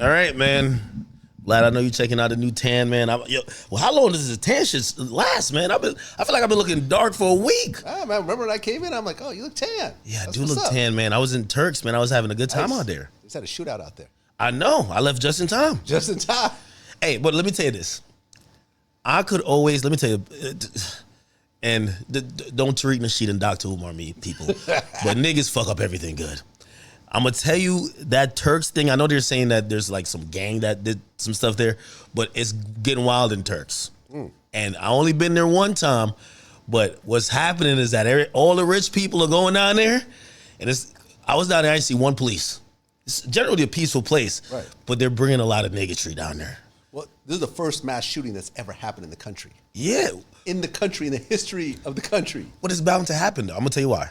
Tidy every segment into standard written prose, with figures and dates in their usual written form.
All right, man. Vlad, I know you checking out the new tan, man. Well, how long does this tan shit last, man? I feel like I've been looking dark for a week. Man, remember when I came in? I'm like, oh, you look tan. Yeah, I do look tan, man. I was in Turks, man. I was having a good time out there. Just had a shootout out there. I know. I left just in time. Just in time. Hey, but let me tell you this. Let me tell you, and don't Tariq Nasheed and Dr. Umar me, people, but niggas fuck up everything good. I'm gonna tell you that Turks thing. I know they're saying that there's like some gang that did some stuff there, but it's getting wild in Turks. And I only been there one time, but what's happening is that all the rich people are going down there, and I was down there. I didn't see one police. It's generally a peaceful place, right? But they're bringing a lot of niggatry down there. Well, this is the first mass shooting that's ever happened in the country. Yeah, in the country, in the history of the country. But it's bound to happen, though. I'm gonna tell you why.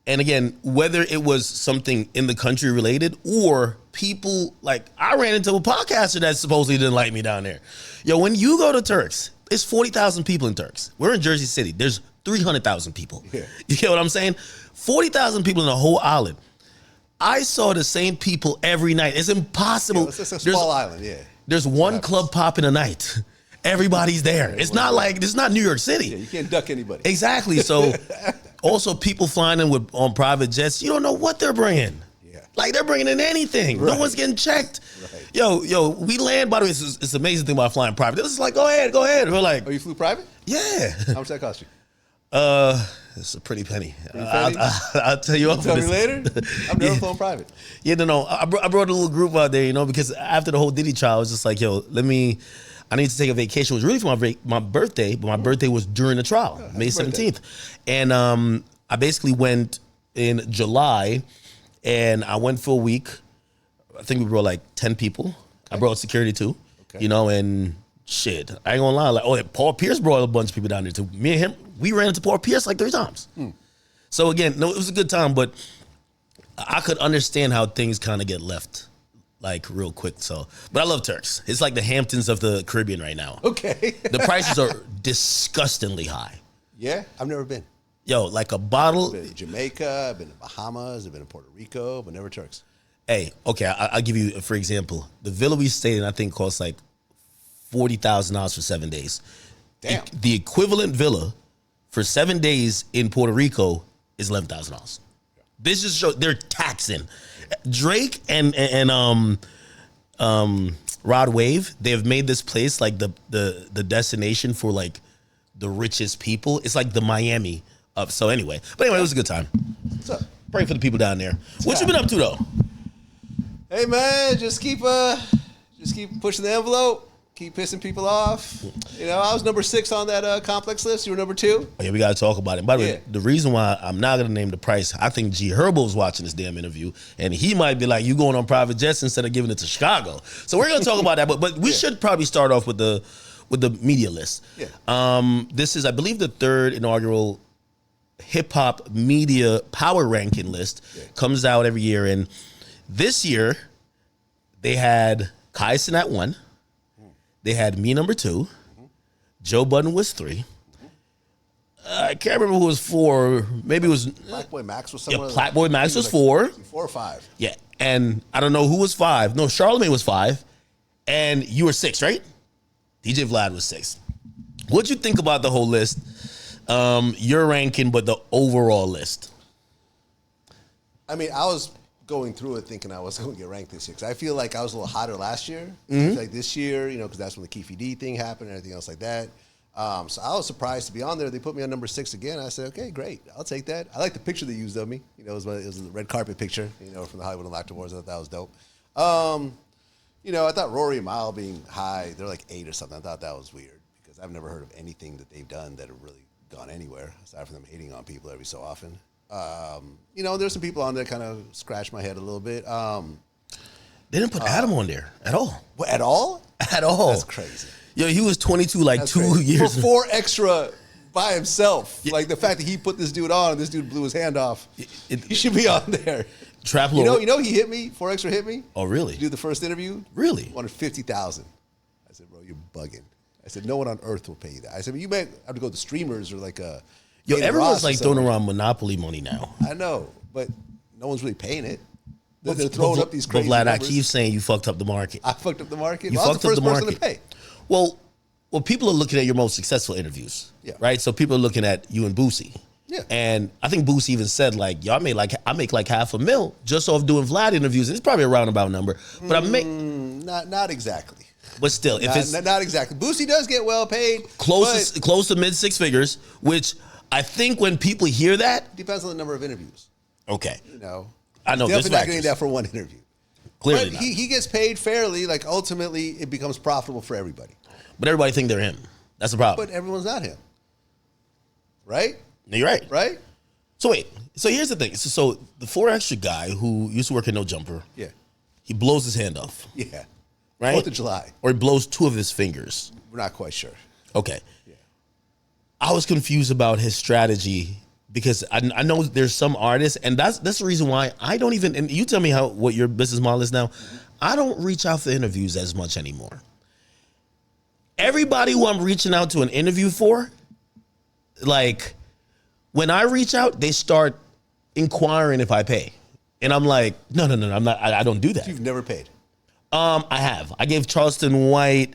And again, whether it was something in the country related or people, like I ran into a podcaster that supposedly didn't like me down there. Yo, when you go to Turks, it's 40,000 people in Turks. We're in Jersey City. There's 300,000 people. Yeah. You get what I'm saying? 40,000 people in the whole island. I saw the same people every night. It's impossible. Yeah, it's a small island, yeah. There's one club popping a night. Everybody's there. It's not like, it's not New York City. Yeah, you can't duck anybody. Exactly. So also people flying in on private jets, you don't know what they're bringing. Yeah. Like they're bringing in anything. Right. No one's getting checked. Right. Yo, we land, by the way, it's an amazing thing about flying private. It's like, go ahead. We're like. Oh, you flew private? Yeah. How much that cost you? It's a pretty penny. I'll tell you. Tell me later. I've never flown private. Yeah, no. I brought a little group out there, because after the whole Diddy trial, I was just like, yo, I need to take a vacation. It was really for my birthday, but my birthday was during the trial, May 17th. And I basically went in July, and I went for a week. I think we brought like 10 people. Okay. I brought security too, and shit. I ain't gonna lie. Paul Pierce brought a bunch of people down there too. Me and him, we ran into Paul Pierce like 3 times. So again, no, it was a good time, but I could understand how things kind of get left like real quick. But I love Turks. It's like the Hamptons of the Caribbean right now. Okay. The prices are disgustingly high. Yeah, I've never been. Yo, like a bottle. I've been to Jamaica, I've been to Bahamas, I've been to Puerto Rico, but never Turks. Hey, okay, I'll give you, for example, the villa we stayed in, I think cost like $40,000 for 7 days. Damn. The equivalent villa for 7 days in Puerto Rico is $11,000. This just shows they're taxing. Drake and Rod Wave, they have made this place like the destination for like the richest people. It's like the Miami of. So anyway, it was a good time. What's up? Pray for the people down there. What you been up to though? Hey man, just keep pushing the envelope. Keep pissing people off. I was number 6 on that complex list. You were number 2. Oh, yeah, we got to talk about it. By the way, the reason why I'm not going to name the price, I think Herbo's watching this damn interview, and he might be like, you going on private jets instead of giving it to Chicago. So we're going to talk about that, but we should probably start off with the media list. Yeah. This is, I believe, the 3rd inaugural hip-hop media power ranking list. Yeah. Comes out every year, and this year they had Kyson at 1. They had me number 2. Joe Budden was 3. I can't remember who was 4. Maybe it was Black Boy Max was somewhere. Yeah, Black Boy Max was 4. 4 or 5. Yeah, and I don't know who was 5. No, Charlamagne was 5, and you were 6, right? DJ Vlad was 6. What'd you think about the whole list? Your ranking, but the overall list. I mean, I was going through it thinking I was going to get ranked this year because I feel like I was a little hotter last year. I feel like this year, because that's when the Keefe D thing happened and everything else like that. So I was surprised to be on there. They put me on number 6 again. I said, okay, great. I'll take that. I like the picture they used of me. It was the red carpet picture, from the Hollywood Unlocked Awards. I thought that was dope. I thought Rory and Mile being high, they're like 8 or something. I thought that was weird because I've never heard of anything that they've done that have really gone anywhere aside from them hating on people every so often. There's some people on there kind of scratch my head a little bit. They didn't put Adam on there at all. What, at all? At all. That's crazy. Yo, he was 22 like That's 2 crazy. Years. For 4 extra by himself. Yeah. Like the fact that he put this dude on and this dude blew his hand off. He should be on there. Trap Lord. He hit me. 4 extra hit me. Oh, really? To do the first interview. Really? Wanted $50,000. I said, bro, you're bugging. I said, no one on earth will pay you that. I said, you might have to go to streamers or like a. Yo, everyone's like throwing around Monopoly money now. I know, but no one's really paying it. They're throwing up these crazy But Vlad, numbers. I keep saying you fucked up the market. I fucked up the market. You Well, I was fucked the up first the person market. to pay. Well, people are looking at your most successful interviews, Yeah. right? So people are looking at you and Boosie. Yeah. And I think Boosie even said, like, yo, I make like $500,000 just off doing Vlad interviews. It's probably a roundabout number, but I make, Not exactly. but still, if it's Not exactly. Boosie does get well paid. close but to mid six figures, which I think when people hear that, depends on the number of interviews. okay, You know, I know there's definitely not getting factors. that for one interview. Clearly But not. he gets paid fairly. Like ultimately, it becomes profitable for everybody. But everybody think they're him. That's the problem. But everyone's not him, right? No, you're right. Right? So wait. So here's the thing. So the 4 extra guy who used to work at No Jumper, Yeah. he blows his hand off, Yeah. right? 4th of July. Or he blows 2 of his fingers. We're not quite sure. Okay. I was confused about his strategy because I know there's some artists, and that's the reason why I don't even. And you tell me what your business model is now. I don't reach out for interviews as much anymore. Everybody who I'm reaching out to an interview for, like when I reach out, they start inquiring if I pay, and I'm like, no, I'm not. I don't do that. You've never paid. I have. I gave Charleston White.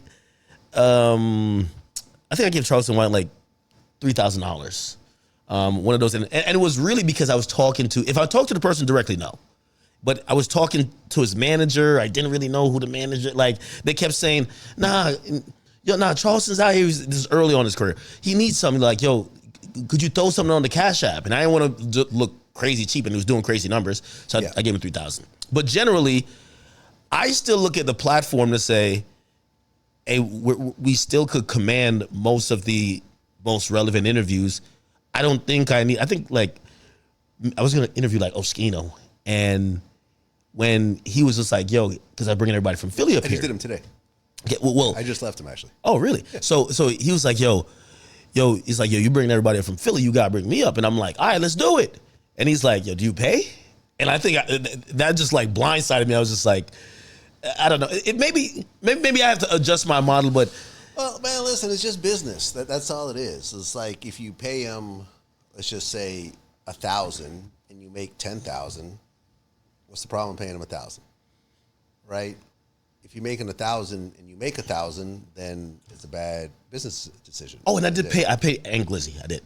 I think I gave Charleston White like $3,000. One of those, and it was really because I was talking to. If I talked to the person directly, no, but I was talking to his manager. I didn't really know who the manager. Like they kept saying, nah, Charleston's out here. This is early on in his career. He needs something. Like, yo, could you throw something on the Cash App? And I didn't want to look crazy cheap, and he was doing crazy numbers, so I gave him $3,000. But generally, I still look at the platform to say, hey, we still could command most of the most relevant interviews. I don't think I think like I was going to interview like Oskino, and when he was just like, yo, because I'm bringing everybody from Philly up I here. just did him today. Okay, well, I just left him actually. oh, really? Yeah. So he was like, he's like, yo, you bring everybody up from Philly, you got to bring me up. And I'm like, all right, let's do it. And he's like, yo, do you pay? And I think that just like blindsided me. I was just like, I don't know. It maybe I have to adjust my model, but Well, man, listen, it's just business. That's all it is. It's like if you pay him, let's just say 1,000, and you make 10,000. What's the problem paying him 1,000? Right? If you're making 1,000 and you make 1,000, then it's a bad business decision. oh, and I did pay. I paid Anglizzy. I did.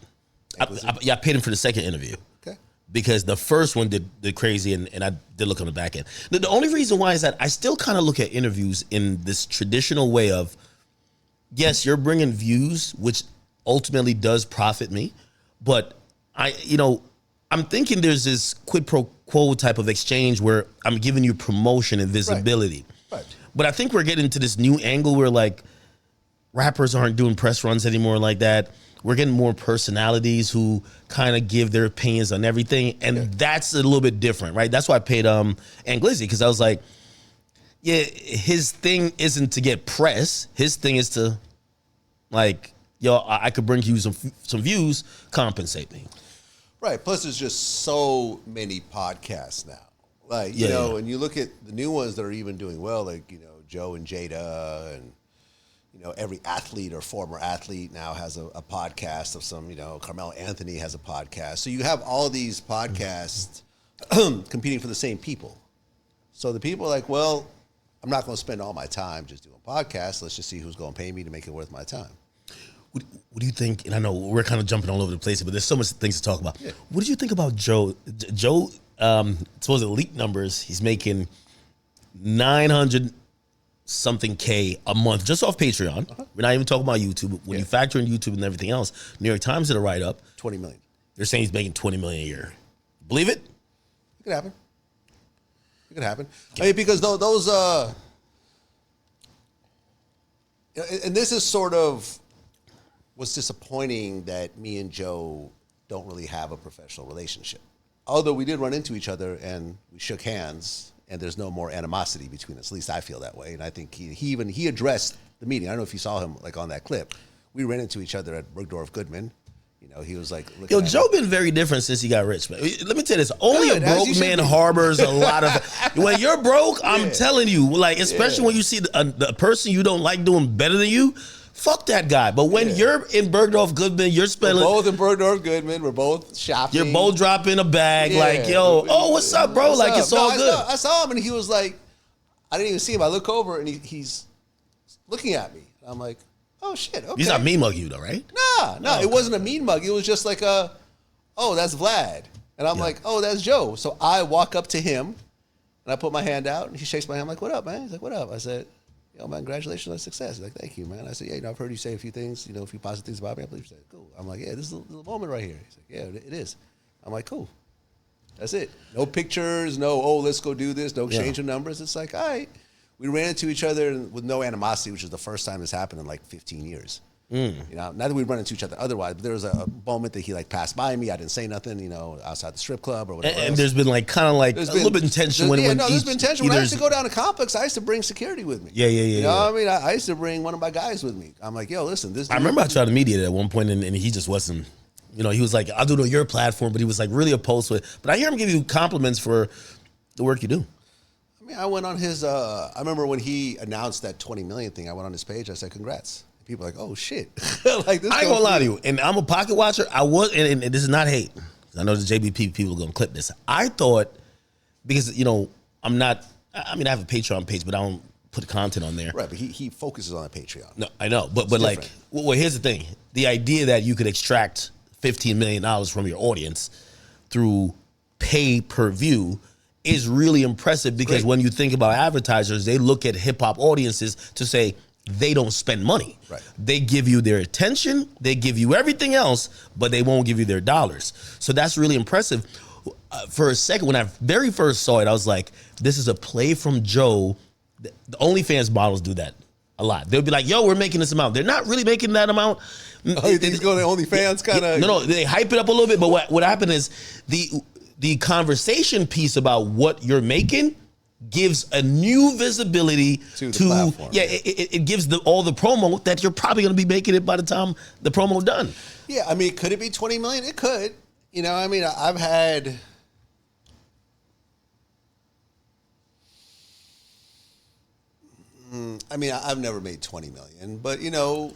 I paid him for the second interview. Okay. Because the first one did crazy, and I did look on the back end. The only reason why is that I still kind of look at interviews in this traditional way of, yes, you're bringing views, which ultimately does profit me, but I'm thinking there's this quid pro quo type of exchange where I'm giving you promotion and visibility. Right. But I think we're getting to this new angle where like rappers aren't doing press runs anymore like that. We're getting more personalities who kind of give their opinions on everything. And that's a little bit different, right? That's why I paid Anglizzy, because I was like, yeah, his thing isn't to get press. His thing is to like, yo, I could bring you some views, compensate me. Right. Plus, there's just so many podcasts now. Like, you know, and you look at the new ones that are even doing well, like, Joe and Jada, and, every athlete or former athlete now has a podcast of some, Carmelo Anthony has a podcast. So you have all these podcasts competing for the same people. So the people are like, well, I'm not going to spend all my time just doing podcasts. Let's just see who's going to pay me to make it worth my time. What do you think? And I know we're kind of jumping all over the place, but there's so much things to talk about. Yeah. What did you think about Joe? Joe, supposed to leak numbers. He's making 900 something K a month just off Patreon. Uh-huh. We're not even talking about YouTube. When you factor in YouTube and everything else, New York Times did a write up. 20 million. They're saying he's making 20 million a year. Believe it? It could happen. It could happen. I mean, because those and this is sort of what's disappointing, that me and Joe don't really have a professional relationship. Although we did run into each other and we shook hands, and there's no more animosity between us. At least I feel that way. And I think he addressed the meeting. I don't know if you saw him like on that clip. We ran into each other at Bergdorf Goodman. He was like, yo, Joe been very different since he got rich, man. Let me tell you this. Only a broke man harbors a lot of... When you're broke, I'm telling you, like, especially when you see the person you don't like doing better than you, fuck that guy. But when you're in Bergdorf Goodman, you're spending. We're both in Bergdorf Goodman. We're both shopping. You're both dropping a bag, like, yo, what's up, bro? What's like, up? It's all good. I saw him, and he was like, I didn't even see him. I look over, and he's looking at me. I'm like, oh, shit, okay. He's not mean mugging you, though, right? No, it wasn't a mean mug. It was just like oh, that's Vlad. And I'm like, oh, that's Joe. So I walk up to him, and I put my hand out, and he shakes my hand. I'm like, what up, man? He's like, what up? I said, yo, man, congratulations on success. He's like, thank you, man. I said, yeah, I've heard you say a few things, a few positive things about me. I believe you said, cool. I'm like, yeah, this is a little moment right here. He's like, yeah, it is. I'm like, cool. That's it. No pictures, let's go do this, no exchange of numbers. It's like, all right. We ran into each other with no animosity, which is the first time this happened in like 15 years. Not that we run into each other otherwise, but there was a moment that he like passed by me. I didn't say nothing, outside the strip club or whatever. And there's been like kind of like a little bit of tension there's been tension. When I used to go down to Complex, I used to bring security with me. Yeah. You know what I mean? I used to bring one of my guys with me. I'm like, yo, listen, this. I remember I tried to mediate at one point, and he just wasn't. He was like, I'll do it on your platform, but he was like really opposed to it. But I hear him give you compliments for the work you do. I went on his. I remember when he announced that 20 million thing. I went on his page. I said, "Congrats." People are like, "Oh shit!" Like this. I ain't gonna lie to you, and I'm a pocket watcher. I was, and this is not hate. I know the JBP people are gonna clip this. I thought because I'm not. I have a Patreon page, but I don't put content on there. Right, but he focuses on a Patreon. No, I know, but like, well, here's the thing: the idea that you could extract $15 million from your audience through pay per view is really impressive because when you think about advertisers, they look at hip hop audiences to say they don't spend money. Right. They give you their attention, they give you everything else, but they won't give you their dollars. So that's really impressive. For a second, when I very first saw it, I was like, this is a play from Joe. The OnlyFans models do that a lot. They'll be like, yo, we're making this amount. They're not really making that amount. Oh, you think he's going to OnlyFans kind of? No, they hype it up a little bit, but what happened is the conversation piece about what you're making gives a new visibility to the platform. Yeah, it gives all the promo that you're probably going to be making it by the time the promo done. Yeah, I mean, could it be 20 million? It could. I've had. I've never made 20 million, but So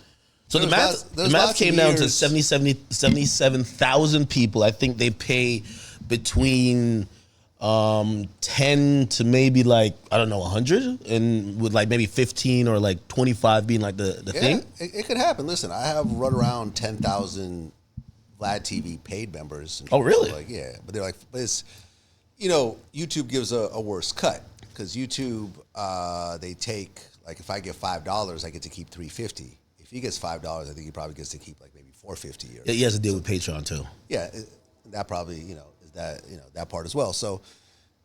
the math came down to 77,000 people. I think they pay between 10 to maybe 100, and with maybe 15 or 25 being the thing. It could happen. Listen, I have run around 10,000 Vlad TV paid members. Oh, really? But they're but it's YouTube gives a worse cut because YouTube they take if I get $5, I get to keep $3.50. If he gets $5, I think he probably gets to keep maybe $4.50. He has to deal with Patreon too. Yeah, that probably is that that part as well. So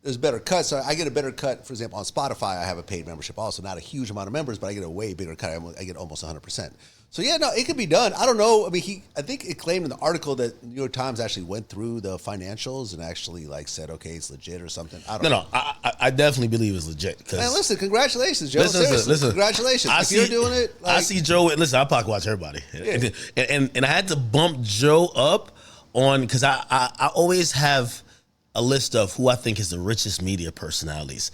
there's better cuts. So I get a better cut. For example, on Spotify, I have a paid membership also. Not a huge amount of members, but I get a way bigger cut. I get almost 100%. So it could be done. I don't know. I think it claimed in the article that New York Times actually went through the financials and actually said, okay, it's legit or something. I don't know. I definitely believe it's legit. Man, listen, congratulations, Joe. Listen, congratulations. If you're doing it, I see Joe. Listen, I pocket watch everybody, and I had to bump Joe up on because I always have a list of who I think is the richest media personalities,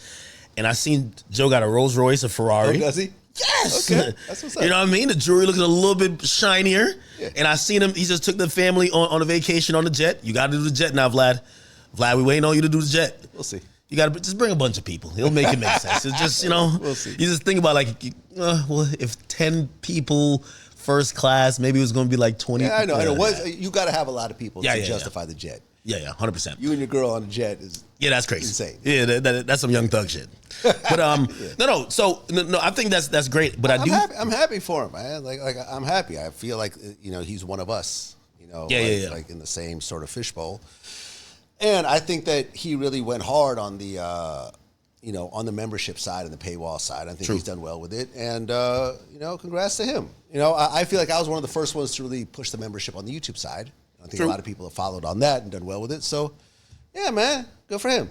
and I seen Joe got a Rolls Royce, a Ferrari. Oh, does he? Yes. Okay. That's what's up. You know what I mean? The jewelry looking a little bit shinier. Yeah. And I seen him, he just took the family on a vacation on the jet. You got to do the jet now, Vlad. Vlad, we waiting on you to do the jet. We'll see. You got to just bring a bunch of people. It'll make it make sense. It's just, we'll see. You just think about if 10 people first class, maybe it was going to be 20. Yeah, I know. You got to have a lot to justify the jet. Yeah, 100%. You and your girl on the jet is that's crazy. Insane. Yeah, that's some young thug shit. But no. So I think that's great. But I'm happy for him, man. I'm happy. I feel like he's one of us. In the same sort of fishbowl. And I think that he really went hard on the on the membership side and the paywall side. I think he's done well with it. And congrats to him. I feel like I was one of the first ones to really push the membership on the YouTube side. I think a lot of people have followed on that and done well with it. So, yeah, man, good for him.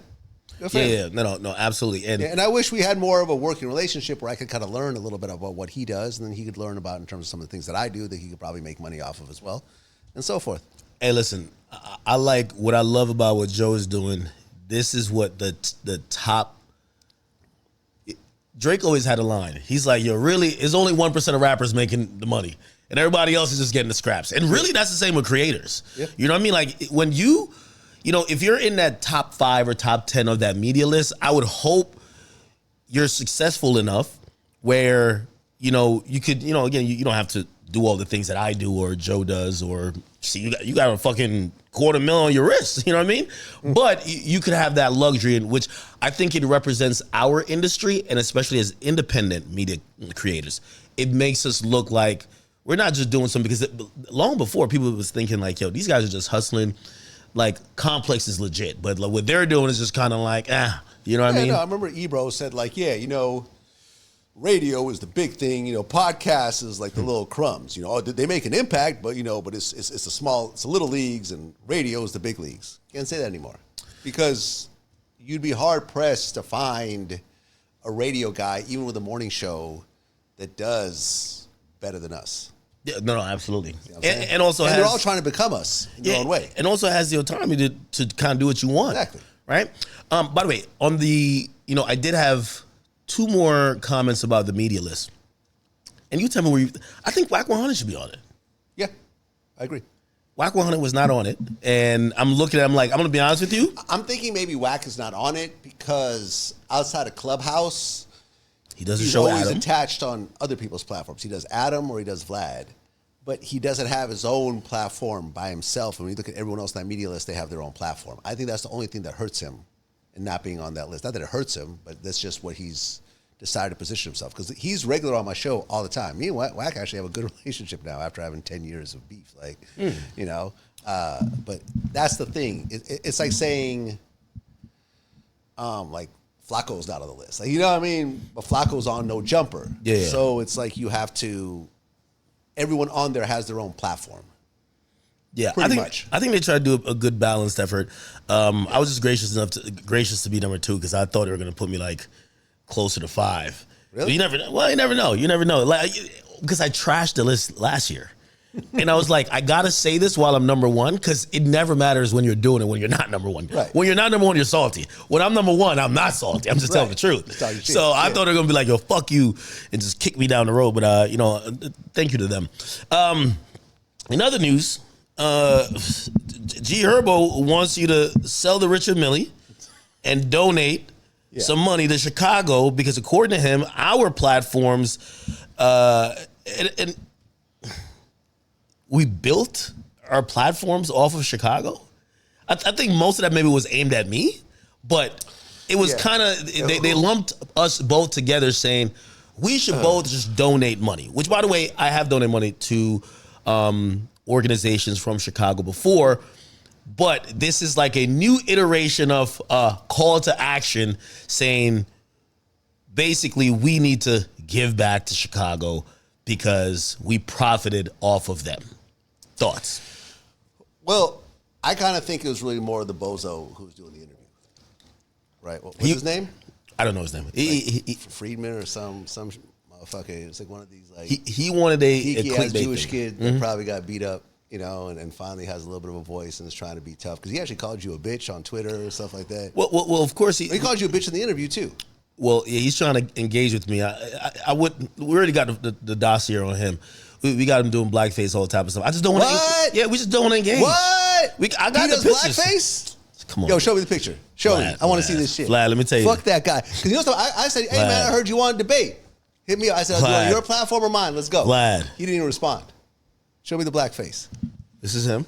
Good for him. No, absolutely. And I wish we had more of a working relationship where I could kind of learn a little bit about what he does, and then he could learn about in terms of some of the things that I do that he could probably make money off of as well, and so forth. Hey, listen, I like what I love about what Joe is doing. This is what the top. Drake always had a line. He's like, yo, really, it's only 1% of rappers making the money. And everybody else is just getting the scraps. And really, that's the same with creators. Yeah. You know what I mean? Like, when you know, if you're in that top 5 or top 10 of that media list, I would hope you're successful enough where, you know, you could, you know, again, you don't have to do all the things that I do or Joe does, or see, you got a fucking $250,000 on your wrist, you know what I mean? But you could have that luxury, in which I think it represents our industry, and especially as independent media creators, it makes us look like we're not just doing something, because long before, people was thinking like, yo, these guys are just hustling, like Complex is legit, but like, what they're doing is just kind of like, you know what I mean? No, I remember Ebro said like, yeah, you know, radio is the big thing, you know, podcasts is like the little crumbs, you know, they make an impact, but you know, but it's the little leagues, and radio is the big leagues. Can't say that anymore, because you'd be hard pressed to find a radio guy, even with a morning show, that does better than us. Yeah, no, absolutely. You know what I'm saying? And also, they're all trying to become us in their own way. And also has the autonomy to kind of do what you want. Exactly. Right? By the way, on the, you know, I did have 2 more comments about the media list. And you tell me where I think Whack 100 should be on it. Yeah, I agree. Whack 100 was not on it. And I'm looking at him like, I'm going to be honest with you. I'm thinking maybe Whack is not on it because outside of Clubhouse, He doesn't he's show always Adam. attached on other people's platforms. He does Adam or he does Vlad, but he doesn't have his own platform by himself. And when you look at everyone else on that media list, they have their own platform. I think that's the only thing that hurts him in not being on that list. Not that it hurts him, but that's just what he's decided to position himself, because he's regular on my show all the time. Me and Whack actually have a good relationship now after having 10 years of beef. Like, you know, but that's the thing. It's like saying, like, Flacco's not on the list. Like, you know what I mean? But Flacco's on No Jumper. Yeah. So it's like you have to, everyone on there has their own platform. Yeah, Pretty much. I think they tried to do a good balanced effort. I was just gracious to be number 2, because I thought they were going to put me like closer to 5. Really? But you never know. You never know. Like, because I trashed the list last year. And I was like, I got to say this while I'm number 1, because it never matters when you're doing it when you're not number 1. Right. When you're not number 1, you're salty. When I'm number 1, I'm not salty. I'm just telling the truth. So I thought they were going to be like, yo, fuck you, and just kick me down the road. But, you know, thank you to them. In other news, G Herbo wants you to sell the Richard Millie and donate some money to Chicago, because according to him, our platforms, and we built our platforms off of Chicago. I think most of that maybe was aimed at me, but it was kind of, they lumped us both together, saying we should both just donate money, which, by the way, I have donated money to organizations from Chicago before, but this is like a new iteration of call to action, saying basically we need to give back to Chicago because we profited off of them. Thoughts? Well, I kind of think it was really more the bozo who was doing the interview. Right? What's his name? I don't know his name. Like Friedman or some motherfucker. It's like one of these, like, he wanted a geeky-ass Jewish thing. kid that probably got beat up, you know, and finally has a little bit of a voice and is trying to be tough, because he actually called you a bitch on Twitter or stuff like that. Well, of course He called you a bitch in the interview too. Well, yeah, he's trying to engage with me. I wouldn't. We already got the dossier on him. We got him doing blackface, all type of stuff. I just don't want to. Yeah, we just don't want to engage. What? I got he the does pictures. Blackface? Come on. Yo, show me the picture. Show me. I want to see this shit. Vlad, let me tell you. Fuck that guy. Because you know something? I said, hey, man, I heard you want to debate. Hit me up. I said, I'll do it on your platform or mine. Let's go. Vlad. He didn't even respond. Show me the blackface. This is him.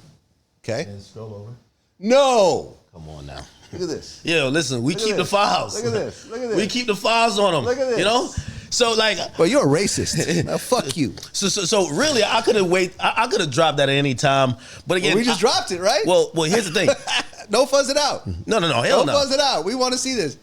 Okay. And scroll over. No. Come on now. Look at this. Yo, listen, we keep the files. Look at this. Look at this. We keep the files on them. Look at this. You know? So, like, Well, you're a racist. Now, fuck you. So really, I could have I could have dropped that at any time. But again, Well, we just dropped it, right? Well, here's the thing. No fuzz it out. No, hell Don't no. fuzz it out. We want to see this.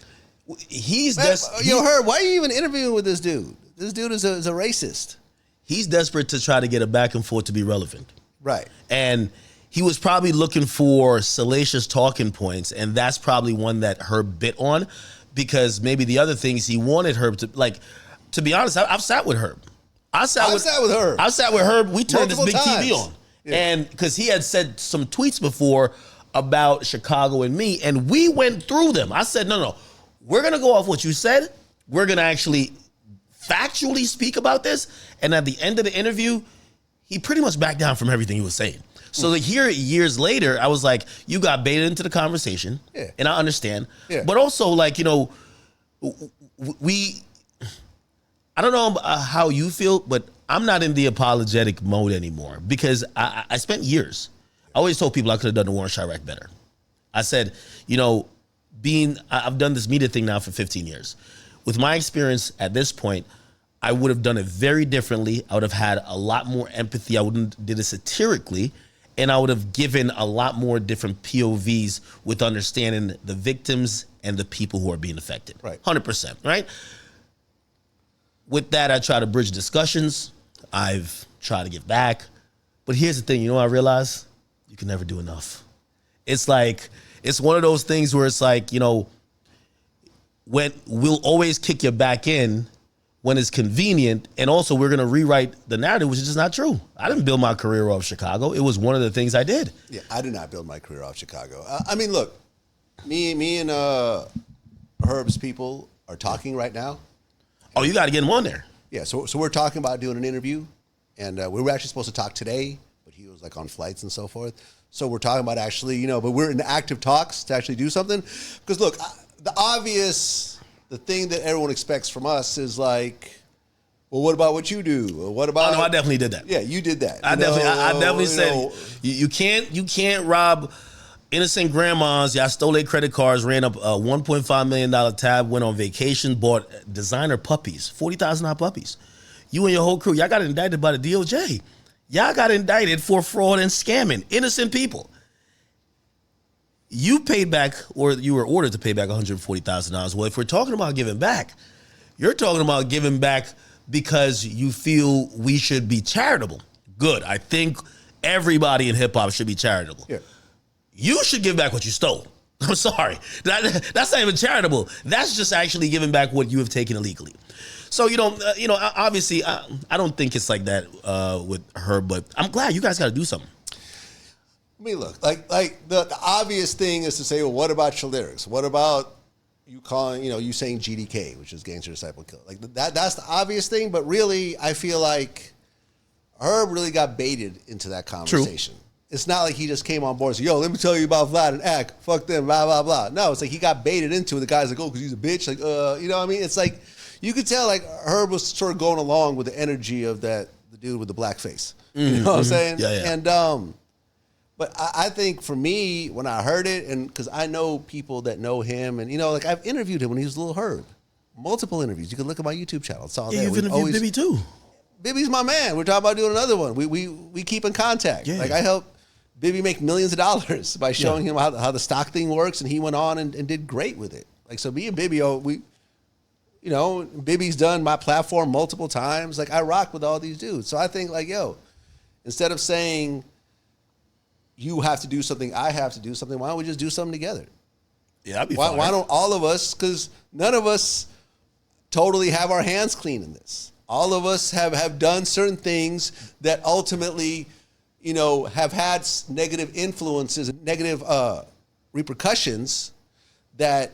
He's Man, yo, Herb, why are you even interviewing with this dude? This dude is a racist. He's desperate to try to get a back and forth to be relevant. Right. And he was probably looking for salacious talking points, and that's probably one that Herb bit on, because maybe the other things he wanted Herb to, like, to be honest, I've sat with Herb. I sat with Herb. I sat with Herb. We turned Multiple this big times. TV on. Yeah. And because he had said some tweets before about Chicago and me, and we went through them. I said, no, we're going to go off what you said, we're going to actually factually speak about this. And at the end of the interview, he pretty much backed down from everything he was saying. So like here, years later, I was like, you got baited into the conversation, and I understand. Yeah. But also, like, you know, I don't know how you feel, but I'm not in the apologetic mode anymore because I spent years. I always told people I could have done the War in Chirac better. I said, you know, I've done this media thing now for 15 years. With my experience at this point, I would have done it very differently. I would have had a lot more empathy. I wouldn't did it satirically. And I would have given a lot more different POVs with understanding the victims and the people who are being affected. Right. 100%, right? With that, I try to bridge discussions. I've tried to give back. But here's the thing, you know what I realize? You can never do enough. It's like, it's one of those things where it's like, you know, when we'll always kick you back in when it's convenient, and also we're going to rewrite the narrative, which is just not true. I didn't build my career off Chicago. It was one of the things I did. Yeah, I did not build my career off Chicago. I mean, look, me and Herb's people are talking right now. Oh, you got to get him on there. Yeah, so we're talking about doing an interview, and we were actually supposed to talk today, but he was like on flights and so forth. So we're talking about actually, you know, but we're in active talks to actually do something. Because look, the thing that everyone expects from us is like, well, what about what you do? Or what about? Oh, no, I definitely did that. Yeah, you did that. I definitely said you can't rob innocent grandmas. Y'all stole their credit cards, ran up a $1.5 million tab, went on vacation, bought designer puppies, $40,000 puppies. You and your whole crew, y'all got indicted by the DOJ. Y'all got indicted for fraud and scamming innocent people. You paid back, or you were ordered to pay back $140,000. Well, if we're talking about giving back, you're talking about giving back because you feel we should be charitable. Good. I think everybody in hip hop should be charitable. Yeah. You should give back what you stole. I'm sorry. That's not even charitable. That's just actually giving back what you have taken illegally. So, obviously, I don't think it's like that with her, but I'm glad you guys got to do something. I mean, look, like the obvious thing is to say, well, what about your lyrics? What about you calling, you saying GDK, which is Gangster Disciple Killer? Like that's the obvious thing, but really, I feel like Herb really got baited into that conversation. True. It's not like he just came on board and said, yo, let me tell you about Vlad and Ak, fuck them, blah, blah, blah. No, it's like he got baited into it. The guy's like, oh, because he's a bitch. Like, you know what I mean? It's like, you could tell like Herb was sort of going along with the energy of the dude with the black face. You know what I'm saying? Yeah. And, but I think for me, when I heard it, and because I know people that know him, and like I've interviewed him when he was a little Herb, multiple interviews. You can look at my YouTube channel. It's all there. You've interviewed Bibby too. Bibby's my man. We're talking about doing another one. We keep in contact. Yeah. Like I helped Bibby make millions of dollars by showing him how the stock thing works, and he went on and did great with it. Like so, me and Bibby, Bibby's done my platform multiple times. Like I rock with all these dudes. So I think like, instead of saying you have to do something, I have to do something, why don't we just do something together? Yeah, that'd be fine. Why don't all of us, because none of us totally have our hands clean in this. All of us have done certain things that ultimately, have had negative influences, negative repercussions that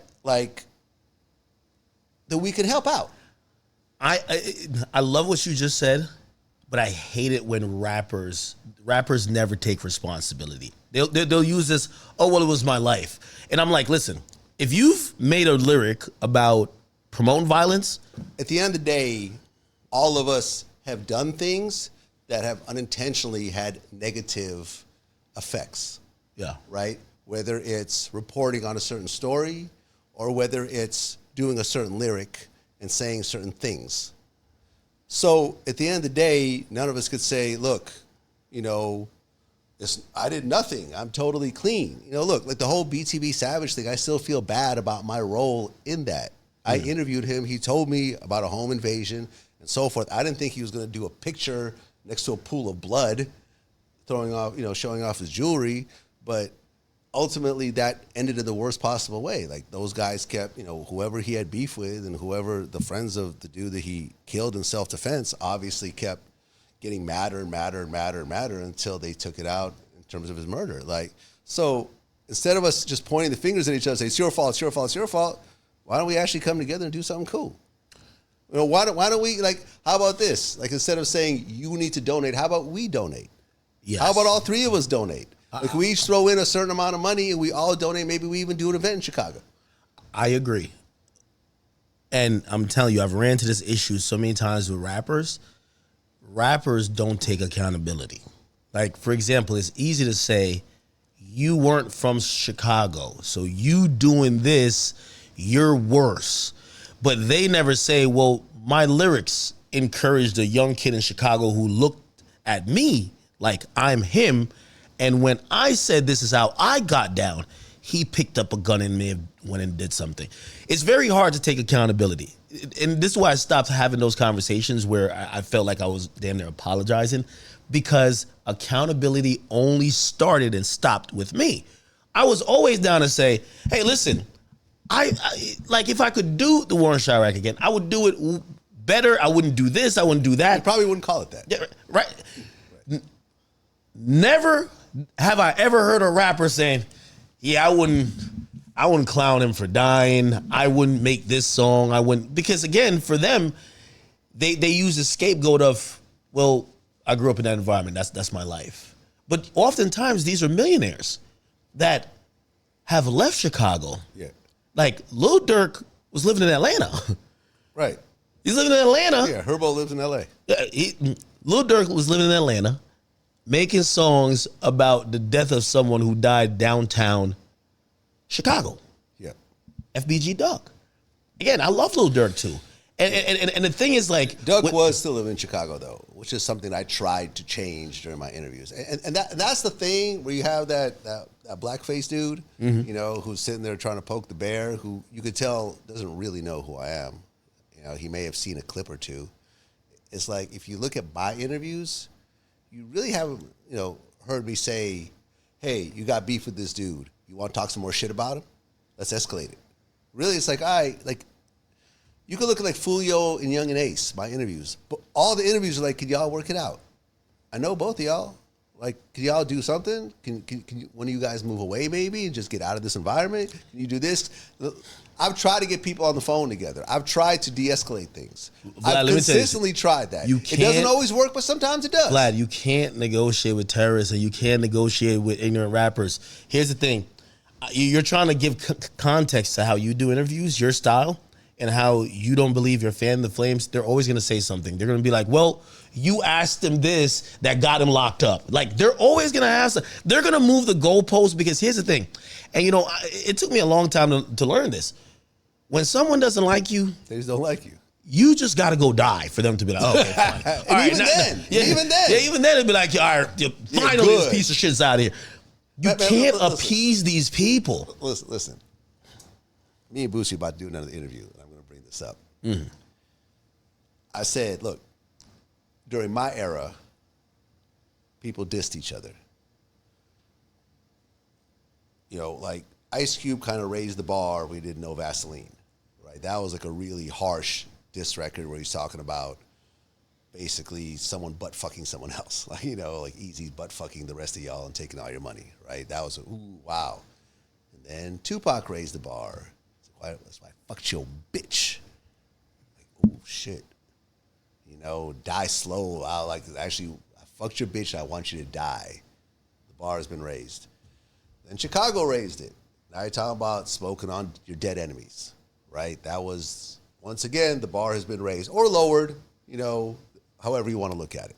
we can help out. I love what you just said, but I hate it when rappers never take responsibility. They'll use this, oh, well, it was my life. And I'm like, listen, if you've made a lyric about promoting violence. At the end of the day, all of us have done things that have unintentionally had negative effects. Yeah. Right? Whether it's reporting on a certain story or whether it's doing a certain lyric and saying certain things. So at the end of the day, none of us could say, look, I did nothing. I'm totally clean. Look, like the whole BTB Savage thing, I still feel bad about my role in that. I interviewed him. He told me about a home invasion and so forth. I didn't think he was going to do a picture next to a pool of blood, showing off his jewelry. But ultimately, that ended in the worst possible way. Like those guys kept, whoever he had beef with and whoever the friends of the dude that he killed in self-defense obviously kept getting madder and madder and madder and madder until they took it out in terms of his murder. So instead of us just pointing the fingers at each other and say, it's your fault, it's your fault, it's your fault, why don't we actually come together and do something cool? You know, why don't we, like, how about this? Like, instead of saying you need to donate, how about we donate? Yes. How about all three of us donate? Like, we each throw in a certain amount of money and we all donate. Maybe we even do an event in Chicago. I agree. And I'm telling you, I've ran into this issue so many times with rappers. Rappers don't take accountability. Like, for example, it's easy to say, you weren't from Chicago, so you doing this, you're worse. But they never say, well, my lyrics encouraged a young kid in Chicago who looked at me like I'm him. And when I said this is how I got down, he picked up a gun and may have went and did something. It's very hard to take accountability. And this is why I stopped having those conversations where I felt like I was damn near apologizing, because accountability only started and stopped with me. I was always down to say, hey, listen, I like, if I could do the War in Chirac again, I would do it better. I wouldn't do this. I wouldn't do that. You probably wouldn't call it that. Yeah, right. Never have I ever heard a rapper saying, yeah, I wouldn't clown him for dying. I wouldn't make this song. I wouldn't, because again, for them, they use the scapegoat of, well, I grew up in that environment. That's my life. But oftentimes these are millionaires that have left Chicago. Yeah. Like Lil Durk was living in Atlanta. Right. He's living in Atlanta. Yeah, Herbo lives in L.A. Lil Durk was living in Atlanta, making songs about the death of someone who died downtown Chicago. Yeah. FBG Duck. Again, I love Lil Durk too. And the thing is, like, Duck was still living in Chicago though, which is something I tried to change during my interviews. And that's the thing where you have that blackface dude, you know, who's sitting there trying to poke the bear, who you could tell doesn't really know who I am. You know, he may have seen a clip or two. It's like, if you look at my interviews, you really haven't, you know, heard me say, hey, you got beef with this dude. You want to talk some more shit about him? Let's escalate it. Really, it's like, you can look at like Fulio and Young and Ace, my interviews. But all the interviews are like, can y'all work it out? I know both of y'all. Like, can y'all do something? Can you, one of you guys move away maybe and just get out of this environment? Can you do this? I've tried to get people on the phone together. I've tried to de-escalate things. Vlad, I've consistently tried that. It doesn't always work, but sometimes it does. Vlad, you can't negotiate with terrorists and you can't negotiate with ignorant rappers. Here's the thing. You're trying to give context to how you do interviews, your style, and how you don't believe your fan, the Flames. They're always going to say something. They're going to be like, well, you asked him this that got him locked up. Like, they're always going to have some. They're going to move the goalpost, because here's the thing. And, you know, it took me a long time to learn this. When someone doesn't like you, they just don't like you. You just got to go die for them to be like, oh, okay, fine. Even then, it'd be like, all right, finally this piece of shit's out of here. You can't appease these people. Listen. Me and Boosie about to do another interview. I'm going to bring this up. I said, look, during my era, people dissed each other. You know, like Ice Cube kind of raised the bar. We didn't know Vaseline, right? That was like a really harsh diss record where he's talking about basically someone butt fucking someone else. Like, you know, like Eazy's butt fucking the rest of y'all and taking all your money, right? That was, ooh, wow. And then Tupac raised the bar. That's why I fucked your bitch. Like, oh shit. You know, die slow. I fucked your bitch. I want you to die. The bar has been raised. Then Chicago raised it. Now you're talking about smoking on your dead enemies, right? That was, once again, the bar has been raised or lowered, you know, however you want to look at it.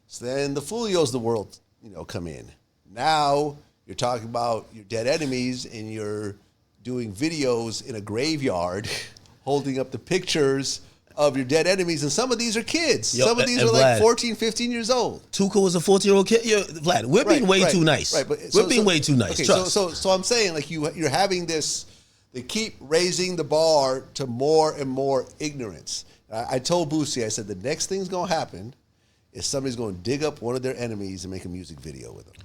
So then the Fulios of the world, you know, come in. Now you're talking about your dead enemies and you're doing videos in a graveyard, holding up the pictures of your dead enemies, and some of these are kids. Some of these are Vlad, like 14, 15 years old. Tuka was a 14-year-old kid. Vlad, we're being way too nice. Right, but we're being way too nice. Okay, trust. So I'm saying, like, you're having this. They keep raising the bar to more and more ignorance. I told Boosie, I said the next thing's gonna happen is somebody's gonna dig up one of their enemies and make a music video with them.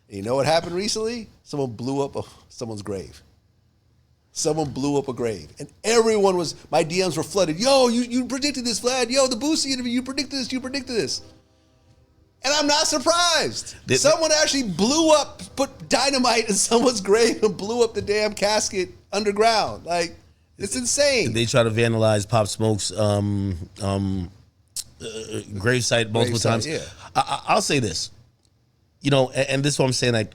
And you know what happened recently? Someone blew up someone's grave. Someone blew up a grave. And everyone was, my DMs were flooded. Yo, you predicted this, Vlad. Yo, the Boosie interview, you predicted this. And I'm not surprised. Someone actually blew up, put dynamite in someone's grave and blew up the damn casket underground. Like, It's insane. They try to vandalize Pop Smoke's gravesite multiple times. Yeah. I'll say this, and this is what I'm saying. Like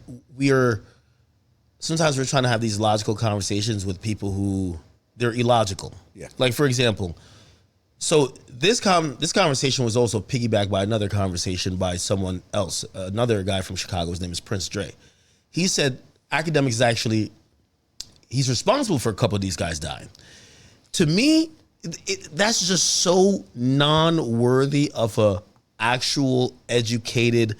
sometimes we're trying to have these logical conversations with people who they're illogical. Yeah. Like for example, so this conversation was also piggybacked by another conversation by someone else, another guy from Chicago. His name is Prince Dre. He said Akademiks is actually he's responsible for a couple of these guys dying. To me, that's just so non-worthy of a actual educated,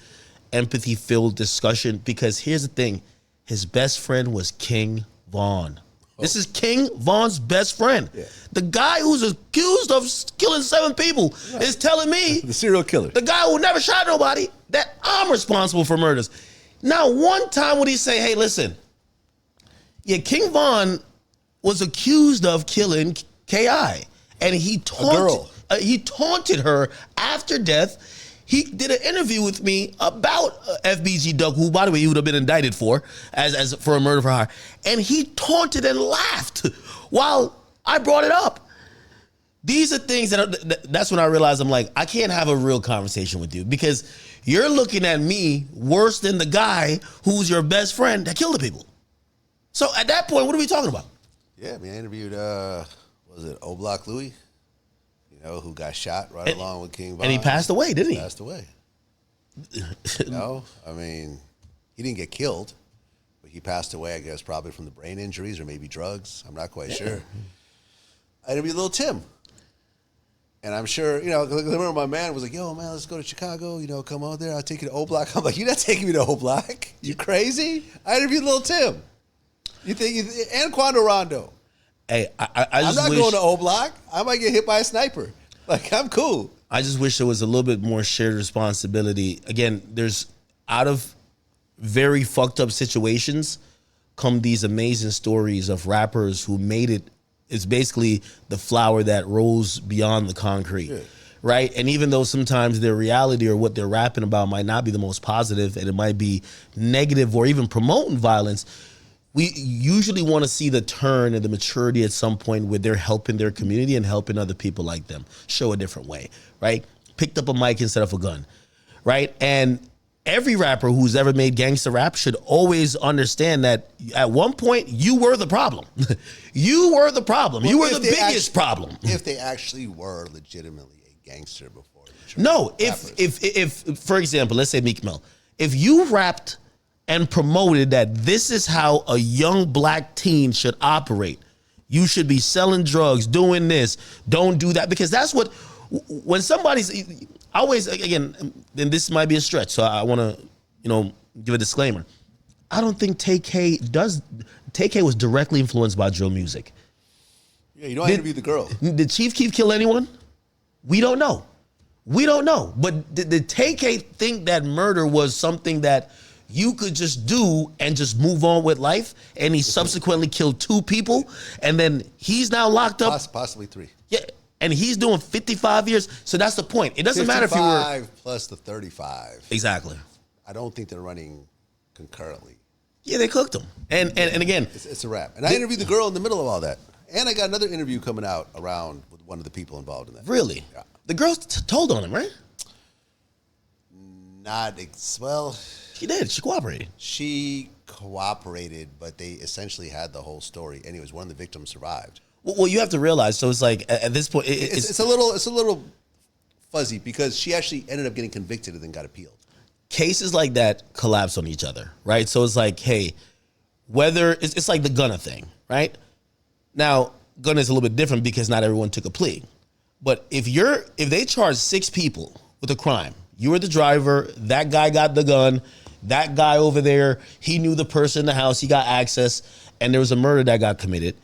empathy-filled discussion, because here's the thing. His best friend was King Von. This is King Von's best friend. Yeah. The guy who's accused of killing 7 people is telling me the serial killer, the guy who never shot nobody, that I'm responsible for murders. Now, one time would he say, hey, listen, yeah, King Von was accused of killing K.I. and he taunted her after death. He did an interview with me about FBG Duck, who, by the way, he would have been indicted for as for a murder for hire. And he taunted and laughed while I brought it up. These are things that's when I realized I'm like, I can't have a real conversation with you because you're looking at me worse than the guy who's your best friend that killed the people. So at that point, what are we talking about? Yeah, I mean, I interviewed, was it O Block Louie? Who got shot along with King Von. And he passed away, didn't he? Passed away. I mean, he didn't get killed, but he passed away, I guess, probably from the brain injuries or maybe drugs. I'm not quite sure. I interviewed Lil Tim. And I'm sure, I remember my man was like, yo, man, let's go to Chicago, come out there. I'll take you to O Block. I'm like, you're not taking me to O Block? You crazy? I interviewed Lil Tim. And Quando Rondo. Hey, I'm not going to O Block. I might get hit by a sniper. Like, I'm cool. I just wish there was a little bit more shared responsibility. Again, there's out of very fucked up situations come these amazing stories of rappers who made it. It's basically the flower that rose beyond the concrete, right? And even though sometimes their reality or what they're rapping about might not be the most positive and it might be negative or even promoting violence, we usually want to see the turn and the maturity at some point where they're helping their community and helping other people like them show a different way, right? Picked up a mic instead of a gun, right? And every rapper who's ever made gangster rap should always understand that at one point you were the problem. You were the problem. Well, you were the biggest problem. If they actually were legitimately a gangster before. No, if for example, let's say Meek Mill, if you rapped and promoted that this is how a young black teen should operate. You should be selling drugs, doing this, don't do that. Because that's what, when somebody's, always, again, and this might be a stretch, so I want to, give a disclaimer. I don't think Tay-K was directly influenced by drill music. Yeah, I interviewed the girl. Did Chief Keef kill anyone? We don't know. But did Tay-K think that murder was something that you could just do and just move on with life, and he subsequently killed 2 people, and then he's now locked up? Possibly 3. Yeah, and he's doing 55 years. So that's the point. It doesn't matter if you were 55 plus the 35. Exactly. I don't think they're running concurrently. Yeah, they cooked him. And again, it's a wrap. And I interviewed the girl in the middle of all that, and I got another interview coming out around with one of the people involved in that. Really? Yeah. The girl told on him, right? Well, she did. She cooperated. She cooperated, but they essentially had the whole story. Anyways, one of the victims survived. Well, you have to realize. So it's like at this point, it's a little fuzzy because she actually ended up getting convicted and then got appealed. Cases like that collapse on each other, right? So it's like, hey, whether it's like the Gunna thing, right? Now, Gunna is a little bit different because not everyone took a plea. But if they charge 6 people with a crime, you were the driver, that guy got the gun, that guy over there, he knew the person in the house, he got access, and there was a murder that got committed,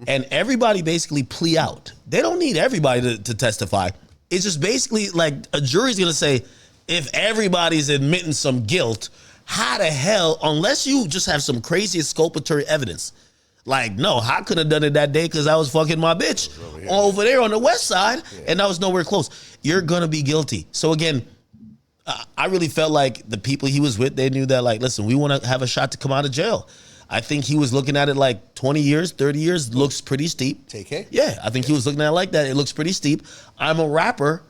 and everybody basically plea out. They don't need everybody to testify. It's just basically like a jury's gonna say, if everybody's admitting some guilt, how the hell, unless you just have some crazy exculpatory evidence, like, no, I could have done it that day because I was fucking my bitch over there on the west side, and I was nowhere close. You're gonna be guilty. So again, I really felt like the people he was with, they knew that, like, listen, we want to have a shot to come out of jail. I think he was looking at it like 20 years, 30 years, looks pretty steep. TK? Yeah, I think he was looking at it like that. It looks pretty steep. I'm a rapper,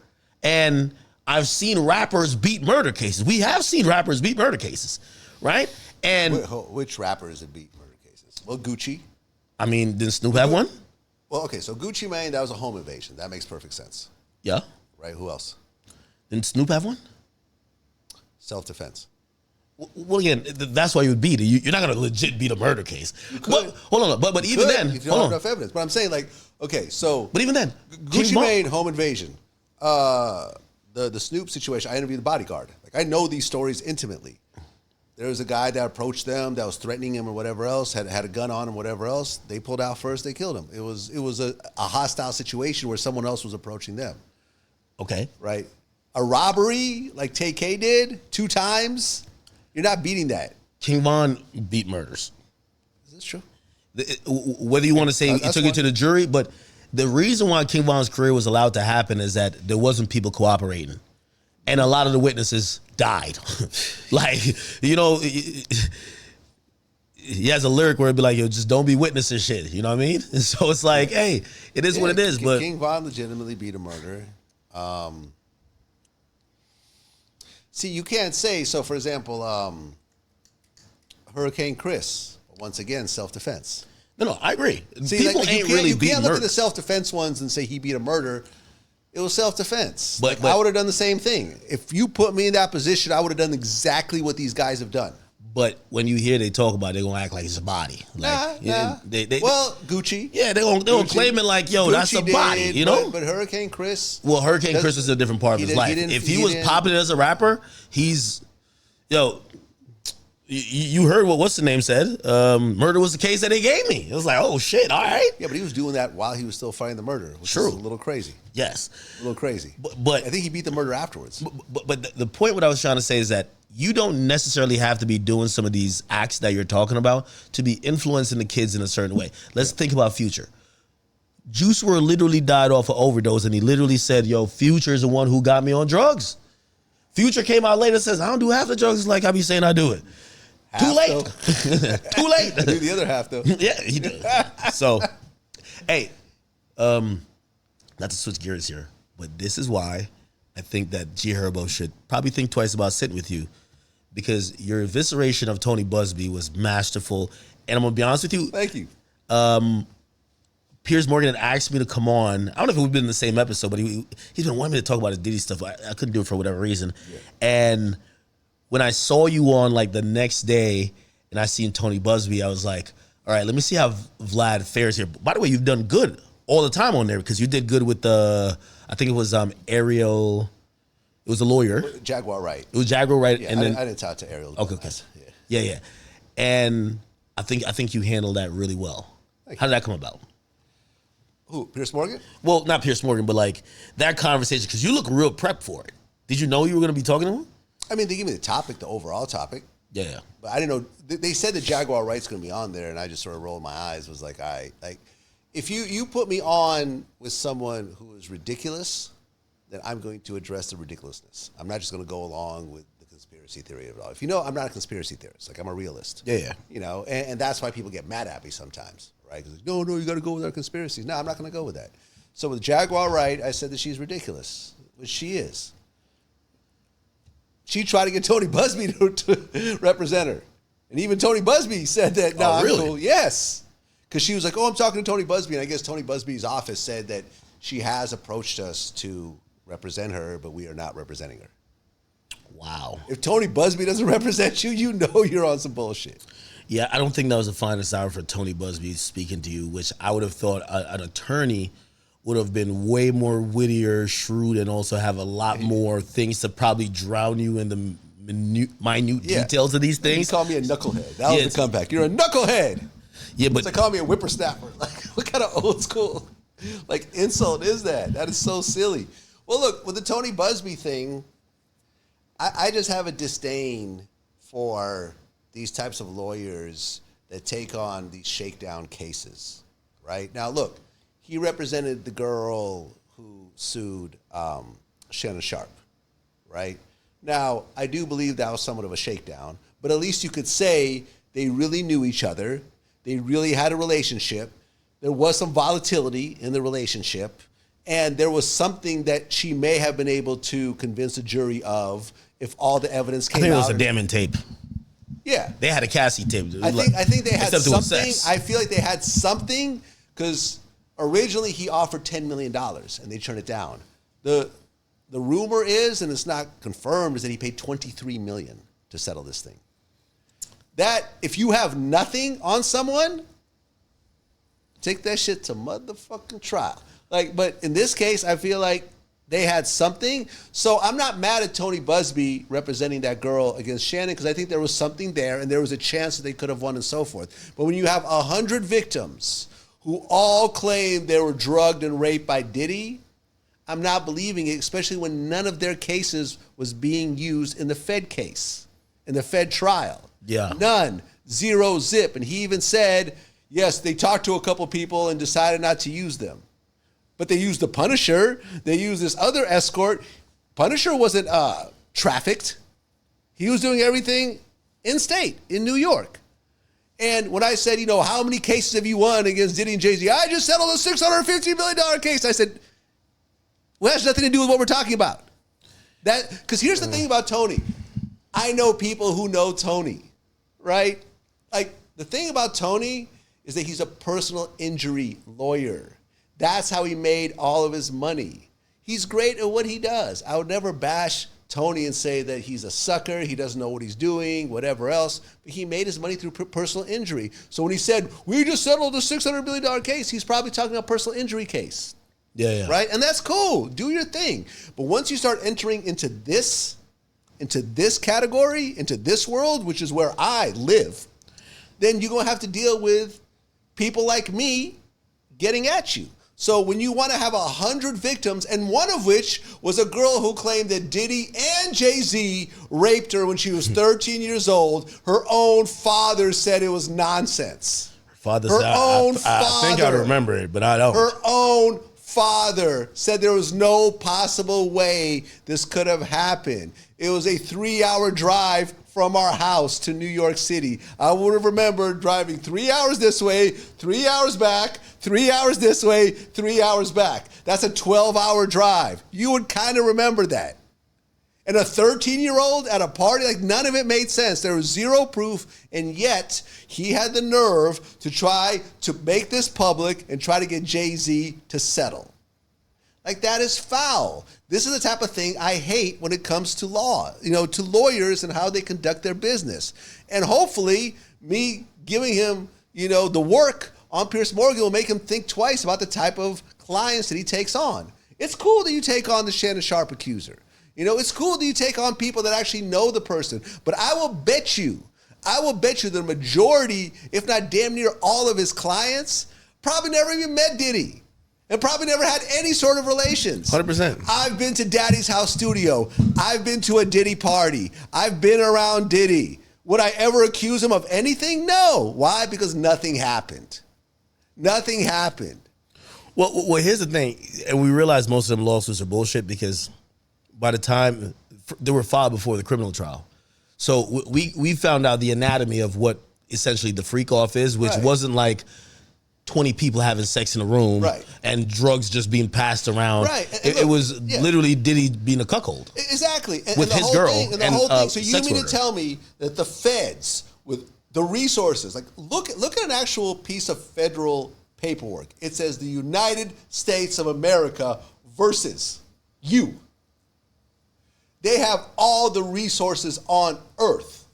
and I've seen rappers beat murder cases. We have seen rappers beat murder cases, right? And which rappers have beat murder cases? Well, Gucci. I mean, didn't Snoop have one? Well, okay, so Gucci Mane, that was a home invasion. That makes perfect sense. Yeah. Right, who else? Didn't Snoop have one? Self-defense. Well, again, that's why you would beat it. You're not going to legit beat a murder case. But, hold on, but even then, if you don't have enough evidence. But I'm saying, like, okay, so. But even then, Gucci Mane, home invasion. The Snoop situation, I interviewed the bodyguard. Like, I know these stories intimately. There was a guy that approached them that was threatening him or whatever else, had a gun on him, whatever else. They pulled out first, they killed him. It was a hostile situation where someone else was approaching them. Okay. Right? A robbery like TK did 2 times, you're not beating that. King Von beat murders. Is this true? Whether you want to say it took it to the jury, but the reason why King Von's career was allowed to happen is that there wasn't people cooperating. And a lot of the witnesses died. Like, you know, he has a lyric where it'd be like, yo, just don't be witnessing shit. You know what I mean? And so it's like, hey, it is what it is. But King Von legitimately beat a murder. See, you can't say, so for example, Hurricane Chris, once again, self-defense. No, I agree. See, people like, ain't really you beating can't look murder. at the self-defense ones and say he beat a murder. It was self-defense. But I would have done the same thing. If you put me in that position, I would have done exactly what these guys have done. But when you hear they talk about it, they're going to act like it's a body. Like, Nah. Well, Gucci. Yeah, they're gonna claim it like, yo, Gucci that's a body, you know? But Hurricane Chris. Well, Hurricane Chris is a different part of his life. If he was popular as a rapper, he's, yo, you heard what's the name said? Murder was the case that they gave me. It was like, oh shit, all right. Yeah, but he was doing that while he was still fighting the murder, which is a little crazy. Yes. A little crazy. But I think he beat the murder afterwards. But the point what I was trying to say is that you don't necessarily have to be doing some of these acts that you're talking about to be influencing the kids in a certain way. Let's think about Future. Juice WRLD literally died off of overdose, and he literally said, yo, Future is the one who got me on drugs. Future came out later and says, I don't do half the drugs like I be saying I do it. Too late. Too late. I do the other half, though. Yeah, he did. So, hey, not to switch gears here, but this is why I think that G Herbo should probably think twice about sitting with you, because your evisceration of Tony Busby was masterful. And I'm going to be honest with you. Thank you. Piers Morgan had asked me to come on. I don't know if we've been in the same episode, but he's been wanting me to talk about his Diddy stuff. I couldn't do it for whatever reason. Yeah. And when I saw you on like the next day and I seen Tony Busby, I was like, all right, let me see how Vlad fares here. By the way, you've done good all the time on there, because you did good with the, I think it was Ariel. It was a lawyer. Jaguar Wright. It was Jaguar Wright. Yeah, and then I didn't talk to Ariel. Okay. Yeah. And I think you handled that really well. How did that come about? Who, Piers Morgan? Well, not Piers Morgan, but like that conversation, because you look real prepped for it. Did you know you were going to be talking to him? I mean, they gave me the topic, the overall topic. Yeah. But I didn't know. They said that Jaguar Wright's going to be on there, and I just sort of rolled my eyes. Was like, if you put me on with someone who is ridiculous, then I'm going to address the ridiculousness. I'm not just going to go along with the conspiracy theory of it all. If you know, I'm not a conspiracy theorist. Like, I'm a realist. Yeah. You know, and that's why people get mad at me sometimes, right? Because no, you got to go with our conspiracies. No, I'm not going to go with that. So with Jaguar Wright, I said that she's ridiculous, which she is. She tried to get Tony Busby to represent her. And even Tony Busby said that, no, really? I'm cool. Yes. Because she was like, oh, I'm talking to Tony Busby. And I guess Tony Busby's office said that she has approached us to represent her, but we are not representing her. Wow. If Tony Busby doesn't represent you, you know you're on some bullshit. Yeah, I don't think that was the finest hour for Tony Busby speaking to you, which I would have thought an attorney would have been way more wittier, shrewd, and also have a lot more things to probably drown you in the minute details of these things. He called me a knucklehead. That was the comeback. You're a knucklehead. Yeah, but it's like, call me a whippersnapper. Like, what kind of old school insult is that? That is so silly. Well, look, with the Tony Busby thing, I just have a disdain for these types of lawyers that take on these shakedown cases, right? Now, look, he represented the girl who sued Shannon Sharp, right? Now, I do believe that was somewhat of a shakedown, but at least you could say They really knew each other. They really had a relationship. There was some volatility in the relationship. And there was something that she may have been able to convince a jury of if all the evidence came out. I think it was a damning tape. Yeah. They had a Cassie tape. I think they had something. I feel like they had something because originally he offered $10 million and they turned it down. The rumor is, and it's not confirmed, is that he paid $23 million to settle this thing. That, if you have nothing on someone, take that shit to motherfucking trial. But in this case, I feel like they had something. So I'm not mad at Tony Busby representing that girl against Shannon because I think there was something there and there was a chance that they could have won and so forth. But when you have 100 victims who all claim they were drugged and raped by Diddy, I'm not believing it, especially when none of their cases was being used in the Fed case, in the Fed trial. Yeah. None. Zero zip. And he even said, yes, they talked to a couple people and decided not to use them. But they used the Punisher. They used this other escort. Punisher wasn't trafficked. He was doing everything in state, in New York. And when I said, how many cases have you won against Diddy and Jay-Z? I just settled a $650 million case. I said, well, that has nothing to do with what we're talking about. Because here's the thing about Tony. I know people who know Tony, right? The thing about Tony is that he's a personal injury lawyer. That's how he made all of his money. He's great at what he does. I would never bash Tony and say that he's a sucker, he doesn't know what he's doing, whatever else. But he made his money through personal injury. So when he said, we just settled a $600 million case, he's probably talking about a personal injury case. Yeah. Right? And that's cool. Do your thing. But once you start entering into this category, into this world, which is where I live, then you're going to have to deal with people like me getting at you. So when you want to have 100 victims, and one of which was a girl who claimed that Diddy and Jay-Z raped her when she was 13 years old, her own father said it was nonsense. I think I remember it, but I don't. Her own father said there was no possible way this could have happened. It was a 3-hour drive from our house to New York City. I would have remembered driving 3 hours this way, 3 hours back, 3 hours this way, 3 hours back. That's a 12-hour drive. You would kind of remember that. And a 13-year-old at a party, none of it made sense. There was zero proof, and yet he had the nerve to try to make this public and try to get Jay-Z to settle. That is foul. This is the type of thing I hate when it comes to law, to lawyers and how they conduct their business. And hopefully me giving him, the work on Pierce Morgan will make him think twice about the type of clients that he takes on. It's cool that you take on the Shannon Sharp accuser. It's cool that you take on people that actually know the person. But I will bet you the majority, if not damn near all of his clients, probably never even met Diddy. And probably never had any sort of relations. 100%. I've been to Daddy's House Studio. I've been to a Diddy party. I've been around Diddy. Would I ever accuse him of anything? No. Why? Because nothing happened. Nothing happened. Well, here's the thing. And we realize most of them lawsuits are bullshit because by the time they were filed before the criminal trial. So we found out the anatomy of what essentially the freak off is, which wasn't 20 people having sex in a room and drugs just being passed around. Right. It was literally Diddy being a cuckold. Exactly. With his girl. The whole thing. So you mean to tell me that the feds, with the resources, look at an actual piece of federal paperwork. It says the United States of America versus you. They have all the resources on earth.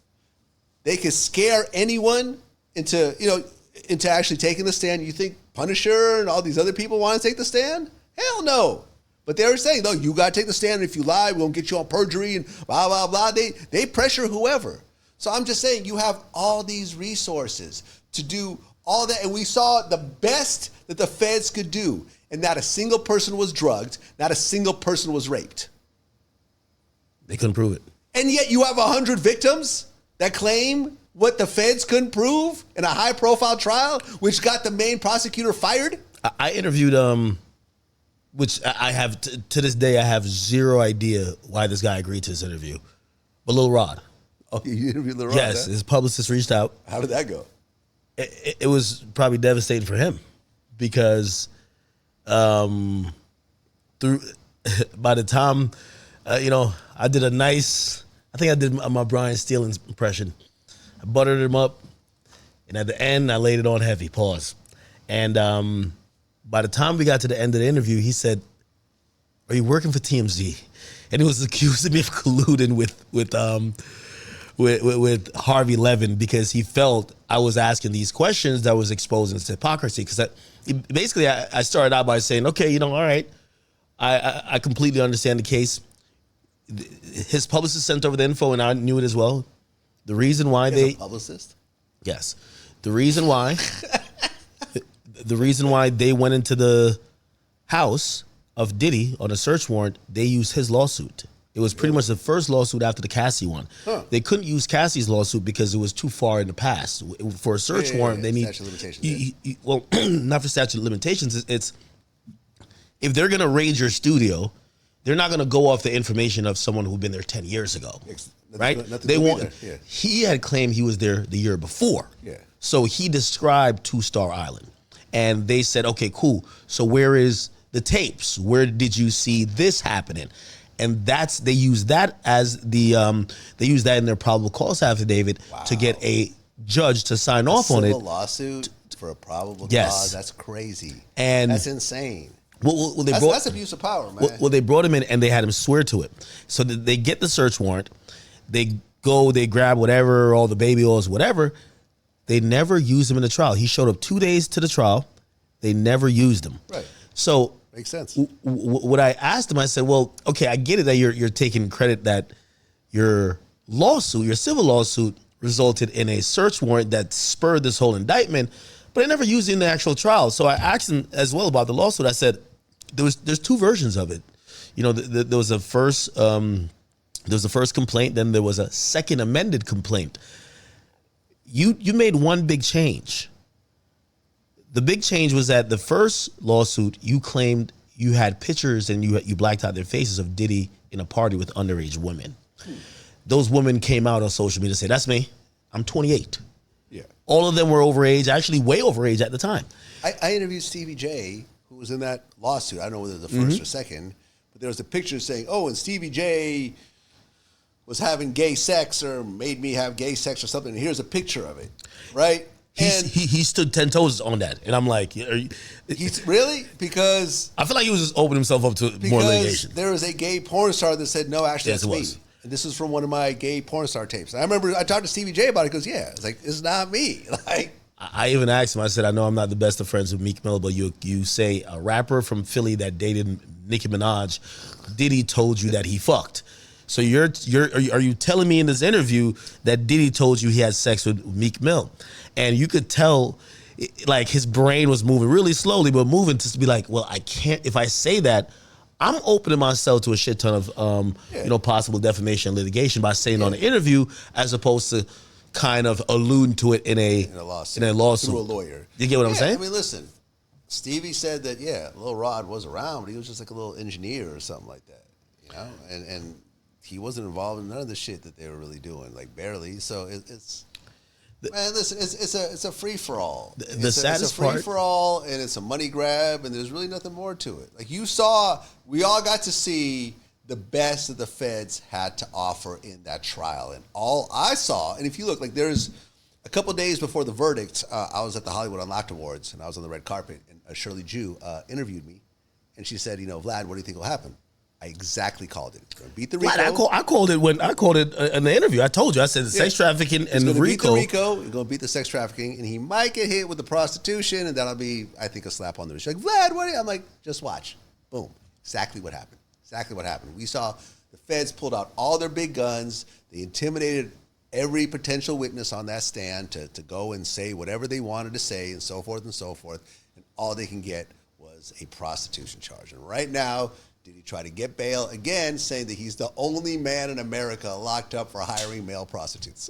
They could scare anyone into actually taking the stand. You think Punisher and all these other people want to take the stand? Hell no. But they were saying, no, you got to take the stand. If you lie, we're going to get you on perjury and blah, blah, blah. They pressure whoever. So I'm just saying you have all these resources to do all that. And we saw the best that the feds could do. And not a single person was drugged. Not a single person was raped. They couldn't prove it. And yet you have 100 victims that claim what the feds couldn't prove in a high-profile trial, which got the main prosecutor fired? I interviewed, which I have, to this day, I have zero idea why this guy agreed to this interview. But Lil Rod. Oh, you interviewed Lil Rod? Yes, Huh? his publicist reached out. How did that go? It was probably devastating for him because through by the time I did I think I did my Brian Steele impression. I buttered him up, and at the end I laid it on heavy. Pause. And by the time we got to the end of the interview, he said, "Are you working for TMZ?" And he was accusing me of colluding with Harvey Levin because he felt I was asking these questions that was exposing his hypocrisy. Because basically I started out by saying, okay, all right, I completely understand the case. His publicist sent over the info, and I knew it as well. The reason why a publicist? Yes. The reason why they went into the house of Diddy on a search warrant, they used his lawsuit. It was pretty much the first lawsuit after the Cassie one. Huh. They couldn't use Cassie's lawsuit because it was too far in the past. For a search warrant, they need statute of limitations. Well, not for statute of limitations. It's if they're going to raid your studio, they're not going to go off the information of someone who'd been there 10 years ago, right? They want. Yeah. He had claimed he was there the year before. Yeah. So he described Two Star Island, and they said, okay, cool. So where is the tapes? Where did you see this happening? And they use that as they use that in their probable cause affidavit to get a judge to sign off on it. A lawsuit for a probable cause. That's crazy. And that's insane. Well, that's abuse of power, man. Well, they brought him in and they had him swear to it. So they get the search warrant. They go, they grab whatever, all the baby oils, whatever. They never used him in the trial. He showed up 2 days to the trial. They never used him. Right. So makes sense. What I asked him, I said, well, okay, I get it that you're taking credit that your lawsuit, your civil lawsuit, resulted in a search warrant that spurred this whole indictment, but I never used it in the actual trial. So I asked him as well about the lawsuit. I said, there's two versions of it. There was a first complaint, then there was a second amended complaint. You made one big change. The big change was that the first lawsuit, you claimed you had pictures and you blacked out their faces of Diddy in a party with underage women. Those women came out on social media to say, that's me. I'm 28. Yeah. All of them were overage, actually way overage at the time. I interviewed Stevie J, who was in that lawsuit. I don't know whether it was the first or second, but there was a picture saying, and Stevie J was having gay sex or made me have gay sex or something. And here's a picture of it, right? He stood 10 toes on that. And I'm like, really? Because I feel like he was just opening himself up to more litigation. There was a gay porn star that said, no, actually, yes, that's me. And this is from one of my gay porn star tapes. And I remember I talked to Stevie J about it. He goes, yeah. It's like, it's not me. Like, I even asked him, I said, I know I'm not the best of friends with Meek Mill, but you say a rapper from Philly that dated Nicki Minaj, Diddy told you that he fucked. So are you telling me in this interview that Diddy told you he had sex with Meek Mill? And you could tell, like, his brain was moving really slowly, but moving to be like, well, I can't. If I say that, I'm opening myself to a shit ton of possible defamation litigation by saying on an interview, as opposed to kind of alluding to it in a lawsuit through a lawyer. You get what I'm saying? I mean, listen, Stevie said that Lil Rod was around, but he was just like a little engineer or something like that, and he wasn't involved in none of the shit that they were really doing, like barely. So man, listen, it's a free for all. It's a free for all, and it's a money grab, and there's really nothing more to it. Like we all got to see the best that the feds had to offer in that trial, and all I saw. And if you look, like, there's a couple days before the verdict, I was at the Hollywood Unlocked Awards, and I was on the red carpet, and Shirley Jew interviewed me, and she said, Vlad, what do you think will happen? I exactly called it. It's going to beat the RICO. Vlad, I called it in the interview. I told you. I said the sex trafficking and the RICO. He's going to beat the sex trafficking, and he might get hit with the prostitution, and that'll be, I think, a slap on the wrist. She's like, Vlad, what are you? I'm like, just watch. Boom. Exactly what happened. Exactly what happened. We saw the feds pulled out all their big guns. They intimidated every potential witness on that stand to go and say whatever they wanted to say, and so forth and so forth. And all they can get was a prostitution charge. And right now, did he try to get bail again, saying that he's the only man in America locked up for hiring male prostitutes?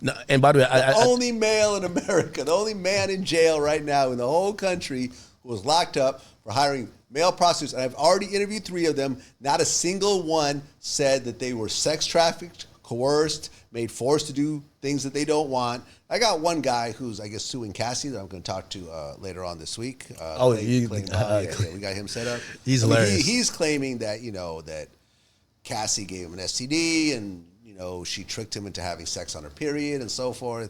No, and by the way, the only male in America, the only man in jail right now in the whole country who was locked up for hiring male prostitutes. And I've already interviewed 3 of them. Not a single one said that they were sex trafficked, coerced, made forced to do things that they don't want. I got one guy who's, I guess, suing Cassie that I'm going to talk to later on this week. We got him set up. He's hilarious. He's claiming that, that Cassie gave him an STD and, she tricked him into having sex on her period and so forth.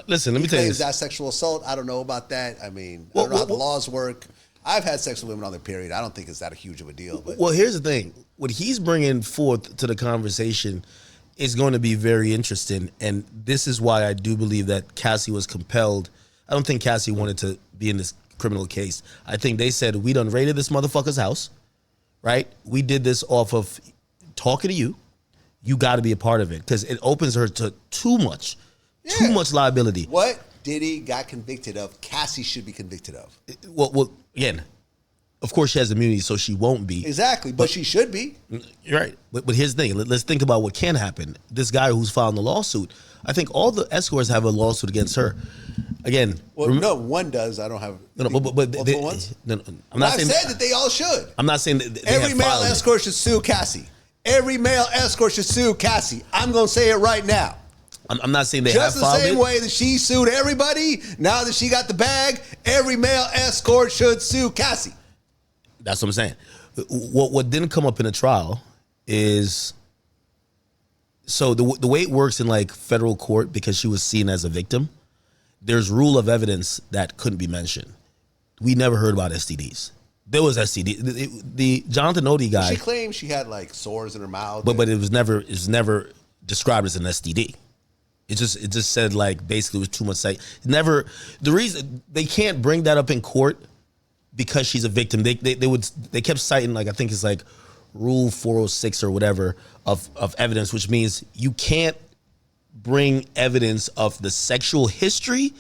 Listen, let me tell you this. That sexual assault. I don't know about that. I mean, I don't know how the laws work. I've had sex with women on their period. I don't think it's that huge of a deal. But. Well, here's the thing. What he's bringing forth to the conversation is going to be very interesting. And this is why I do believe that Cassie was compelled. I don't think Cassie wanted to be in this criminal case. I think they said, we done raided this motherfucker's house, right? We did this off of talking to you. You got to be a part of it because it opens her to too much liability. What Diddy got convicted of, Cassie should be convicted of. Well, again, of course she has immunity, so she won't be. Exactly, but she should be. You're right. But here's the thing. Let's think about what can happen. This guy who's filing the lawsuit, I think all the escorts have a lawsuit against her. Again, no, one does. I don't have. Multiple ones. No, I'm not saying said that they all should. I'm not saying that every male escort should sue Cassie. Every male escort should sue Cassie. I'm going to say it right now. I'm not saying they just have filed the same it. way that she sued everybody. Now that she got the bag, every male escort should sue Cassie. That's what I'm saying. What didn't come up in a trial is so the way it works in like federal court, because she was seen as a victim, there's rule of evidence that couldn't be mentioned. We never heard about STDs. There was STD. The Jonathan Odie guy. She claimed she had like sores in her mouth. But it was never described as an STD. It just said like basically it was too much sight. Never. The reason they can't bring that up in court because she's a victim. They kept citing like I think it's like Rule 406 or whatever of evidence, which means you can't bring evidence of the sexual history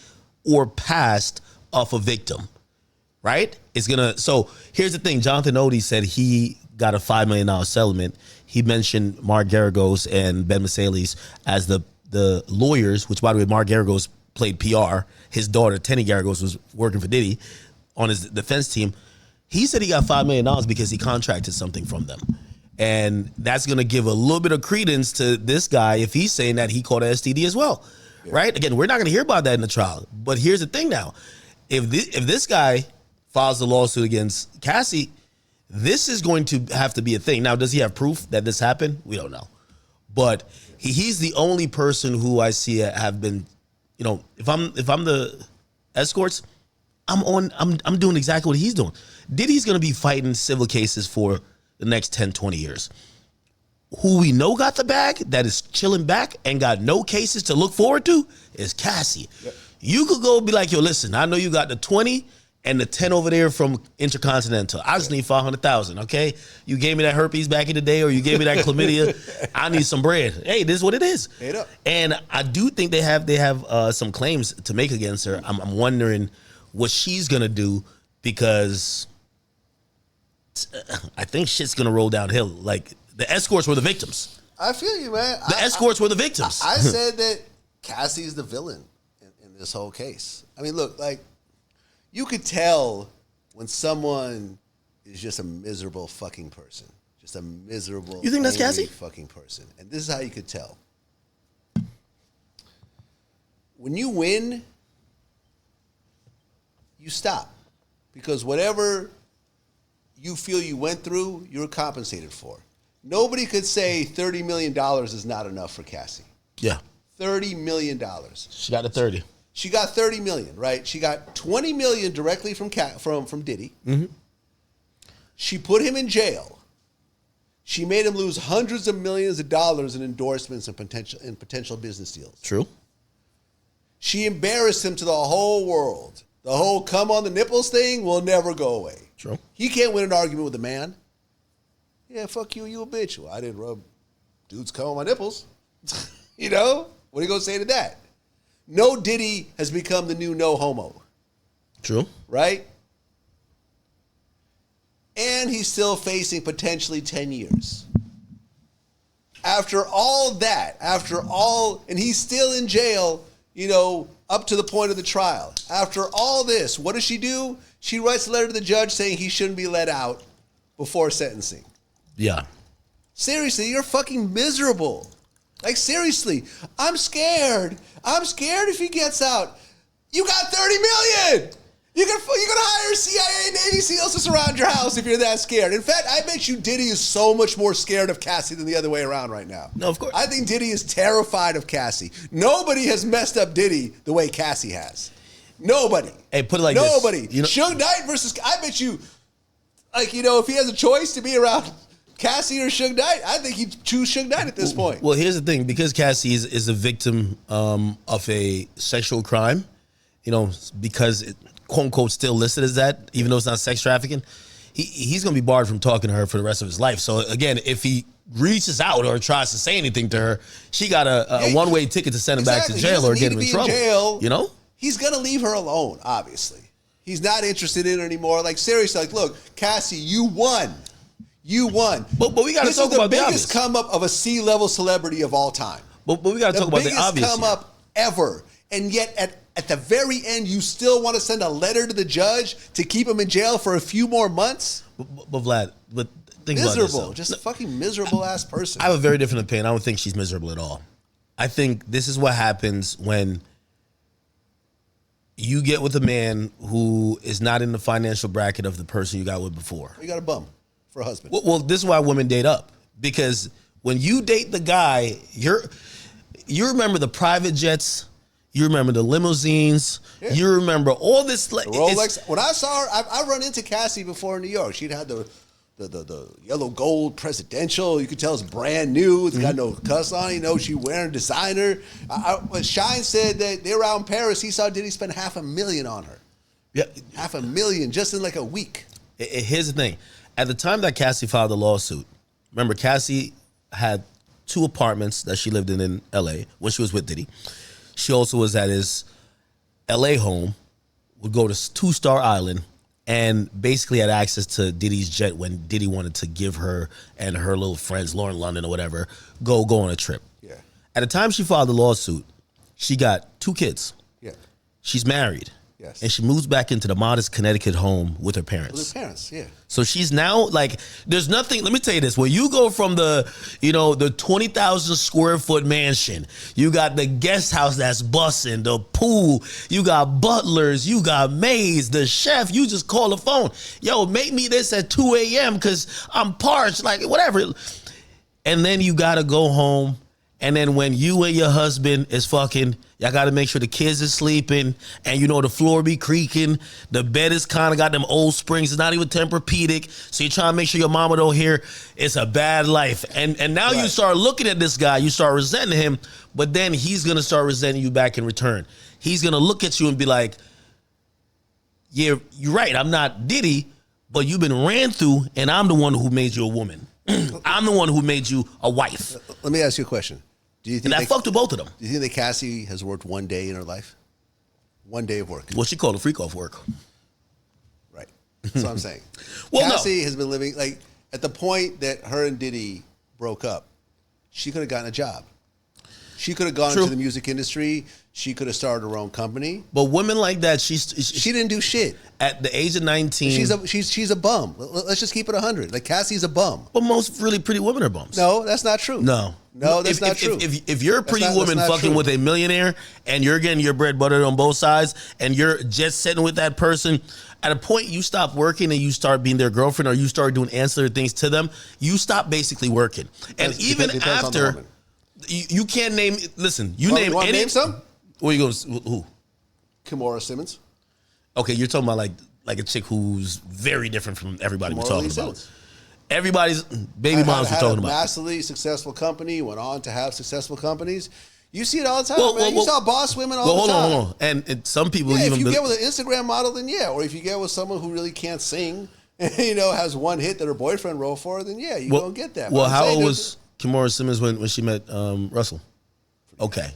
or past of a victim. Right? So here's the thing. Jonathan Odie said he got a $5 million settlement. He mentioned Mark Garagos and Ben Masalis as the lawyers, which by the way, Mark Garagos played PR. His daughter, Tenny Garagos, was working for Diddy on his defense team. He said he got $5 million because he contracted something from them. And that's going to give a little bit of credence to this guy if he's saying that he caught an STD as well. Yeah. Right? Again, we're not going to hear about that in the trial. But here's the thing now. If this guy files the lawsuit against Cassie, this is going to have to be a thing. Now, does he have proof that this happened? We don't know. But he's the only person who I see have been, if I'm the escorts, I'm doing exactly what he's doing. Diddy's going to be fighting civil cases for the next 10, 20 years. Who we know got the bag, that is chilling back and got no cases to look forward to, is Cassie. Yep. You could go be like, yo, listen, I know you got the 20 and the 10 over there from Intercontinental. I just need 500,000, okay? You gave me that herpes back in the day, or you gave me that chlamydia. I need some bread. Hey, this is what it is. And I do think they have some claims to make against her. I'm wondering what she's gonna do, because I think shit's gonna roll downhill. Like, the escorts were the victims. I feel you, man. The escorts were the victims. I said that Cassie's the villain in this whole case. I mean, look, like, you could tell when someone is just a miserable fucking person. Just a miserable, you think that's Cassie? Fucking person. And this is how you could tell. When you win, you stop. Because whatever you feel you went through, you're compensated for. Nobody could say $30 million is not enough for Cassie. Yeah. $30 million. She got the 30. She got $30 million, right? She got $20 million directly from Diddy. Mm-hmm. She put him in jail. She made him lose hundreds of millions of dollars in endorsements and potential business deals. True. She embarrassed him to the whole world. The whole come on the nipples thing will never go away. True. He can't win an argument with a man. Yeah, fuck you, you a bitch. Well, I didn't rub dudes come on my nipples. What are you going to say to that? No Diddy has become the new no homo. True. Right? And he's still facing potentially 10 years. After all that, and he's still in jail, up to the point of the trial. After all this, what does she do? She writes a letter to the judge saying he shouldn't be let out before sentencing. Yeah. Seriously, you're fucking miserable. Like, seriously, I'm scared. I'm scared if he gets out. You got $30 million. You're gonna hire CIA and Navy SEALs to surround your house if you're that scared. In fact, I bet you Diddy is so much more scared of Cassie than the other way around right now. No, of course. I think Diddy is terrified of Cassie. Nobody has messed up Diddy the way Cassie has. Nobody. Hey, put it like Nobody. this. You know, Suge Knight versus, I bet you, like, you know, if he has a choice to be around Cassie or Suge Knight, I think he'd choose Suge Knight at this point. Well, here's the thing. Because Cassie is a victim of a sexual crime, you know, because it, quote unquote still listed as that, even though it's not sex trafficking, he's going to be barred from talking to her for the rest of his life. So again, if he reaches out or tries to say anything to her, she got a one-way ticket to send him back to jail or get him in trouble. Jail. You know? He's going to leave her alone, obviously. He's not interested in her anymore. Like, seriously, like, look, Cassie, you won. You won. But we got to talk about the obvious. This is the biggest come up of a C-level celebrity of all time. But we got to talk about the obvious. The biggest come up ever. And yet, at the very end, you still want to send a letter to the judge to keep him in jail for a few more months? But Vlad, think about this. Miserable. Just a fucking miserable-ass person. I have a very different opinion. I don't think she's miserable at all. I think this is what happens when you get with a man who is not in the financial bracket of the person you got with before. You got a bum for a husband. Well, this is why women date up. Because when you date the guy, you remember the private jets, you remember the limousines, you remember all this. The Rolex. When I saw her, I run into Cassie before in New York. She'd had the yellow gold presidential. You could tell it's brand new. It's got no cuss on it. You know, she wearing designer. When Shine said that they were out in Paris, he saw Diddy spend $500,000 on her. Yeah, $500,000 just in like a week. Here's the thing. At the time that Cassie filed the lawsuit, remember Cassie had 2 apartments that she lived in LA when she was with Diddy. She also was at his LA home, would go to 2-Star Island, and basically had access to Diddy's jet when Diddy wanted to give her and her little friends, Lauren London or whatever, go on a trip. Yeah. At the time she filed the lawsuit, she got 2 kids. Yeah. She's married. Yes. And she moves back into the modest Connecticut home with her parents. With her parents, yeah. So she's now like, there's nothing, let me tell you this, when you go from the 20,000 square foot mansion, you got the guest house that's busting, the pool, you got butlers, you got maids, the chef, you just call the phone. Yo, make me this at 2 a.m. because I'm parched, like whatever. And then you got to go home. And then when you and your husband is fucking, y'all got to make sure the kids is sleeping and the floor be creaking. The bed is kind of got them old springs. It's not even Tempur-Pedic. So you're trying to make sure your mama don't hear it's a bad life. And now you start looking at this guy, you start resenting him, but then he's going to start resenting you back in return. He's going to look at you and be like, yeah, you're right. I'm not Diddy, but you've been ran through and I'm the one who made you a woman. I'm the one who made you a wife. Let me ask you a question. Do you think and I fucked with both of them. Do you think that Cassie has worked one day in her life? One day of work. Well, she called a freak off work. Right. That's what I'm saying. Well, Cassie has been living, like, at the point that her and Diddy broke up, she could have gotten a job. She could have gone into the music industry. She could have started her own company. But women like that, she didn't do shit. At the age of 19. She's a bum. Let's just keep it 100. Like, Cassie's a bum. But most really pretty women are bums. No, that's not true. No, that's not true. If you're a pretty woman fucking with a millionaire and you're getting your bread buttered on both sides and you're just sitting with that person, at a point you stop working and you start being their girlfriend or you start doing ancillary things to them, you stop basically working. And even after, you can't name, listen, you name any. Name some? Where you going? Who? Kimora Simmons. Okay, you're talking about like a chick who's very different from everybody we're talking about. Simmons. Everybody's baby moms we're talking about. Massively successful company, went on to have successful companies. You see it all the time, man. You saw boss women all the time. Hold on. And some people even... if you get with an Instagram model, then yeah. Or if you get with someone who really can't sing and, has one hit that her boyfriend wrote for her, then yeah, you don't get that. Well, how old was Kimora Simmons when she met Russell? Okay.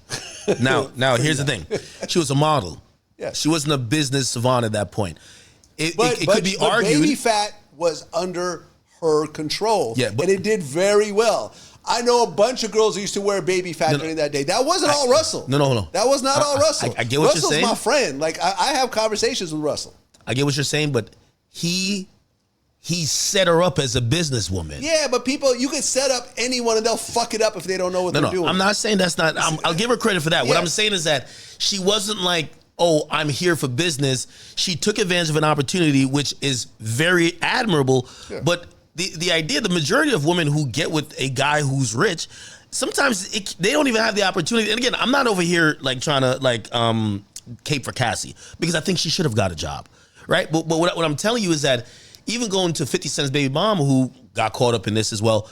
Now here's the thing. She was a model. Yeah. She wasn't a business savant at that point. It could be argued. Baby fat was under her control. Yeah, and it did very well. I know a bunch of girls who used to wear baby fat during that day. That wasn't all Russell. No. That was not all Russell. I get what you're saying. Russell's my friend. Like, I have conversations with Russell. I get what you're saying, but he he set her up as a businesswoman. Yeah, but you can set up anyone and they'll fuck it up if they don't know what they're doing. I'm not saying that's not. I'll give her credit for that. Yeah. What I'm saying is that she wasn't like, oh, I'm here for business. She took advantage of an opportunity, which is very admirable. Yeah. But the idea, the majority of women who get with a guy who's rich, sometimes they don't even have the opportunity. And again, I'm not over here like trying to cape for Cassie, because I think she should have got a job, right? But what I'm telling you is that even going to 50 Cent's baby mama, who got caught up in this as well,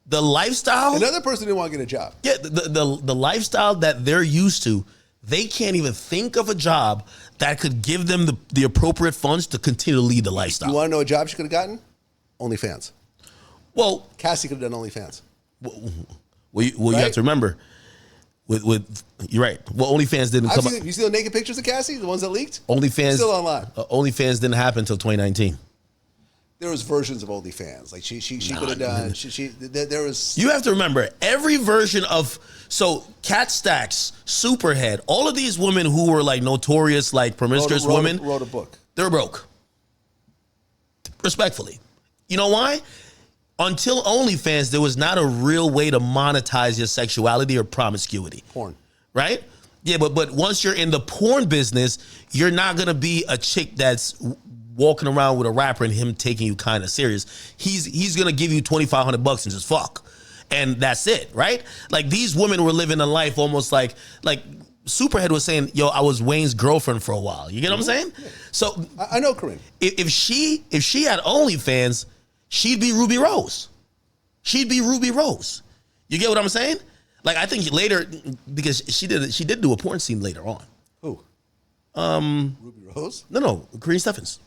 the lifestyle. Another person didn't want to get a job. Yeah, the lifestyle that they're used to, they can't even think of a job that could give them the appropriate funds to continue to lead the lifestyle. You want to know a job she could have gotten? OnlyFans. Well, Cassie could have done OnlyFans. Well, you have to remember, with you're right. Well, OnlyFans didn't come out. You see the naked pictures of Cassie, the ones that leaked? OnlyFans still online. OnlyFans didn't happen until 2019. There was versions of OnlyFans. Like she could have done. There was. You have to remember every version of Cat Stacks, Superhead, all of these women who were like notorious, like promiscuous women wrote a book. They're broke. Respectfully, you know why? Until OnlyFans, there was not a real way to monetize your sexuality or promiscuity. Porn, right? Yeah, but once you're in the porn business, you're not gonna be a chick that's walking around with a rapper and him taking you kind of serious. He's gonna give you $2,500 and just fuck, and that's it, right? Like these women were living a life almost like Superhead was saying, "Yo, I was Wayne's girlfriend for a while." You get what I'm saying? Yeah. So I know Corinne. If she had OnlyFans, she'd be Ruby Rose. She'd be Ruby Rose. You get what I'm saying? Like I think later, because she did do a porn scene later on. Who? Ruby Rose? No, Corinne Steffens.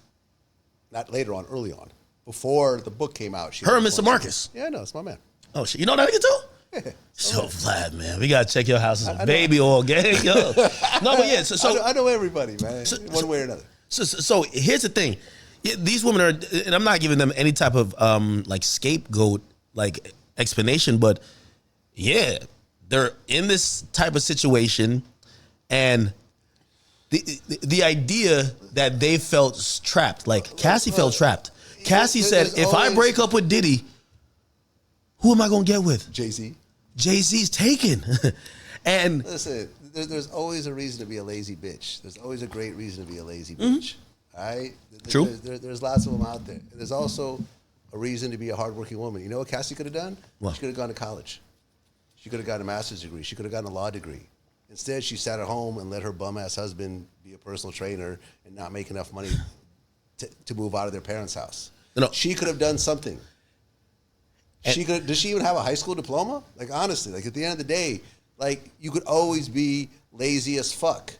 Not later on, early on. Before the book came out. Her and Mr. Marcus. Yeah, I know. It's my man. Oh, shit. You know that nigga too? Yeah. So Vlad, man, we got to check your house as a baby oil gang. Yo. No, but yeah. So I know everybody, man, one way or another. So here's the thing. These women are, and I'm not giving them any type of like scapegoat like explanation, but yeah, they're in this type of situation, and the idea that they felt trapped, like Cassie felt trapped. Cassie said, if I break up with Diddy, who am I going to get with? Jay-Z. Jay-Z's taken. And listen, there's always a reason to be a lazy bitch. There's always a great reason to be a lazy bitch. All right? True. There's lots of them out there. And there's also a reason to be a hardworking woman. You know what Cassie could have done? What? She could have gone to college. She could have gotten a master's degree. She could have gotten a law degree. Instead, she sat at home and let her bum-ass husband be a personal trainer and not make enough money to move out of their parents' house. No. She could have done something. Does she even have a high school diploma? Like, honestly, like at the end of the day, like you could always be lazy as fuck.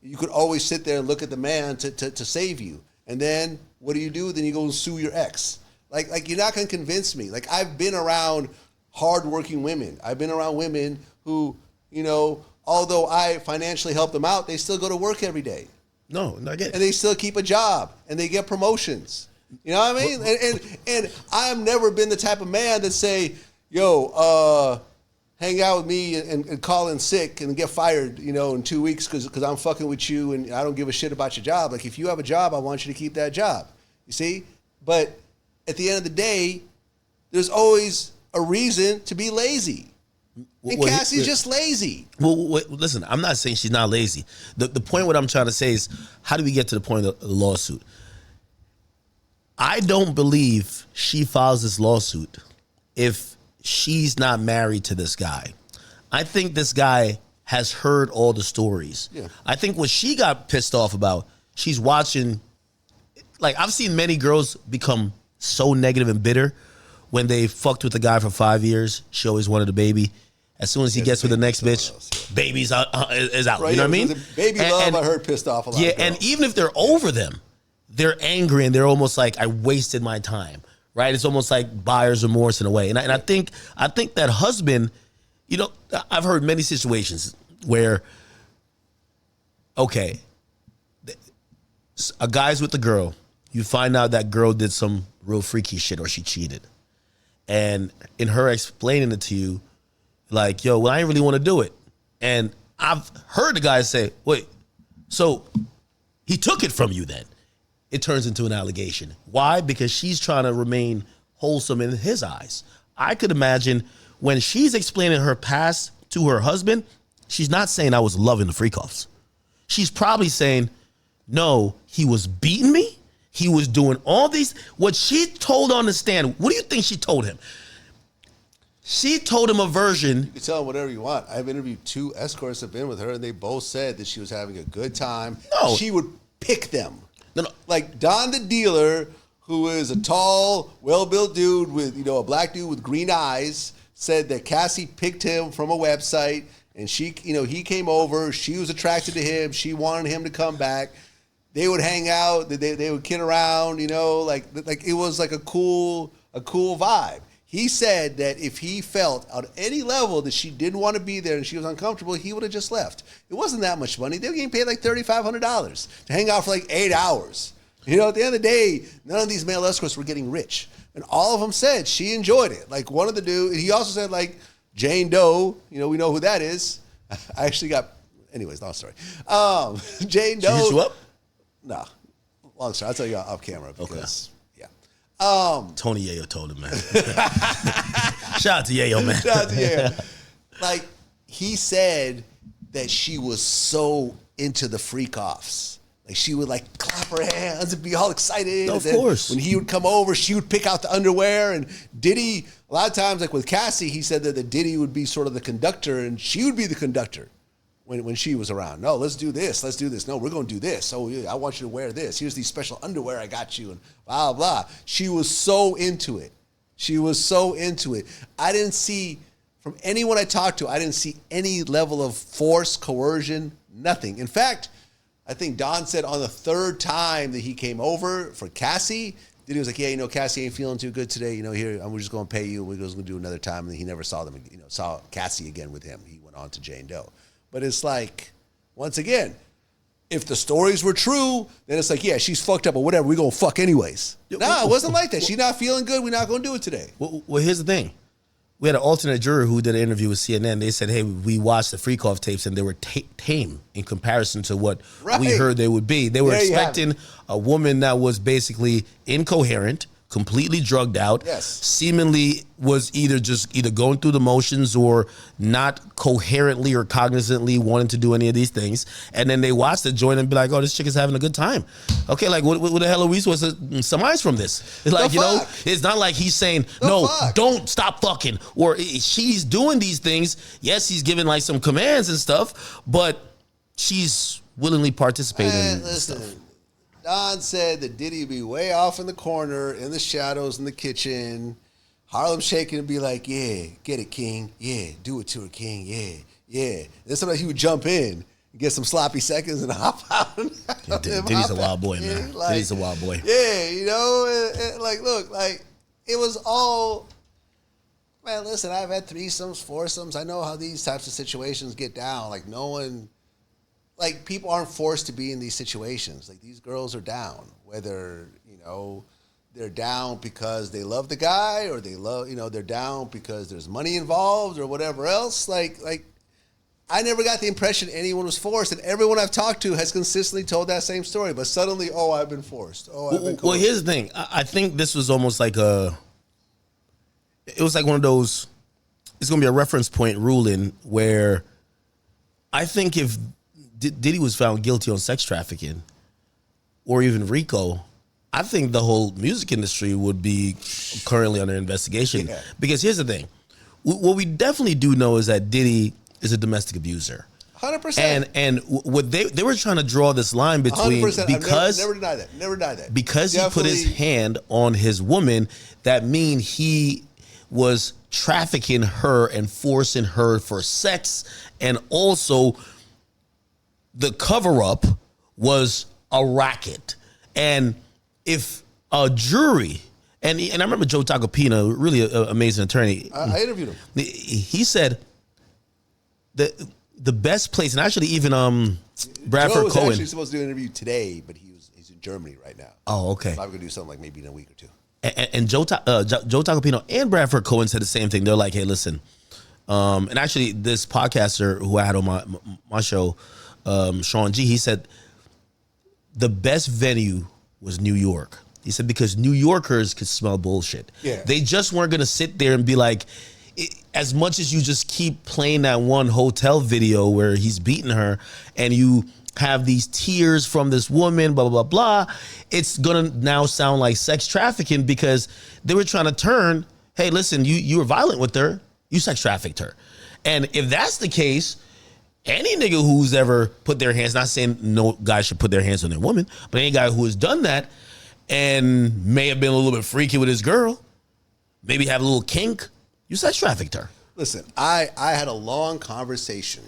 You could always sit there and look at the man to save you. And then what do? Then you go and sue your ex. Like you're not going to convince me. Like I've been around hardworking women. I've been around women who, you know, although I financially help them out, they still go to work every day. No, not yet. And they still keep a job and they get promotions. You know what I mean? And I've never been the type of man that say, yo, hang out with me and call in sick and get fired, you know, in 2 weeks because I'm fucking with you and I don't give a shit about your job. Like, if you have a job, I want you to keep that job. You see? But at the end of the day, there's always a reason to be lazy. And Cassie's just lazy. Well, listen, I'm not saying she's not lazy. The point what I'm trying to say is, how do we get to the point of the lawsuit? I don't believe she files this lawsuit if she's not married to this guy. I think this guy has heard all the stories. Yeah. I think what she got pissed off about, she's watching, like I've seen many girls become so negative and bitter when they fucked with the guy for 5 years. She always wanted a baby. As soon as he gets with the next bitch, baby's out, is out. Right, you know what I mean? Baby love, I heard pissed off a lot. Yeah, and even if they're over them, they're angry and they're almost like, I wasted my time, right? It's almost like buyer's remorse in a way. And I think that husband, you know, I've heard many situations where, okay, a guy's with the girl, you find out that girl did some real freaky shit or she cheated. And in her explaining it to you, like, yo, well, I didn't really want to do it. And I've heard the guy say, wait, so he took it from you then? it turns into an allegation. Why? Because she's trying to remain wholesome in his eyes. I could imagine when she's explaining her past to her husband, she's not saying I was loving the freak offs. She's probably saying, no, he was beating me. He was doing all these. What she told on the stand, what do you think she told him? She told him a version. You can tell him whatever you want. I've interviewed 2 escorts that have been with her, and they both said that she was having a good time. No. She would pick them. No. Like Don the dealer, who is a tall, well-built dude with, a black dude with green eyes, said that Cassie picked him from a website, and she, he came over. She was attracted to him. She wanted him to come back. They would hang out. They would kid around. Like it was like a cool vibe. He said that if he felt on any level that she didn't want to be there and she was uncomfortable, he would have just left. It wasn't that much money. They were getting paid like $3,500 to hang out for like 8 hours. At the end of the day, none of these male escorts were getting rich. And all of them said she enjoyed it. Like one of the dudes, he also said like Jane Doe, we know who that is. I actually got, anyways, long story. Jane Doe. She hit you up? No. Long story. I'll tell you off camera because, Okay. Tony Yayo told him, man. Shout out to Yayo, man. Shout out to Yayo. Like, he said that she was so into the freak offs. Like, she would, like, clap her hands and be all excited. No, of and then course. when he would come over, she would pick out the underwear. And Diddy, a lot of times, like with Cassie, he said that the Diddy would be sort of the conductor and she would be the conductor when she was around. No, let's do this. Let's do this. No, we're going to do this. Oh, yeah, I want you to wear this. Here's these special underwear I got you and blah, blah. She was so into it. I didn't see, from anyone I talked to, I didn't see any level of force, coercion, nothing. In fact, I think Don said on the 3rd time that he came over for Cassie, Diddy was like, yeah, Cassie ain't feeling too good today. Here, we're just going to pay you. We're just going to do another time. And he never saw them, saw Cassie again with him. He went on to Jane Doe. But it's like, once again, if the stories were true, then it's like, yeah, she's fucked up or whatever. We're going to fuck anyways. No, it wasn't like that. She's not feeling good. We're not going to do it today. Well, here's the thing. We had an alternate juror who did an interview with CNN. They said, hey, we watched the freak off tapes and they were tame in comparison to what we heard they would be. They were expecting a woman that was basically incoherent, completely drugged out, seemingly was either going through the motions or not coherently or cognizantly wanting to do any of these things. And then they watch the joint and be like, oh, this chick is having a good time. Okay, like what the hell are we supposed to surmise from this? It's like, it's not like he's saying, don't stop fucking. Or she's doing these things. Yes, he's giving like some commands and stuff, but she's willingly participating in stuff. Don said that Diddy would be way off in the corner, in the shadows, in the kitchen. Harlem shaking and be like, yeah, get it, King. Yeah, do it to her, King. Yeah, yeah. Then sometimes he would jump in, get some sloppy seconds and hop out. Diddy's a wild boy, man. Like, Diddy's a wild boy. Yeah, like, look, like, it was all, man, listen, I've had threesomes, foursomes. I know how these types of situations get down. Like, no one... Like, people aren't forced to be in these situations. Like, these girls are down, whether, they're down because they love the guy or they love, they're down because there's money involved or whatever else. Like, I never got the impression anyone was forced, and everyone I've talked to has consistently told that same story. But suddenly, I've been forced. I've been coerced. Well, here's the thing. I think this was almost like it was like one of those, it's going to be a reference point ruling where I think if Diddy was found guilty on sex trafficking or even RICO, I think the whole music industry would be currently under investigation. Yeah. Because here's the thing. What we definitely do know is that Diddy is a domestic abuser. 100%. And what they were trying to draw this line between 100%. because never deny that. Never deny that. Because he put his hand on his woman, that mean he was trafficking her and forcing her for sex, and also the cover-up was a racket. And if a jury, and I remember Joe Tacopina, really an amazing attorney. I interviewed him. He said the best place, and actually even Bradford Joe was Cohen. actually supposed to do an interview today, but he's in Germany right now. Oh, okay. So I'm going to do something like maybe in a week or two. And Joe Tacopino and Bradford Cohen said the same thing. They're like, hey, listen. And actually, this podcaster who I had on my show, Sean G, he said the best venue was New York. He said because New Yorkers could smell bullshit. Yeah. They just weren't going to sit there and be like, as much as you just keep playing that one hotel video where he's beating her and you have these tears from this woman, blah, blah, blah, blah, it's going to now sound like sex trafficking because they were trying to turn, hey, listen, you were violent with her, you sex trafficked her. And if that's the case, any nigga who's ever put their hands, not saying no guy should put their hands on their woman, but any guy who has done that and may have been a little bit freaky with his girl, maybe have a little kink, you sex trafficked her. Listen, I had a long conversation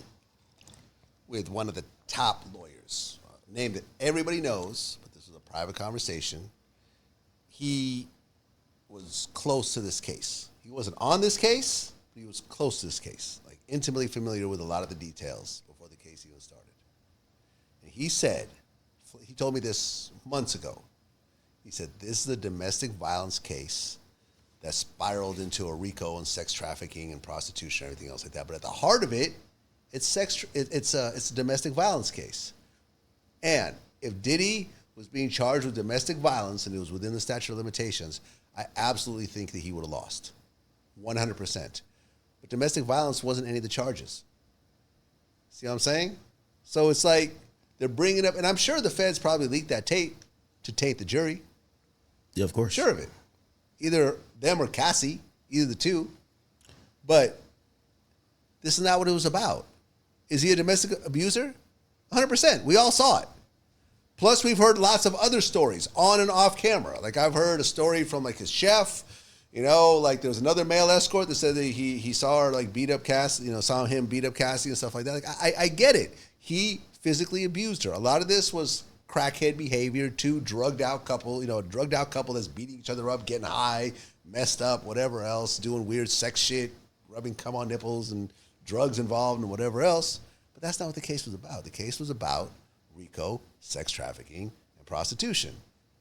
with one of the top lawyers, a name that everybody knows, but this was a private conversation. He was close to this case. He wasn't on this case, but he was close to this case, like intimately familiar with a lot of the details before the case even started. And he said, he told me this months ago, he said, this is a domestic violence case that spiraled into a RICO and sex trafficking and prostitution and everything else like that. But at the heart of it, it's a domestic violence case. And if Diddy was being charged with domestic violence and it was within the statute of limitations, I absolutely think that he would have lost, 100%. But domestic violence wasn't any of the charges. See what I'm saying? So it's like they're bringing up, and I'm sure the feds probably leaked that tape to taint the jury. Yeah, of course. Sure of it. Either them or Cassie, either the two. But this is not what it was about. Is he a domestic abuser? 100%. We all saw it. Plus, we've heard lots of other stories on and off camera. Like I've heard a story from like his chef. You know, like there was another male escort that said that he saw her like beat up Cassie. You know, saw him beat up Cassie and stuff like that. Like I get it. He physically abused her. A lot of this was crackhead behavior, two drugged out couple, a drugged out couple that's beating each other up, getting high, messed up, whatever else, doing weird sex shit, rubbing cum on nipples and drugs involved and whatever else. But that's not what the case was about. The case was about RICO, sex trafficking, and prostitution.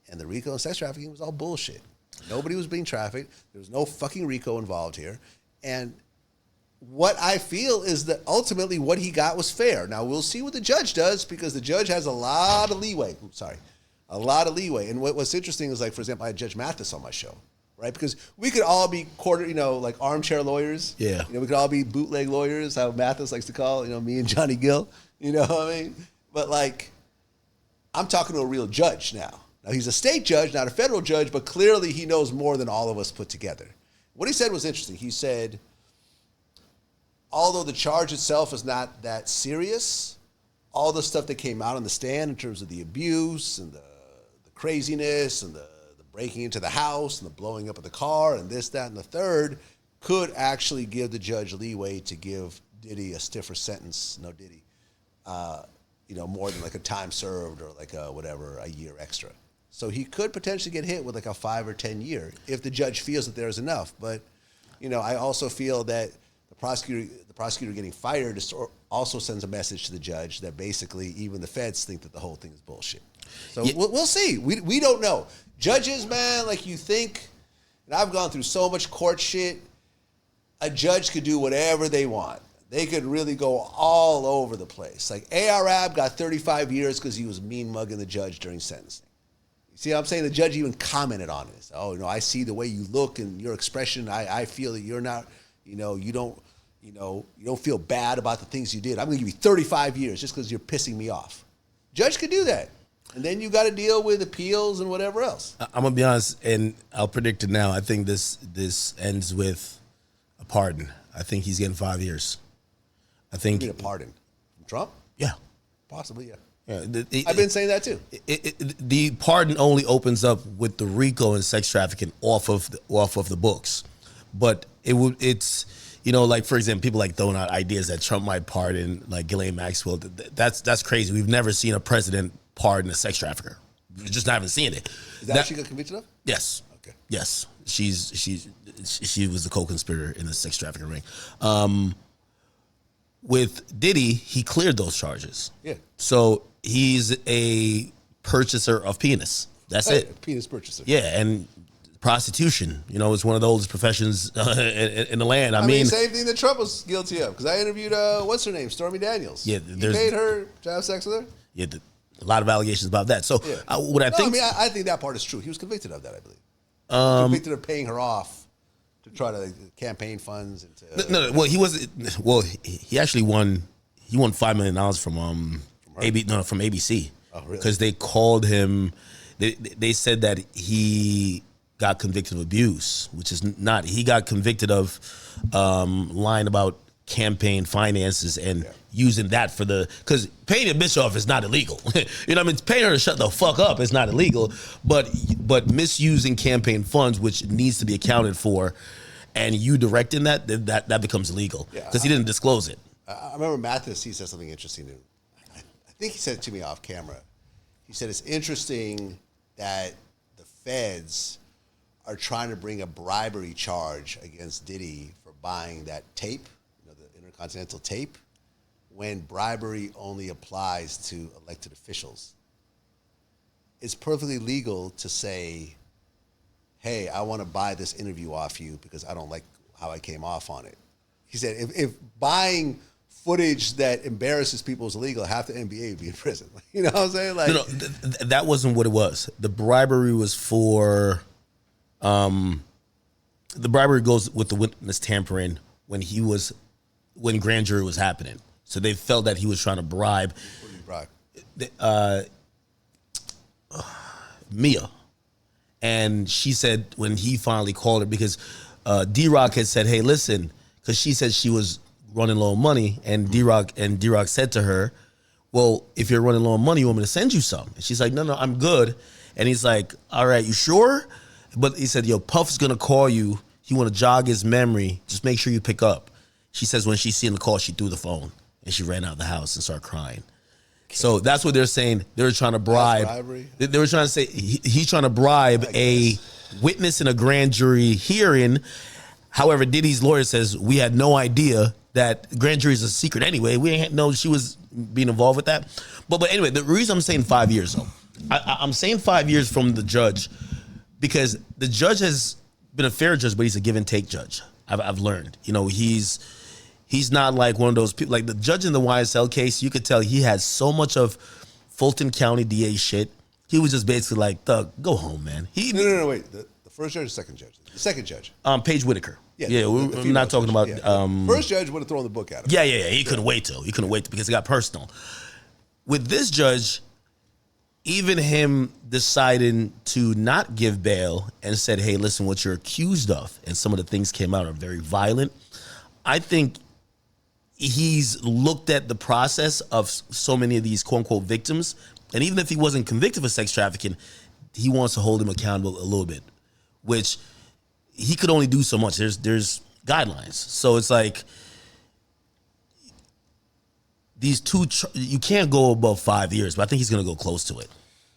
And the RICO and sex trafficking was all bullshit. Nobody was being trafficked. There was no fucking RICO involved here. And what I feel is that ultimately what he got was fair. Now, we'll see what the judge does because the judge has a lot of leeway. A lot of leeway. And what's interesting is, like, for example, I had Judge Mathis on my show, right? Because we could all be like armchair lawyers. Yeah. We could all be bootleg lawyers, how Mathis likes to call, me and Johnny Gill. You know what I mean? But, like, I'm talking to a real judge now. Now, he's a state judge, not a federal judge, but clearly he knows more than all of us put together. What he said was interesting. He said, although the charge itself is not that serious, all the stuff that came out on the stand in terms of the abuse and the craziness and the breaking into the house and the blowing up of the car and this, that, and the third could actually give the judge leeway to give Diddy a stiffer sentence, more than like a time served or like a year extra. So he could potentially get hit with like a 5 or 10 year if the judge feels that there's enough. But, I also feel that the prosecutor getting fired also sends a message to the judge that basically even the feds think that the whole thing is bullshit. So yeah. We'll see. We don't know. Judges, man, like you think, and I've gone through so much court shit, a judge could do whatever they want. They could really go all over the place. Like Arab got 35 years because he was mean mugging the judge during sentencing. You see what I'm saying? The judge even commented on it. Oh, I see the way you look and your expression. I feel that you're not, you don't feel bad about the things you did. I'm going to give you 35 years just because you're pissing me off. Judge could do that. And then you got to deal with appeals and whatever else. I'm going to be honest, and I'll predict it now. I think this ends with a pardon. I think he's getting 5 years. I think. You mean a pardon from Trump? Yeah. Possibly, yeah. I've been saying that too. The pardon only opens up with the RICO and sex trafficking off of the books, but it's like for example, people like throwing out ideas that Trump might pardon like Ghislaine Maxwell. That's crazy. We've never seen a president pardon a sex trafficker. We just haven't seen it. Is that what she got convicted of? Yes. Okay. Yes, she was the co-conspirator in the sex trafficking ring. With Diddy, he cleared those charges. Yeah. So he's a purchaser of penis. That's it. Penis purchaser. Yeah, and prostitution, is one of those professions in the land. I mean, same thing that Trump was guilty of. Because I interviewed, what's her name, Stormy Daniels. Yeah, he paid her to have sex with her. Yeah, A lot of allegations about that. So what I think, I think that part is true. He was convicted of that, I believe. Convicted of paying her off to try to campaign funds. No. Well, he was. Well, he actually won. He won $5 million from ABC. Oh, really? Because they called him. They said that he got convicted of abuse, which is not. He got convicted of lying about campaign finances and using that for because paying a bitch off is not illegal. You know what I mean? Paying her to shut the fuck up is not illegal, but misusing campaign funds, which needs to be accounted for, and you directing that becomes illegal because he didn't disclose it. I remember Mathis, he said something interesting. I think he said it to me off camera. He said it's interesting that the feds are trying to bring a bribery charge against Diddy for buying that tape, the Intercontinental tape, when bribery only applies to elected officials. It's perfectly legal to say, hey, I want to buy this interview off you because I don't like how I came off on it. He said, if buying footage that embarrasses people is illegal, half the NBA would be in prison. You know what I'm saying? Like, no, that wasn't what it was. The bribery was for, the bribery goes with the witness tampering when grand jury was happening. So they felt that he was trying to bribe. What did he bribe? Mia. And she said when he finally called her, because D-Rock had said, hey, listen, because she said she was running low on money, and D-Rock said to her, well, if you're running low on money, you want me to send you some? And she's like, no, I'm good. And he's like, all right, you sure? But he said, yo, Puff's going to call you. He want to jog his memory. Just make sure you pick up. She says when she seen the call, she threw the phone, and she ran out of the house and started crying. So that's what they're saying. They were trying to bribe. They were trying to say he's trying to bribe a witness in a grand jury hearing. However, Diddy's lawyer says we had no idea that grand jury is a secret anyway. We didn't know she was being involved with that. But anyway, the reason I'm saying 5 years though, I'm saying 5 years from the judge because the judge has been a fair judge, but he's a give and take judge. I've learned. You know, he's not like one of those people, like the judge in the YSL case, you could tell he had so much of Fulton County DA shit. He was just basically like, Thug, go home, man. No, wait. The first judge or second judge? The second judge. Paige Whitaker. Yeah, we're not talking about... First judge would have thrown the book at him. Yeah. He couldn't wait because it got personal. With this judge, even him deciding to not give bail and said, hey, listen, what you're accused of, and some of the things came out are very violent, I think he's looked at the process of so many of these quote-unquote victims, and even if he wasn't convicted for sex trafficking, he wants to hold him accountable a little bit, which he could only do so much. There's guidelines. So it's like these two, you can't go above 5 years, but I think he's going to go close to it.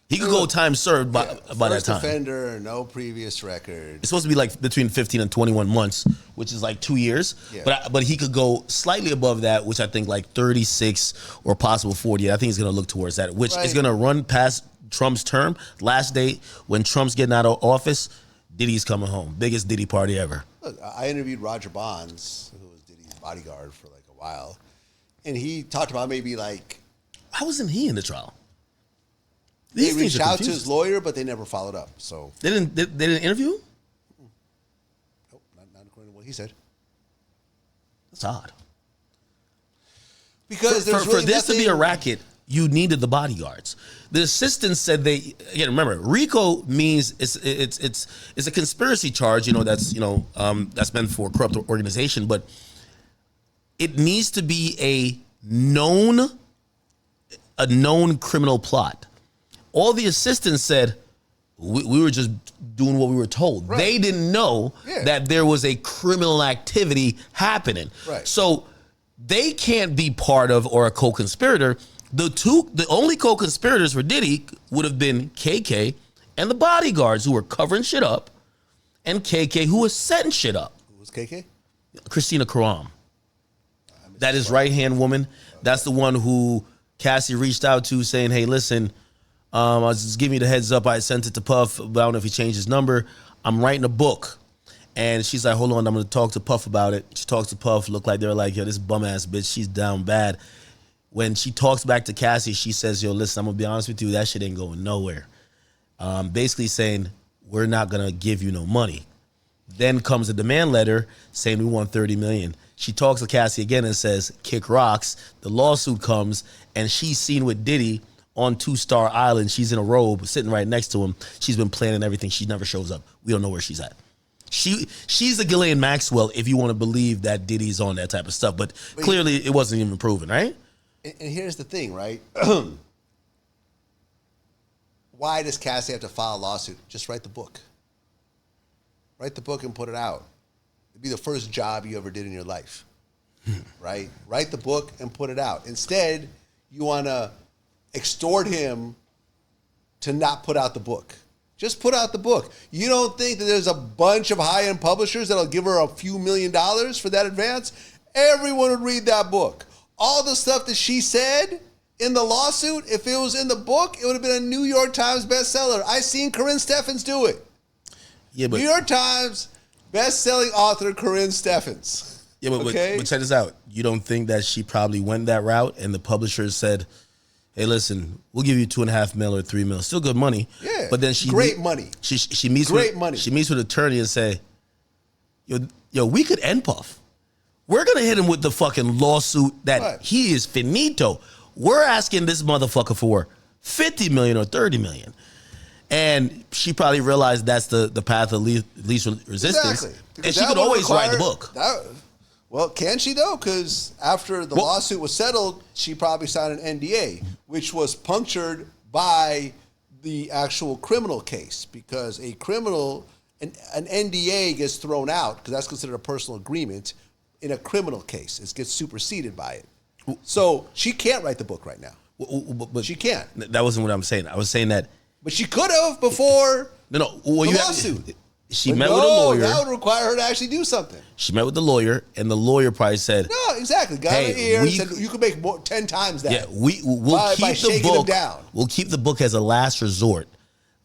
He could go time served by that time. First offender, no previous record. It's supposed to be like between 15 and 21 months, which is like 2 years. Yeah. But he could go slightly above that, which I think like 36 or possible 40. I think he's going to look towards that, which is going to run past Trump's term. Last day when Trump's getting out of office, Diddy's coming home. Biggest Diddy party ever. Look, I interviewed Roger Bonds, who was Diddy's bodyguard for like a while, and he talked about maybe like... Why wasn't he in the trial? They reached out to his lawyer, but they never followed up. So they didn't interview him? Nope, not according to what he said. That's odd. Because for this to be a racket, you needed the bodyguards. The assistants said remember, RICO means it's a conspiracy charge, that's meant for a corrupt organization, but it needs to be a known criminal plot. All the assistants said, we were just doing what we were told. Right. They didn't know that there was a criminal activity happening. Right. So they can't be part of or a co-conspirator. The only co-conspirators for Diddy would have been KK and the bodyguards who were covering shit up, and KK who was setting shit up. Who was KK? Christina Karam. That is right-hand woman. That's the one who Cassie reached out to saying, hey, listen, I was just giving you the heads up. I sent it to Puff, but I don't know if he changed his number. I'm writing a book. And she's like, hold on, I'm going to talk to Puff about it. She talks to Puff, looked like they were like, yo, this bum-ass bitch, she's down bad. when she talks back to Cassie, she says, yo, listen, I'm going to be honest with you. That shit ain't going nowhere. Basically saying, we're not going to give you no money. Then comes a demand letter saying we want $30 million. She talks to Cassie again and says, kick rocks. The lawsuit comes, and she's seen with Diddy on 2-Star Island. She's in a robe sitting right next to him. She's been planning everything. She never shows up. We don't know where she's at. She's the Ghislaine Maxwell, if you want to believe that Diddy's on that type of stuff. But clearly it wasn't even proven, right? And here's the thing, right? Why does Cassie have to file a lawsuit? Just write the book. Write the book and put it out. It'd be the first job you ever did in your life, right? Write the book and put it out. Instead, you want to extort him to not put out the book. Just put out the book. You don't think that there's a bunch of high-end publishers that'll give her a few $1 million for that advance? Everyone would read that book. All the stuff that she said in the lawsuit, if it was in the book, it would have been a New York Times bestseller. I seen Corinne Steffens do it. Yeah, but New York Times best-selling author Corinne Steffens. Yeah, but check this out. You don't think that she probably went that route and the publishers said, hey, listen, we'll give you $2.5 million or $3 million. Still good money. Yeah. But then she money. She meets money. She meets with an attorney and say, yo, we could end Puff. We're gonna hit him with the fucking lawsuit that he is finito. We're asking this motherfucker for $50 million or $30 million. And she probably realized that's the path of least resistance. Exactly. And she could always write the book. Well, can she though? Because after the lawsuit was settled, she probably signed an NDA, which was punctured by the actual criminal case. Because an NDA gets thrown out, because that's considered a personal agreement, in a criminal case. It gets superseded by it. So she can't write the book right now. But she can't. That wasn't what I'm saying. I was saying that. But she could have before the lawsuit. She met with a lawyer. That would require her to actually do something. She met with the lawyer, and the lawyer probably said, no, exactly. Got her ear and said, you could make 10 times that. Yeah, we'll keep the book. We'll keep the book as a last resort.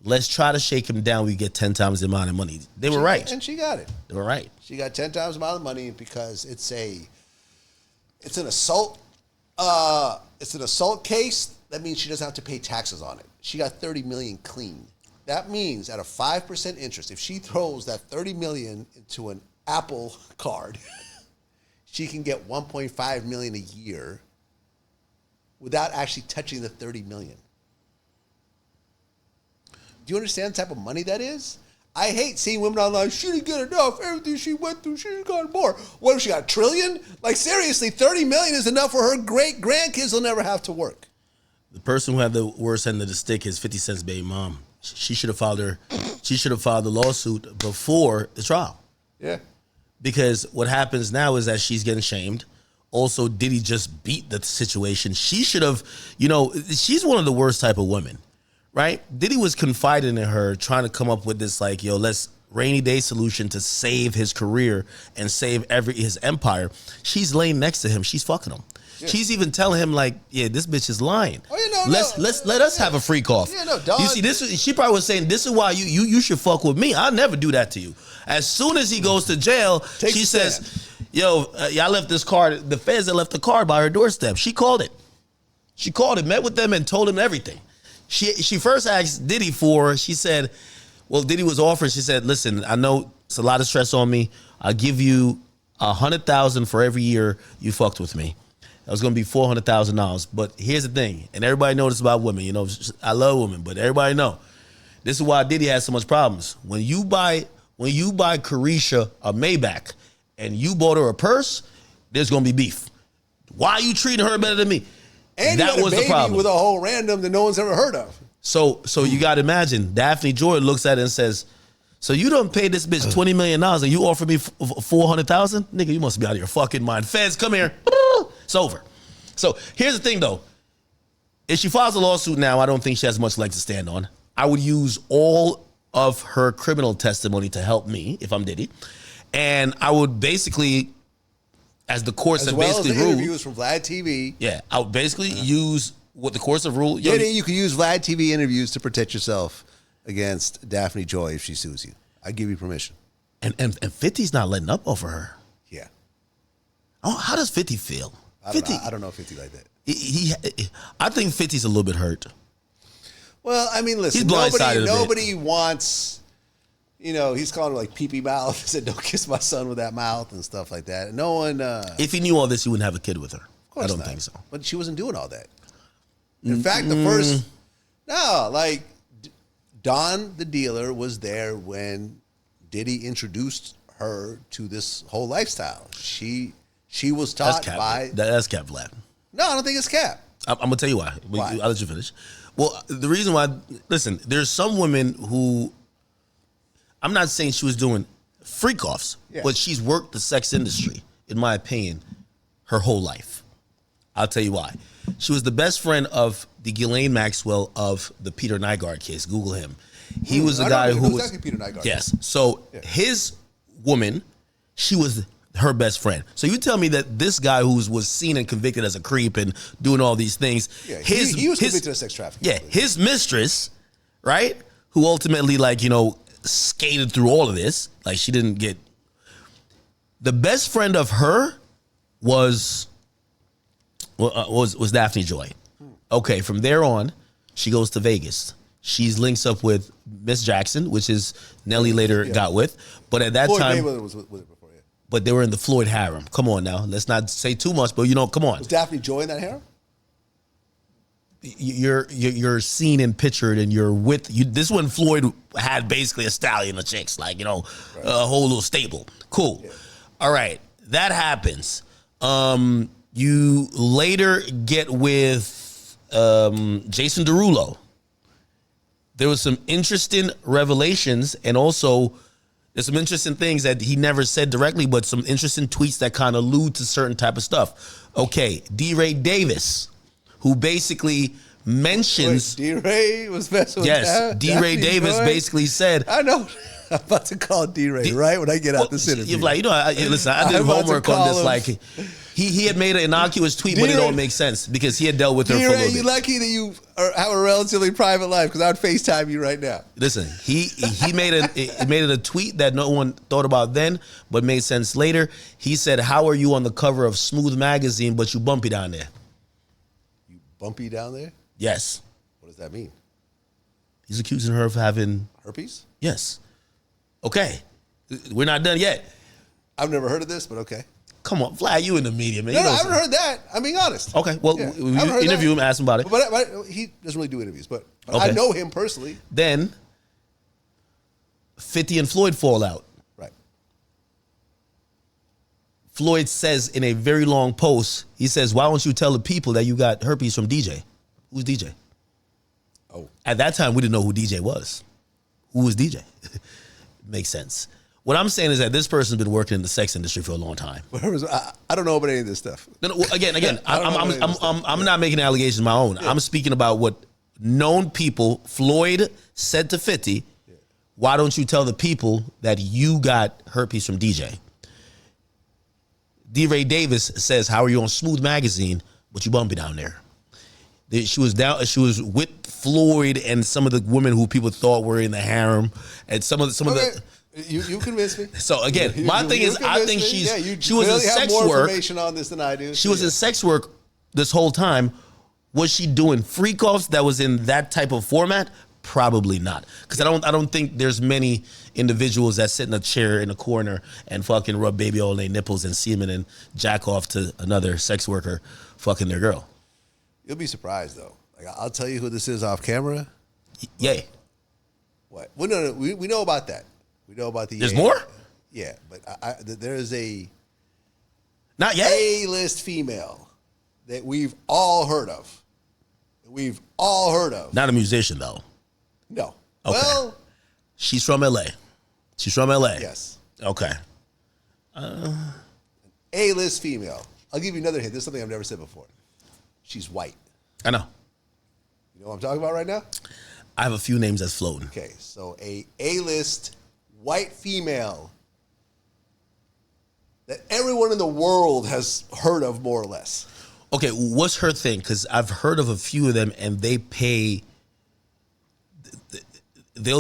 Let's try to shake him down. We get 10 times the amount of money. They were right. And she got it. They were right. She got 10 times the amount of money because it's an assault. It's an assault case. That means she doesn't have to pay taxes on it. She got $30 million clean. That means at a 5% interest, if she throws that $30 million into an Apple card, she can get $1.5 million a year without actually touching the $30 million. Do you understand the type of money that is? I hate seeing women online, she didn't get enough. Everything she went through, she's got more. What if she got $1 trillion? Like seriously, $30 million is enough for her great grandkids will never have to work. The person who had the worst end of the stick is 50 Cent's baby mom. She should have filed the lawsuit before the trial. Yeah. Because what happens now is that she's getting shamed. Also, Diddy just beat the situation. She should have, she's one of the worst type of women, right? Diddy was confiding in her, trying to come up with this let's rainy day solution to save his career and save his empire. She's laying next to him. She's fucking him. Yeah. She's even telling him this bitch is lying. Oh, let us have a freak off. Yeah, you see, she probably was saying, this is why you should fuck with me. I'll never do that to you. As soon as he goes to jail, she says, I left this card. The feds had left the card by her doorstep. She called it. Met with them and told him everything. She first asked Diddy she said, well, Diddy was offering, she said, listen, I know it's a lot of stress on me. I'll give you $100,000 for every year you fucked with me. That was going to be $400,000. But here's the thing, and everybody knows this about women. I love women, but everybody know this is why Diddy has so much problems. When you buy Carisha a Maybach and you bought her a purse, there's going to be beef. Why are you treating her better than me? And that was the problem with a whole random that no one's ever heard of. So you got to imagine Daphne Joy looks at it and says, so you done paid this bitch $20 million and you offer me $400,000? Nigga, you must be out of your fucking mind. Feds, come here. It's over. So here's the thing, though. If she files a lawsuit now, I don't think she has much leg to stand on. I would use all of her criminal testimony to help me if I'm Diddy. And I would basically, as the courts have basically ruled. Interviews from Vlad TV. Yeah, I would basically use what the courts have ruled. You can use Vlad TV interviews to protect yourself against Daphne Joy if she sues you. I give you permission. And 50's not letting up over her. Yeah. Oh, how does 50 feel? I don't know 50 like that. I think 50's a little bit hurt. Well, I mean, listen, He's blindsided nobody wants, he's calling her like pee-pee mouth. He said, don't kiss my son with that mouth and stuff like that. And no one... if he knew all this, he wouldn't have a kid with her. Of course I don't not. think so. But she wasn't doing all that. In fact, the first... No, like, Don, the dealer, was there when Diddy introduced her to this whole lifestyle. She was taught by... That's cap, Vlad. No, I don't think it's cap. I'm going to tell you why. Why? I'll let you finish. Well, the reason why, listen, there's some women who, I'm not saying she was doing freak-offs, but she's worked the sex industry, in my opinion, her whole life. I'll tell you why. She was the best friend of the Ghislaine Maxwell of the Peter Nygaard case. Google him. He was a guy who was... Peter Nygaard. Yes. So his woman, she was her best friend. So you tell me that this guy who was seen and convicted as a creep and doing all these things, he was convicted of sex trafficking. Yeah, his mistress, right, who ultimately skated through all of this, like she didn't get. The best friend of her was Daphne Joy. Okay, from there on, she goes to Vegas. She links up with Miss Jackson, which is Nelly later got with, but at that time, Mayweather was with her before. But they were in the Floyd harem. Come on now. Let's not say too much, but come on. Was Daphne Joy in that harem? You're seen and pictured and you're with you. This one Floyd had basically a stallion of chicks, a whole little stable. Cool. Yeah. All right. That happens. You later get with Jason Derulo. There was some interesting revelations and also there's some interesting things that he never said directly, but some interesting tweets that kind of allude to certain type of stuff. Okay, D-Ray Davis, who basically mentions... D-Ray was messing with Yes, D-Ray Davis basically said... I know. I'm about to call D-Ray right when I get out this interview. You're like, listen, I did homework on this. Like, he had made an innocuous tweet, but it all makes sense because he had dealt with her for a little bit. You're lucky that you have a relatively private life because I would FaceTime you right now. Listen, he made a tweet that no one thought about then, but made sense later. He said, "How are you on the cover of Smooth magazine, but you bumpy down there?" You bumpy down there? Yes. What does that mean? He's accusing her of having herpes. Yes. Okay, we're not done yet. I've never heard of this, but okay. Come on, Vlad, you in the media, man. No, I haven't heard that. I'm being honest. Okay, well, we interview him, ask him about it. But he doesn't really do interviews, but I know him personally. Then 50 and Floyd fall out. Right. Floyd says in a very long post, he says, "Why don't you tell the people that you got herpes from DJ?" Who's DJ? Oh. At that time, we didn't know who DJ was. Who was DJ? Makes sense. What I'm saying is that this person's been working in the sex industry for a long time. I don't know about any of this stuff. No, again, I'm not making allegations of my own. Yeah. I'm speaking about what known people, Floyd said to 50, why don't you tell the people that you got herpes from DJ? D-Ray Davis says, how are you on Smooth magazine, but you bumpy down there? She was with Floyd and some of the women who people thought were in the harem, and some of the. You convinced me. So again, my thing is, I think she was in sex more work. Information on this than I do. She was in sex work this whole time. Was she doing freak offs that was in that type of format? Probably not, because I don't think there's many individuals that sit in a chair in a corner and fucking rub baby oil on their nipples and semen and jack off to another sex worker fucking their girl. You'll be surprised though. Like, I'll tell you who this is off camera. Yay. What? Well, no, we know about that. We know about the. There's more. Yeah, but there is a. Not yet. A-list female that we've all heard of. Not a musician though. No. Okay. Well, she's from LA. Yes. Okay. A-list female. I'll give you another hint. This is something I've never said before. She's white. I know. You know what I'm talking about right now? I have a few names that's floating. Okay, so A-list white female that everyone in the world has heard of more or less. Okay, what's her thing? Because I've heard of a few of them, and they'll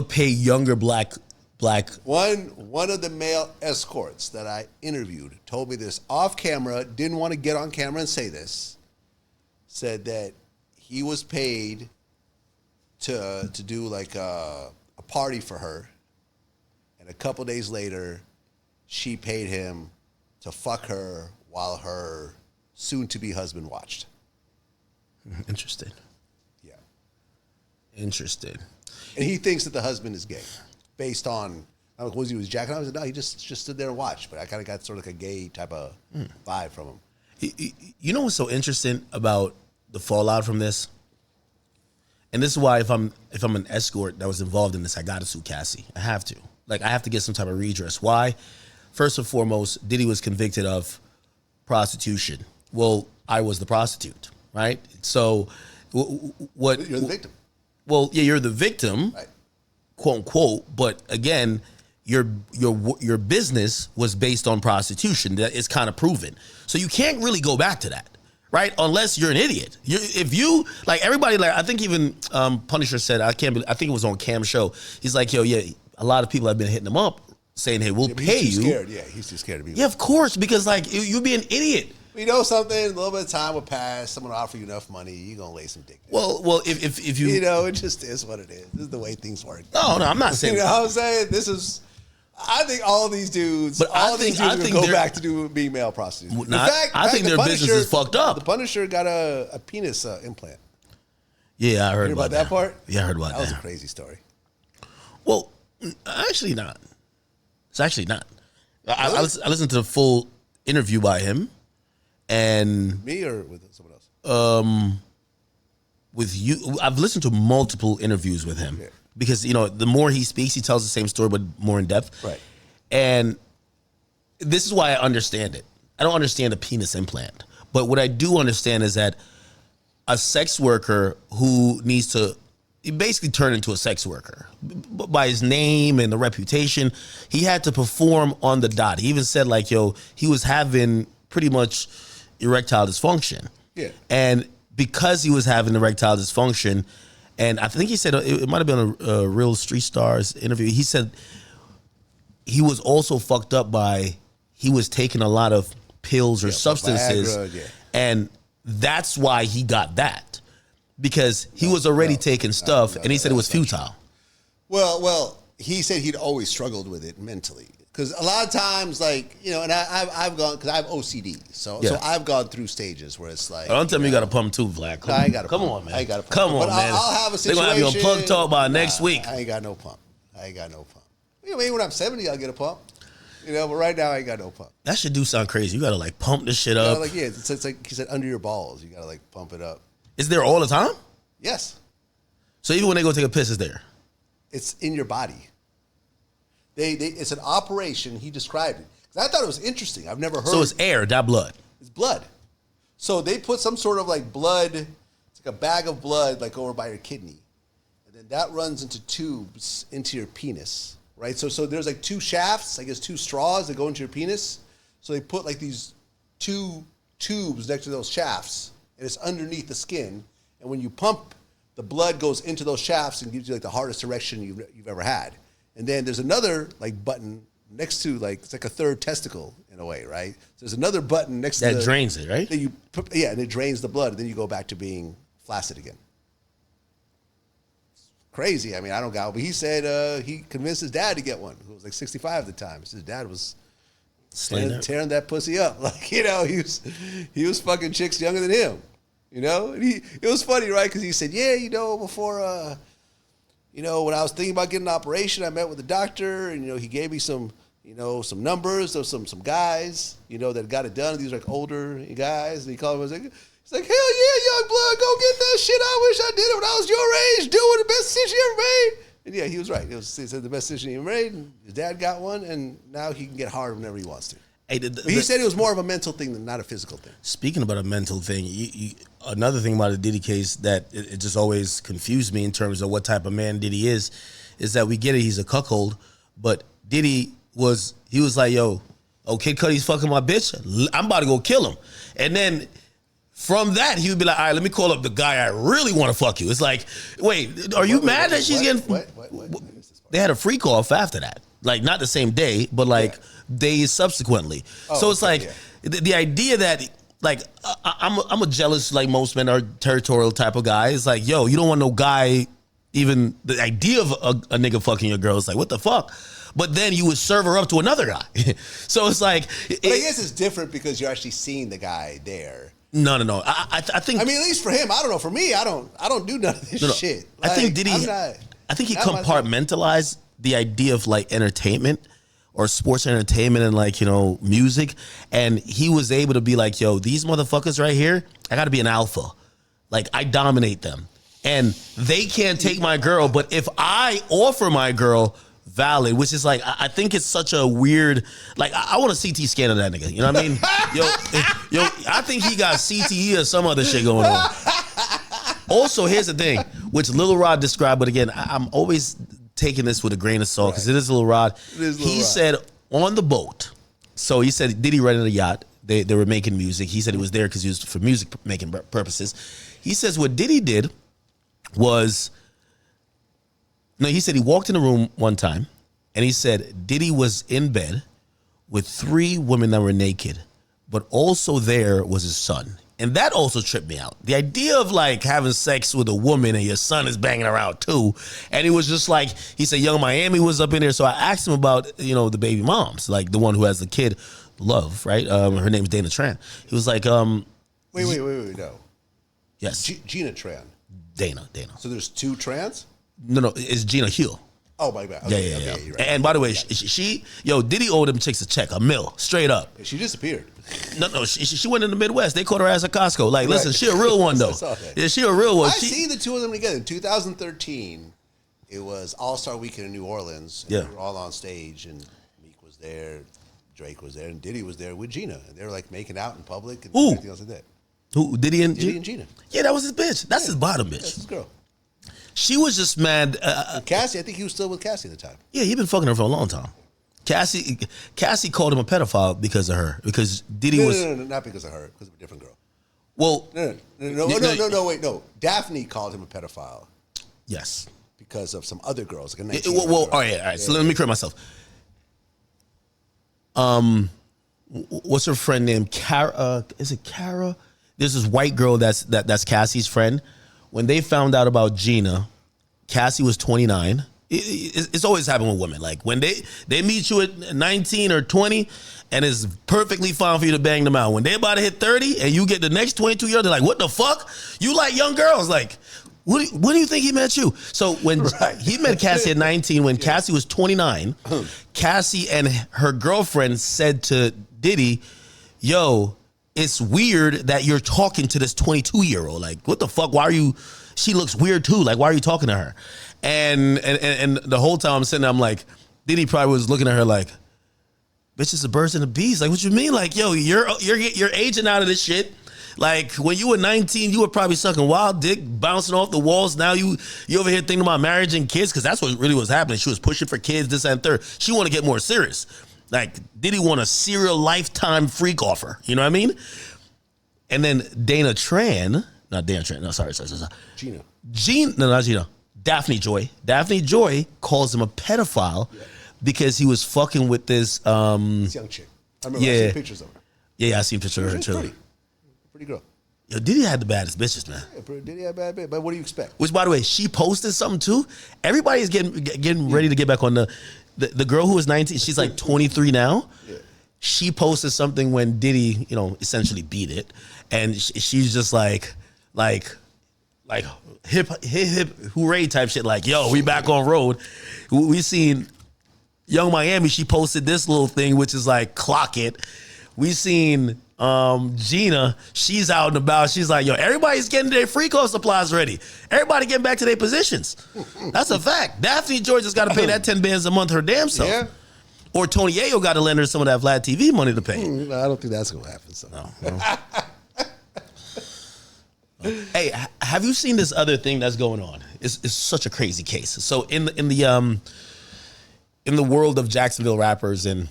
pay younger black. One of the male escorts that I interviewed told me this off camera, didn't want to get on camera and say this, said that he was paid to do like a party for her, and a couple days later, she paid him to fuck her while her soon-to-be husband watched. Interesting. Yeah. Interesting. And he thinks that the husband is gay, based on, I don't know, was he jacking off? I said, no, he just stood there and watched. But I kind of got sort of like a gay type of vibe from him. You know what's so interesting about the fallout from this? And this is why if I'm an escort that was involved in this, I got to sue Cassie. I have to. Like, I have to get some type of redress. Why? First and foremost, Diddy was convicted of prostitution. Well, I was the prostitute, right? So what? You're the victim. Well, yeah, you're the victim, Right. quote unquote. But again, your business was based on prostitution. That is kind of proven. So you can't really go back to that, right? Unless you're an idiot. If you like everybody, like I think even Punisher said, I think it was on Cam's show. He's like, yo, yeah, a lot of people have been hitting him up saying, hey, we'll pay he's you. too scared. Yeah, he's too scared to be. Yeah, of course, because like you'd be an idiot. You know something? A little bit of time will pass. Someone will offer you enough money. You're gonna lay some dick down. Well, if you, You know, it just is what it is. This is the way things work. no, I'm not saying. You know what I'm saying? I think all these dudes, But I all these think dudes will go back to being male prostitutes. Nah, I think their business is fucked up. The Punisher got a penis implant. Yeah, I heard You about that part? Yeah, I heard about That that. was a crazy story. Well, actually not. It's actually not. I listened to the full interview by him, and Me or with someone else? with you, I've listened to multiple interviews with him because the more he speaks, he tells the same story but more in depth. Right. And this is why I understand it. I don't understand a penis implant, but what I do understand is that a sex worker who needs to basically turn into a sex worker by his name and the reputation, he had to perform on the dot. He even said like, he was having pretty much erectile dysfunction. Yeah. And because he was having erectile dysfunction, and I think he said it might have been a Real Street Stars interview. He said he was also fucked up by he was taking a lot of pills or substances, Viagra, and that's why he got that because he was already taking stuff, and he said it was futile. Well, he said he'd always struggled with it mentally. Because a lot of times, like, and I've gone, because I have OCD. So I've gone through stages where it's like. Don't tell me you got a pump too, Vlad. I ain't got a Come pump. on, man. I ain't got a pump. Come on, but man. I'll have a situation. They're going to have you on Plug Talk by next week. I ain't got no pump. Maybe when I'm 70, I'll get a pump. But right now, I ain't got no pump. That shit do sound crazy. You got to, like, pump this shit up. It's like he said, under your balls. You got to, like, pump it up. Is there all the time? Yes. So even when they go take a piss, it's there? It's in your body. It's an operation. He described it. 'Cause I thought it was interesting. I've never heard. So it's air, not blood. It's blood. So they put some sort of like blood, it's like a bag of blood like over by your kidney. And then that runs into tubes into your penis, right? So there's like two shafts, I guess two straws that go into your penis. So they put like these two tubes next to those shafts and it's underneath the skin. And when you pump, the blood goes into those shafts and gives you like the hardest erection you've ever had. And then there's another like button next to like, it's like a third testicle in a way, right? So there's another button next to that drains it, right? That and it drains the blood, and then you go back to being flaccid again. It's crazy. I mean, I don't got it, but he said he convinced his dad to get one, who was like 65 at the time. His dad was tearing that pussy up. Like, he was fucking chicks younger than him. And it was funny, right? Because he said, before when I was thinking about getting an operation, I met with the doctor, and he gave me some numbers of some guys, that got it done. These are like older guys, and he called me. He's like, hell yeah, young blood, go get that shit. I wish I did it when I was your age, doing the best decision you ever made. And yeah, he was right. He said the best decision he ever made. And his dad got one, and now he can get hard whenever he wants to. Hey, but he said it was more of a mental thing than not a physical thing. Speaking about a mental thing, another thing about the Diddy case that it just always confused me in terms of what type of man Diddy is that we get it, he's a cuckold, but Diddy was like, yo, Kid Cudi's fucking my bitch, I'm about to go kill him. And then from that, he would be like, all right, let me call up the guy I really want to fuck you. It's like, wait, are you mad that she's getting... What? They had a freak off after that. Like, not the same day, but like days subsequently. So it's like the idea that like I'm a jealous, like most men are, territorial type of guy. It's like, yo, you don't want no guy, even the idea of a nigga fucking your girl is like, what the fuck? But then you would serve her up to another guy. So it's like, but I guess it's different because you're actually seeing the guy there. No. I think. I mean, at least for him, I don't know. For me, I don't do none of this shit. Like, I think Diddy. I think he compartmentalized the idea of like entertainment or sports entertainment and like, you know, music, and he was able to be like, yo, these motherfuckers right here, I got to be an alpha. Like, I dominate them, and they can't take my girl. But if I offer my girl valid, which is like, I think it's such a weird, like, I want a CT scan of that nigga. You know what I mean? yo, I think he got CTE or some other shit going on. Also, here's the thing, which Lil Rod described, but again, I'm always taking this with a grain of salt because it is Lil Rod. He said on the boat, so he said Diddy rented a yacht. They were making music. He said it was there because he was for music making purposes. He says what Diddy did was, no, he said he walked in the room one time and he said Diddy was in bed with 3 women that were naked, but also there was his son. And that also tripped me out. The idea of like having sex with a woman and your son is banging around too. And he was just like, he said Young Miami was up in there. So I asked him about, you know, the baby moms, like the one who has the kid, Love, right? Her name's Dana Tran. He was like, Wait, no. Yes. Gina Tran. Dana. So there's 2 trans? No, it's Gina Hill. Oh, my bad. Okay, Yeah. you're right. And by the way, she Diddy owed them chicks a check, $1 million, straight up. She disappeared. No, she went in the Midwest. They caught her ass at Costco. Like, listen, she a real one though. Yeah, she a real one. I seen the 2 of them together in 2013. It was All-Star Weekend in New Orleans. And we were all on stage, and Meek was there, Drake was there, and Diddy was there with Gina. And they were like making out in public and everything else like that. Who? Diddy and Gina? Yeah, that was his bitch. That's his bottom bitch. That's his girl. She was just mad. Cassie, I think he was still with Cassie at the time. Yeah, he'd been fucking her for a long time. Cassie called him a pedophile because of her. Because Diddy was no, not because of her, because of a different girl. Well, no, wait. Daphne called him a pedophile. Yes, because of some other girls. Like all right. So let me correct myself. What's her friend named? Kara? Is it Kara? There's this white girl that's Cassie's friend. When they found out about Gina, Cassie was 29. It's always happened with women. Like when they meet you at 19 or 20, and it's perfectly fine for you to bang them out. When they about to hit 30, and you get the next 22 years, they're like, "What the fuck? You like young girls?" Like, what do you think he met you? So when he met Cassie at 19, when Cassie was 29, Cassie and her girlfriend said to Diddy, "Yo, it's weird that you're talking to this 22-year-old. Like, what the fuck? Why are you? She looks weird too. Like, why are you talking to her?" And the whole time I'm sitting there, I'm like, Diddy probably was looking at her like, "Bitch, it's the birds and the bees." Like, what you mean? Like, yo, you're aging out of this shit. Like, when you were 19, you were probably sucking wild dick, bouncing off the walls. Now you over here thinking about marriage and kids, because that's what really was happening. She was pushing for kids, this and third. She want to get more serious. Like, Diddy want a serial lifetime freak offer. You know what I mean? And then Dana Tran, not Dana Tran, no, sorry. Gina, no, not Gina. Daphne Joy. Daphne Joy calls him a pedophile because he was fucking with this. This young chick. I remember I seen pictures of her. Yeah, I seen pictures of her too. Pretty girl. Yo, Diddy had the baddest bitches, man. Yeah, Diddy had bad bitch. But what do you expect? Which, by the way, she posted something too. Everybody's getting ready to get back on the girl who was 19. She's like 23 now. Yeah. She posted something when Diddy, essentially beat it, and she's just like hip hooray type shit. Like, yo, we back on road. We seen Young Miami. She posted this little thing, which is like, clock it. We seen Gina. She's out and about. She's like, yo, everybody's getting their free coat supplies ready. Everybody getting back to their positions. That's a fact. Daphne George just got to pay that 10 bands a month her damn self. Yeah. Or Tony Ayo got to lend her some of that Vlad TV money to pay. No, I don't think that's gonna happen. So. No. Hey, have you seen this other thing that's going on? It's such a crazy case. So in the world of Jacksonville rappers and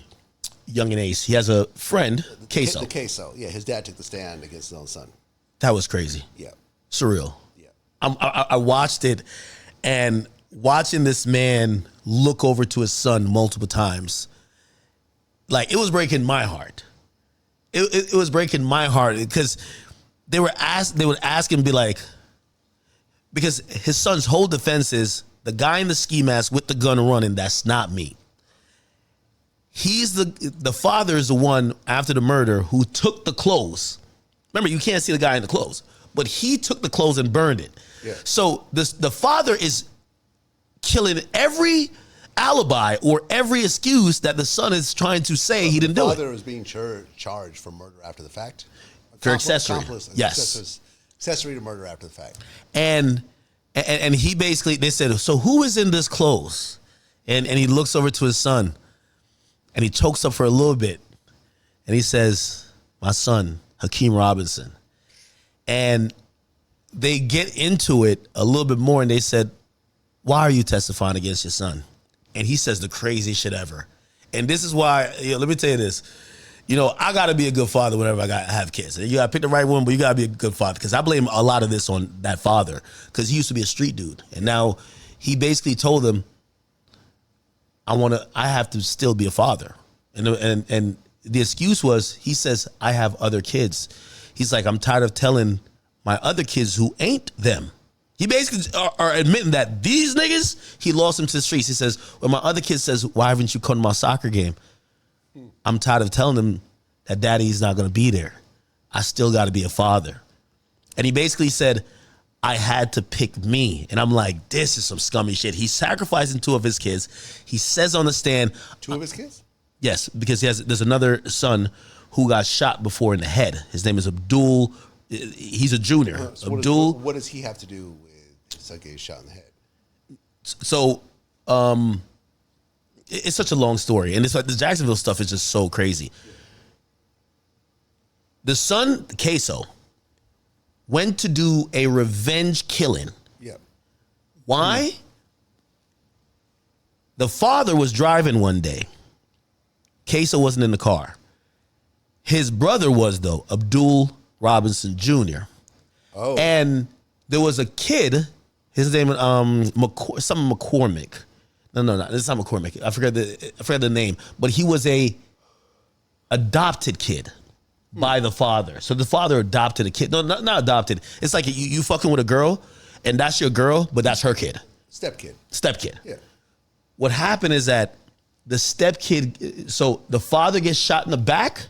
Young and Ace, he has a friend, Queso. The Queso, yeah. His dad took the stand against his own son. That was crazy. Yeah. Surreal. Yeah. I watched it, and watching this man look over to his son multiple times, like, it was breaking my heart. it was breaking my heart because they would ask him, be like, because his son's whole defense is the guy in the ski mask with the gun running. That's not me. He's the father is the one after the murder who took the clothes. Remember, you can't see the guy in the clothes, but he took the clothes and burned it. Yeah. So the father is killing every alibi or every excuse that the son is trying to say he didn't do it. The father is being charged for murder after the fact. For accessory. Yes. Accessory to murder after the fact. And he basically, they said, so who is in this clothes? And he looks over to his son and he chokes up for a little bit. And he says, my son, Hakeem Robinson. And they get into it a little bit more and they said, why are you testifying against your son? And he says the craziest shit ever. And this is why, let me tell you this. I got to be a good father whenever I have kids. You got to pick the right one, but you got to be a good father. Because I blame a lot of this on that father. Because he used to be a street dude. And now he basically told them, I have to still be a father. And the excuse was, he says, I have other kids. He's like, I'm tired of telling my other kids who ain't them. He basically are admitting that these niggas, he lost them to the streets. He says, when my other kid says, why haven't you come to my soccer game? I'm tired of telling them that daddy's not going to be there. I still got to be a father. And he basically said, I had to pick me. And I'm like, this is some scummy shit. He's sacrificing 2 of his kids. He says on the stand. 2 of his kids? Yes, because there's another son who got shot before in the head. His name is Abdul. He's a junior. So Abdul. What does he have to do with his son getting shot in the head? So, it's such a long story. And it's like the Jacksonville stuff is just so crazy. The son, Queso, went to do a revenge killing. Yep. Why? The father was driving one day. Queso wasn't in the car. His brother was, though, Abdul Robinson Jr. Oh. And there was a kid, his name McCormick. No, it's not McCormick. I forgot the name. But he was a adopted kid by the father. So the father adopted a kid. No, not adopted. It's like you fucking with a girl, and that's your girl, but that's her kid. Stepkid. Yeah. What happened is that the stepkid, so the father gets shot in the back.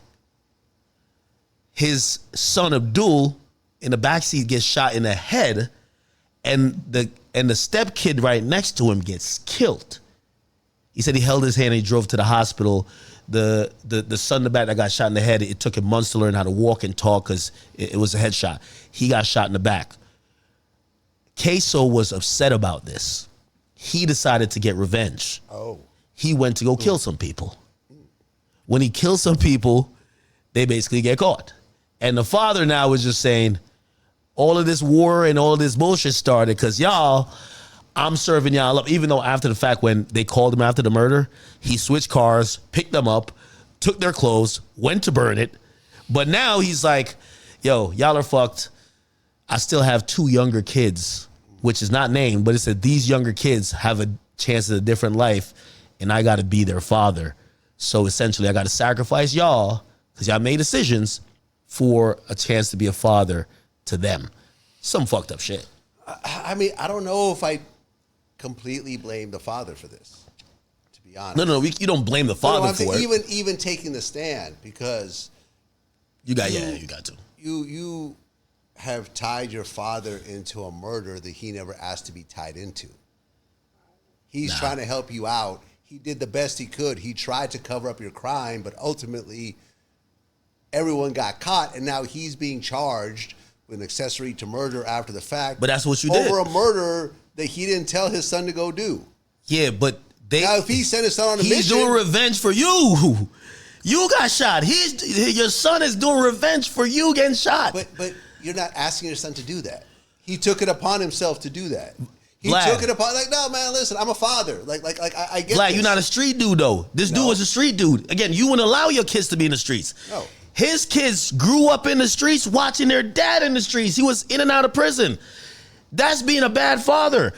His son Abdul in the backseat gets shot in the head, and the stepkid right next to him gets killed. He said he held his hand and he drove to the hospital. The son in the back that got shot in the head, it took him months to learn how to walk and talk because it was a headshot. He got shot in the back. Queso was upset about this. He decided to get revenge. Oh. He went to go kill some people. When he kills some people, they basically get caught. And the father now was just saying, all of this war and all of this bullshit started because y'all, I'm serving y'all up. Even though after the fact, when they called him after the murder, he switched cars, picked them up, took their clothes, went to burn it. But now he's like, yo, y'all are fucked. I still have 2 younger kids, which is not named, but it said these younger kids have a chance at a different life, and I got to be their father. So essentially, I got to sacrifice y'all because y'all made decisions for a chance to be a father to them. Some fucked up shit. I mean, I don't know if I completely blame the father for this, to be honest. No, you don't blame the father for it. Even taking the stand, because you got to. You have tied your father into a murder that he never asked to be tied into. He's trying to help you out. He did the best he could. He tried to cover up your crime, but ultimately everyone got caught, and now he's being charged with an accessory to murder after the fact. But that's what you did. Over a murder that he didn't tell his son to go do. Yeah, but now if he sent his son on a mission, he's doing revenge for you. You got shot. Your son is doing revenge for you getting shot. But you're not asking your son to do that. He took it upon himself to do that. He Vlad, took it upon, like, no, man, listen, I'm a father. I get Vlad, this. you're not a street dude, though. This dude was a street dude. Again, you wouldn't allow your kids to be in the streets. No. His kids grew up in the streets watching their dad in the streets. He was in and out of prison. That's being a bad father.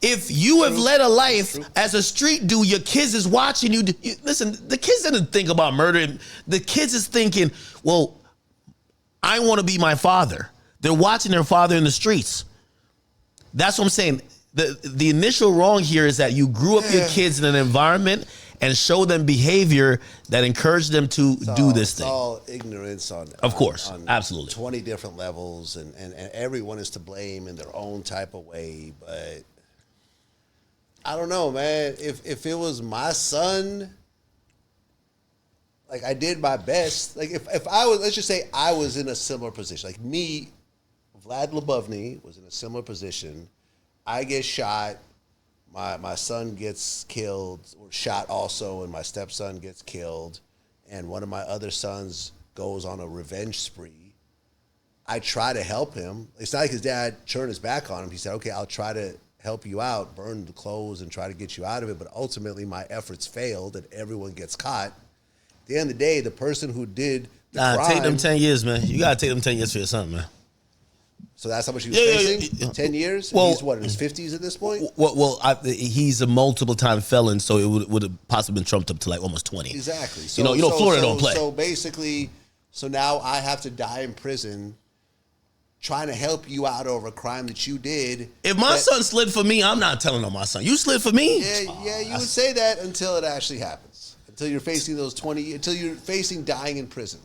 If you have led a life as a street dude, your kids is watching you. Listen, the kids didn't think about murder. The kids is thinking, well, I want to be my father. They're watching their father in the streets. That's what I'm saying. The initial wrong here is that you grew up your kids in an environment and show them behavior that encouraged them to do this thing. It's all ignorance of course, on absolutely. 20 different levels, and everyone is to blame in their own type of way. But I don't know, man. If it was my son, like I did my best. Like if I was, let's just say I was in a similar position. Like me, Vlad Lebovny was in a similar position. I get shot. My son gets killed or shot also, and my stepson gets killed, and one of my other sons goes on a revenge spree. I try to help him. It's not like his dad turned his back on him. He said, okay, I'll try to help you out, burn the clothes and try to get you out of it. But ultimately my efforts failed and everyone gets caught. At the end of the day, the person who did the crime. Take them 10 years, man. You got to take them 10 years for your son, man. So that's how much he was facing? 10 years? Well, he's what, in his 50s at this point? He's a multiple-time felon, so it would have possibly been trumped up to like almost 20. Exactly. So, Florida don't play. So basically, now I have to die in prison trying to help you out over a crime that you did. If my son slid for me, I'm not telling on my son. You slid for me? Yeah, you would say that until it actually happens. Until you're facing until you're facing dying in prison.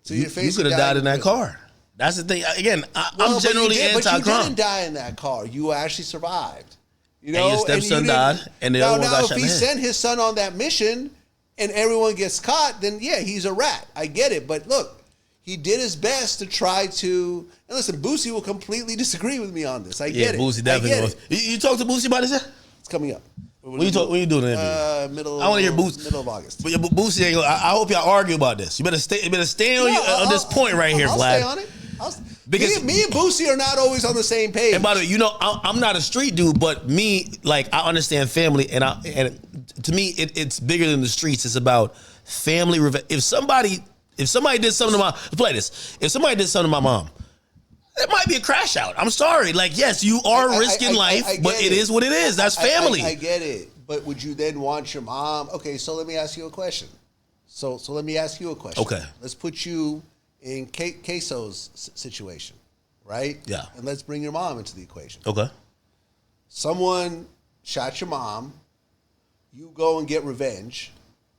So you could have died in that car. That's the thing. Again, I'm generally anti-crime. But you didn't die in that car. You actually survived. You know, and your stepson died, and the other one got shot in the head. If he sent his son on that mission and everyone gets caught, then yeah, he's a rat. I get it. But look, he did his best to try to. And listen, Boosie will completely disagree with me on this. I get it. Yeah, Boosie definitely was. You talk to Boosie about this yet? It's coming up. When you doing the interview? Middle. I want to hear Boosie. Middle of August. But Boosie ain't gonna. I hope y'all argue about this. You better stay on this point right here, Vlad. I'll stay on it. Because me and Boosie are not always on the same page. And by the way, I'm not a street dude, but me, like, I understand family, and to me, it's bigger than the streets. It's about family revenge. If somebody did something to if somebody did something to my mom, it might be a crash out. I'm sorry. Like, yes, you are risking life, but it is what it is. That's family. I get it. But would you then want your mom? Okay, so let me ask you a question. So let me ask you a question. Okay. Let's put you in Queso's situation, right? Yeah. And let's bring your mom into the equation. Okay. Someone shot your mom. You go and get revenge.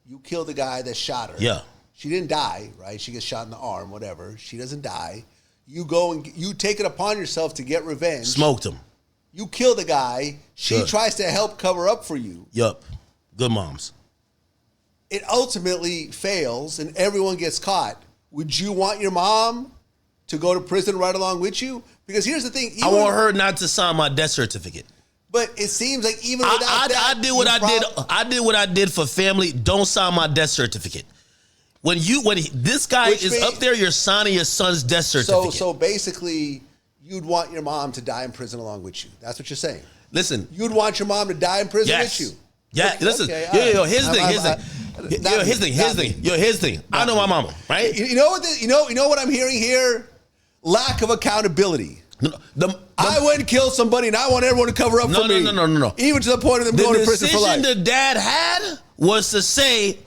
You kill the guy that shot her. Yeah. She didn't die, right? She gets shot in the arm, whatever. She doesn't die. You go and you take it upon yourself to get revenge. Smoked him. You kill the guy. She tries to help cover up for you. Yup. Good moms. It ultimately fails and everyone gets caught. Would you want your mom to go to prison right along with you? Because here's the thing. I want her not to sign my death certificate. But it seems like even without that, I did what I did. I did what I did for family. Don't sign my death certificate. When this guy is up there, you're signing your son's death certificate. So basically, you'd want your mom to die in prison along with you. That's what you're saying. Listen, you'd want your mom to die in prison with you. Yeah, listen. Okay, here's the thing. I know my mama, right? You know what I'm hearing here? Lack of accountability. I went and killed somebody, and I want everyone to cover up for me. No. Even to the point of them going to prison for life. The decision the dad had was to say,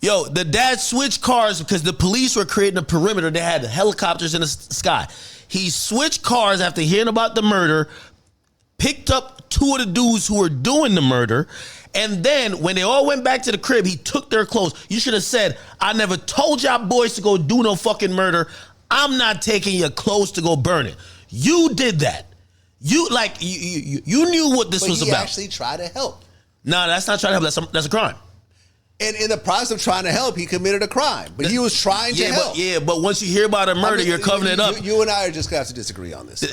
the dad switched cars because the police were creating a perimeter. They had helicopters in the sky. He switched cars after hearing about the murder, picked up two of the dudes who were doing the murder, and then when they all went back to the crib, he took their clothes. You should have said, I never told y'all boys to go do no fucking murder. I'm not taking your clothes to go burn it. You did that. You knew what this was about. But he actually tried to help. No, that's not trying to help. That's a crime. And in the process of trying to help, he committed a crime. But he was trying to help. But once you hear about a murder, you're covering it up. You and I are just going to have to disagree on this. You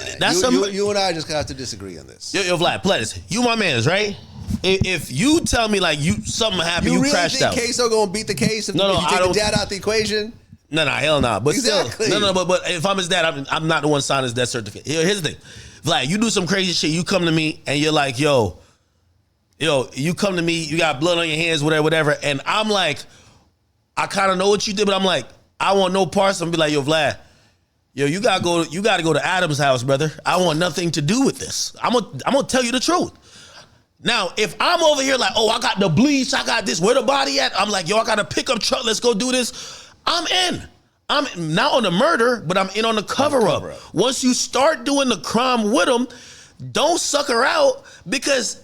and I are just going to have to disagree on this. Yo, Vlad, please. You my mans, right? If you tell me like something happened, you crashed out. You really think Queso going to beat the case if you take the dad out the equation? No, hell no. But exactly. Still, but if I'm his dad, I'm not the one signing his death certificate. Here's the thing. Vlad, you do some crazy shit, you come to me and you're like, yo, you come to me, you got blood on your hands, whatever. And I'm like, I kind of know what you did, but I'm like, I want no parts. I'm be like, yo, Vlad, Yo, you gotta go to Adam's house, brother. I want nothing to do with this. I'm gonna tell you the truth. Now, if I'm over here like, oh, I got the bleach, I got this, where the body at? I'm like, yo, I got a pickup truck, let's go do this. I'm in. I'm not on the murder, but I'm in on the cover up. Once you start doing the crime with them, don't sucker out, because,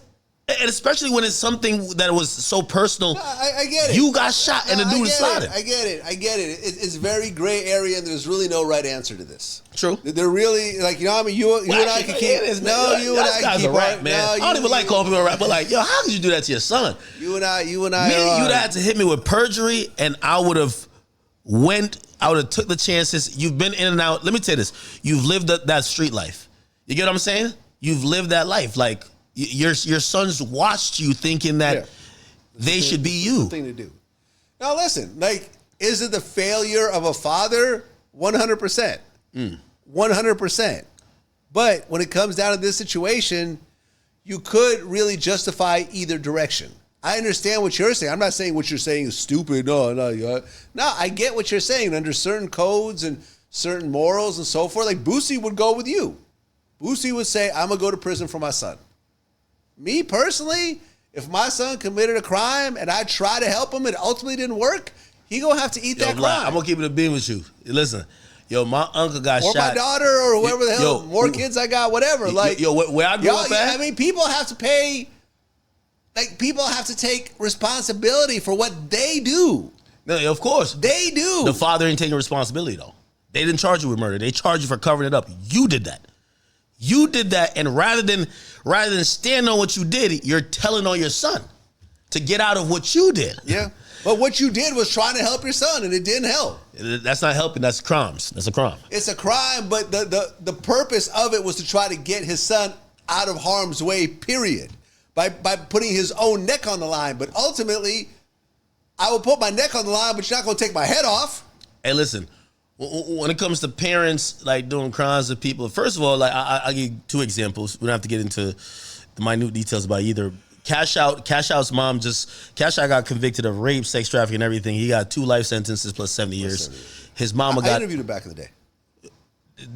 and especially when it's something that was so personal. No, I get it. You got shot and the dude is sliding. I get it. It's very gray area, and there's really no right answer to this. True. They're really, like, you know what I mean? You and I can keep. No, you and I can keep. Rap, man. I don't even like calling people a rap, but like, yo, how could you do that to your son? You and I. You'd have had to hit me with perjury, and I would have took the chances. You've been in and out. Let me tell you this. You've lived that street life. You get what I'm saying? You've lived that life. Like, your sons watched you thinking that they should be you. Thing to do. Now listen, like, is it the failure of a father? 100%. 100%. But when it comes down to this situation, you could really justify either direction. I understand what you're saying. I'm not saying what you're saying is stupid. No, I get what you're saying. Under certain codes and certain morals and so forth, like Boosie would go with you. Boosie would say, I'm going to go to prison for my son. Me personally, if my son committed a crime and I try to help him and it ultimately didn't work, he going to have to eat that crime. I'm going to keep it a beam with you. Listen, yo, my uncle got shot. Or my daughter, or whoever the hell, more kids I got, whatever. Like, where I grew up at? I mean, people have to pay, like, people have to take responsibility for what they do. No, of course. They do. The father ain't taking responsibility, though. They didn't charge you with murder. They charged you for covering it up. You did that. You did that, and rather than stand on what you did, you're telling on your son to get out of what you did. Yeah, but what you did was trying to help your son, and it didn't help. That's not helping. That's crimes. That's a crime. It's a crime, but the purpose of it was to try to get his son out of harm's way, period, by putting his own neck on the line. But ultimately, I will put my neck on the line, but you're not going to take my head off. Hey, listen. When it comes to parents like doing crimes with people, first of all, like I'll give you two examples. We don't have to get into the minute details about either. Cash Out's mom Cash Out got convicted of rape, sex trafficking, and everything. He got 2 life sentences plus 70 years. His mama got. I interviewed him back in the day.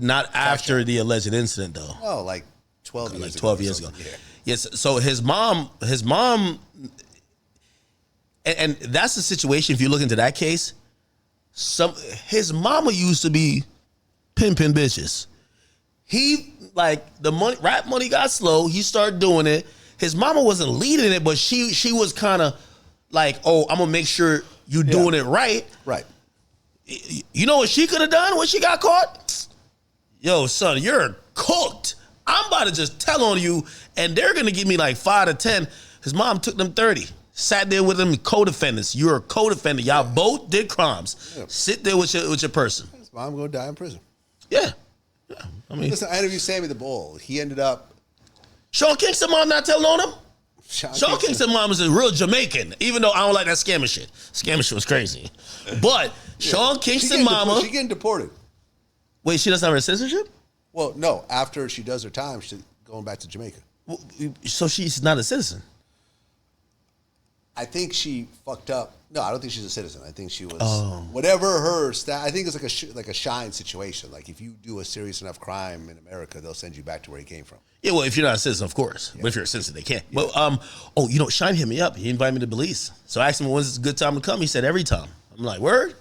Not after the alleged incident, though. Oh, like 12 years ago. Like 12 years ago. Yeah. Yes. So his mom, and that's the situation. If you look into that case. His mama used to be pimping bitches. He, like, rap money got slow. He started doing it. His mama wasn't leading it, but she was kind of like, oh, I'm gonna make sure you doing it right. Right. You know what she could have done when she got caught? Yo, son, you're cooked. I'm about to just tell on you, and they're gonna give me like 5 to 10. His mom took them 30. Sat there with them co-defendants. You're a co-defendant. Y'all both did crimes. Yeah. Sit there with your person. His mom gonna die in prison. Yeah. I mean, listen, I interviewed Sammy the Bull. He ended up. Sean Kingston mom not telling on him. Sean Kingston mom is a real Jamaican. Even though I don't like that scammer shit. Scammer shit was crazy. But Sean Kingston mama. She getting deported. Wait, she doesn't have her citizenship? Well, no. After she does her time, she's going back to Jamaica. So she's not a citizen. I think she fucked up. No, I don't think she's a citizen. I think she was whatever her I think it's like a shine situation. Like, if you do a serious enough crime in America, they'll send you back to where you came from. Yeah, well, if you're not a citizen, of course. Yeah. But if you're a citizen, they can't. Yeah. But Shine hit me up. He invited me to Belize. So I asked him when's a good time to come. He said every time. I'm like, word?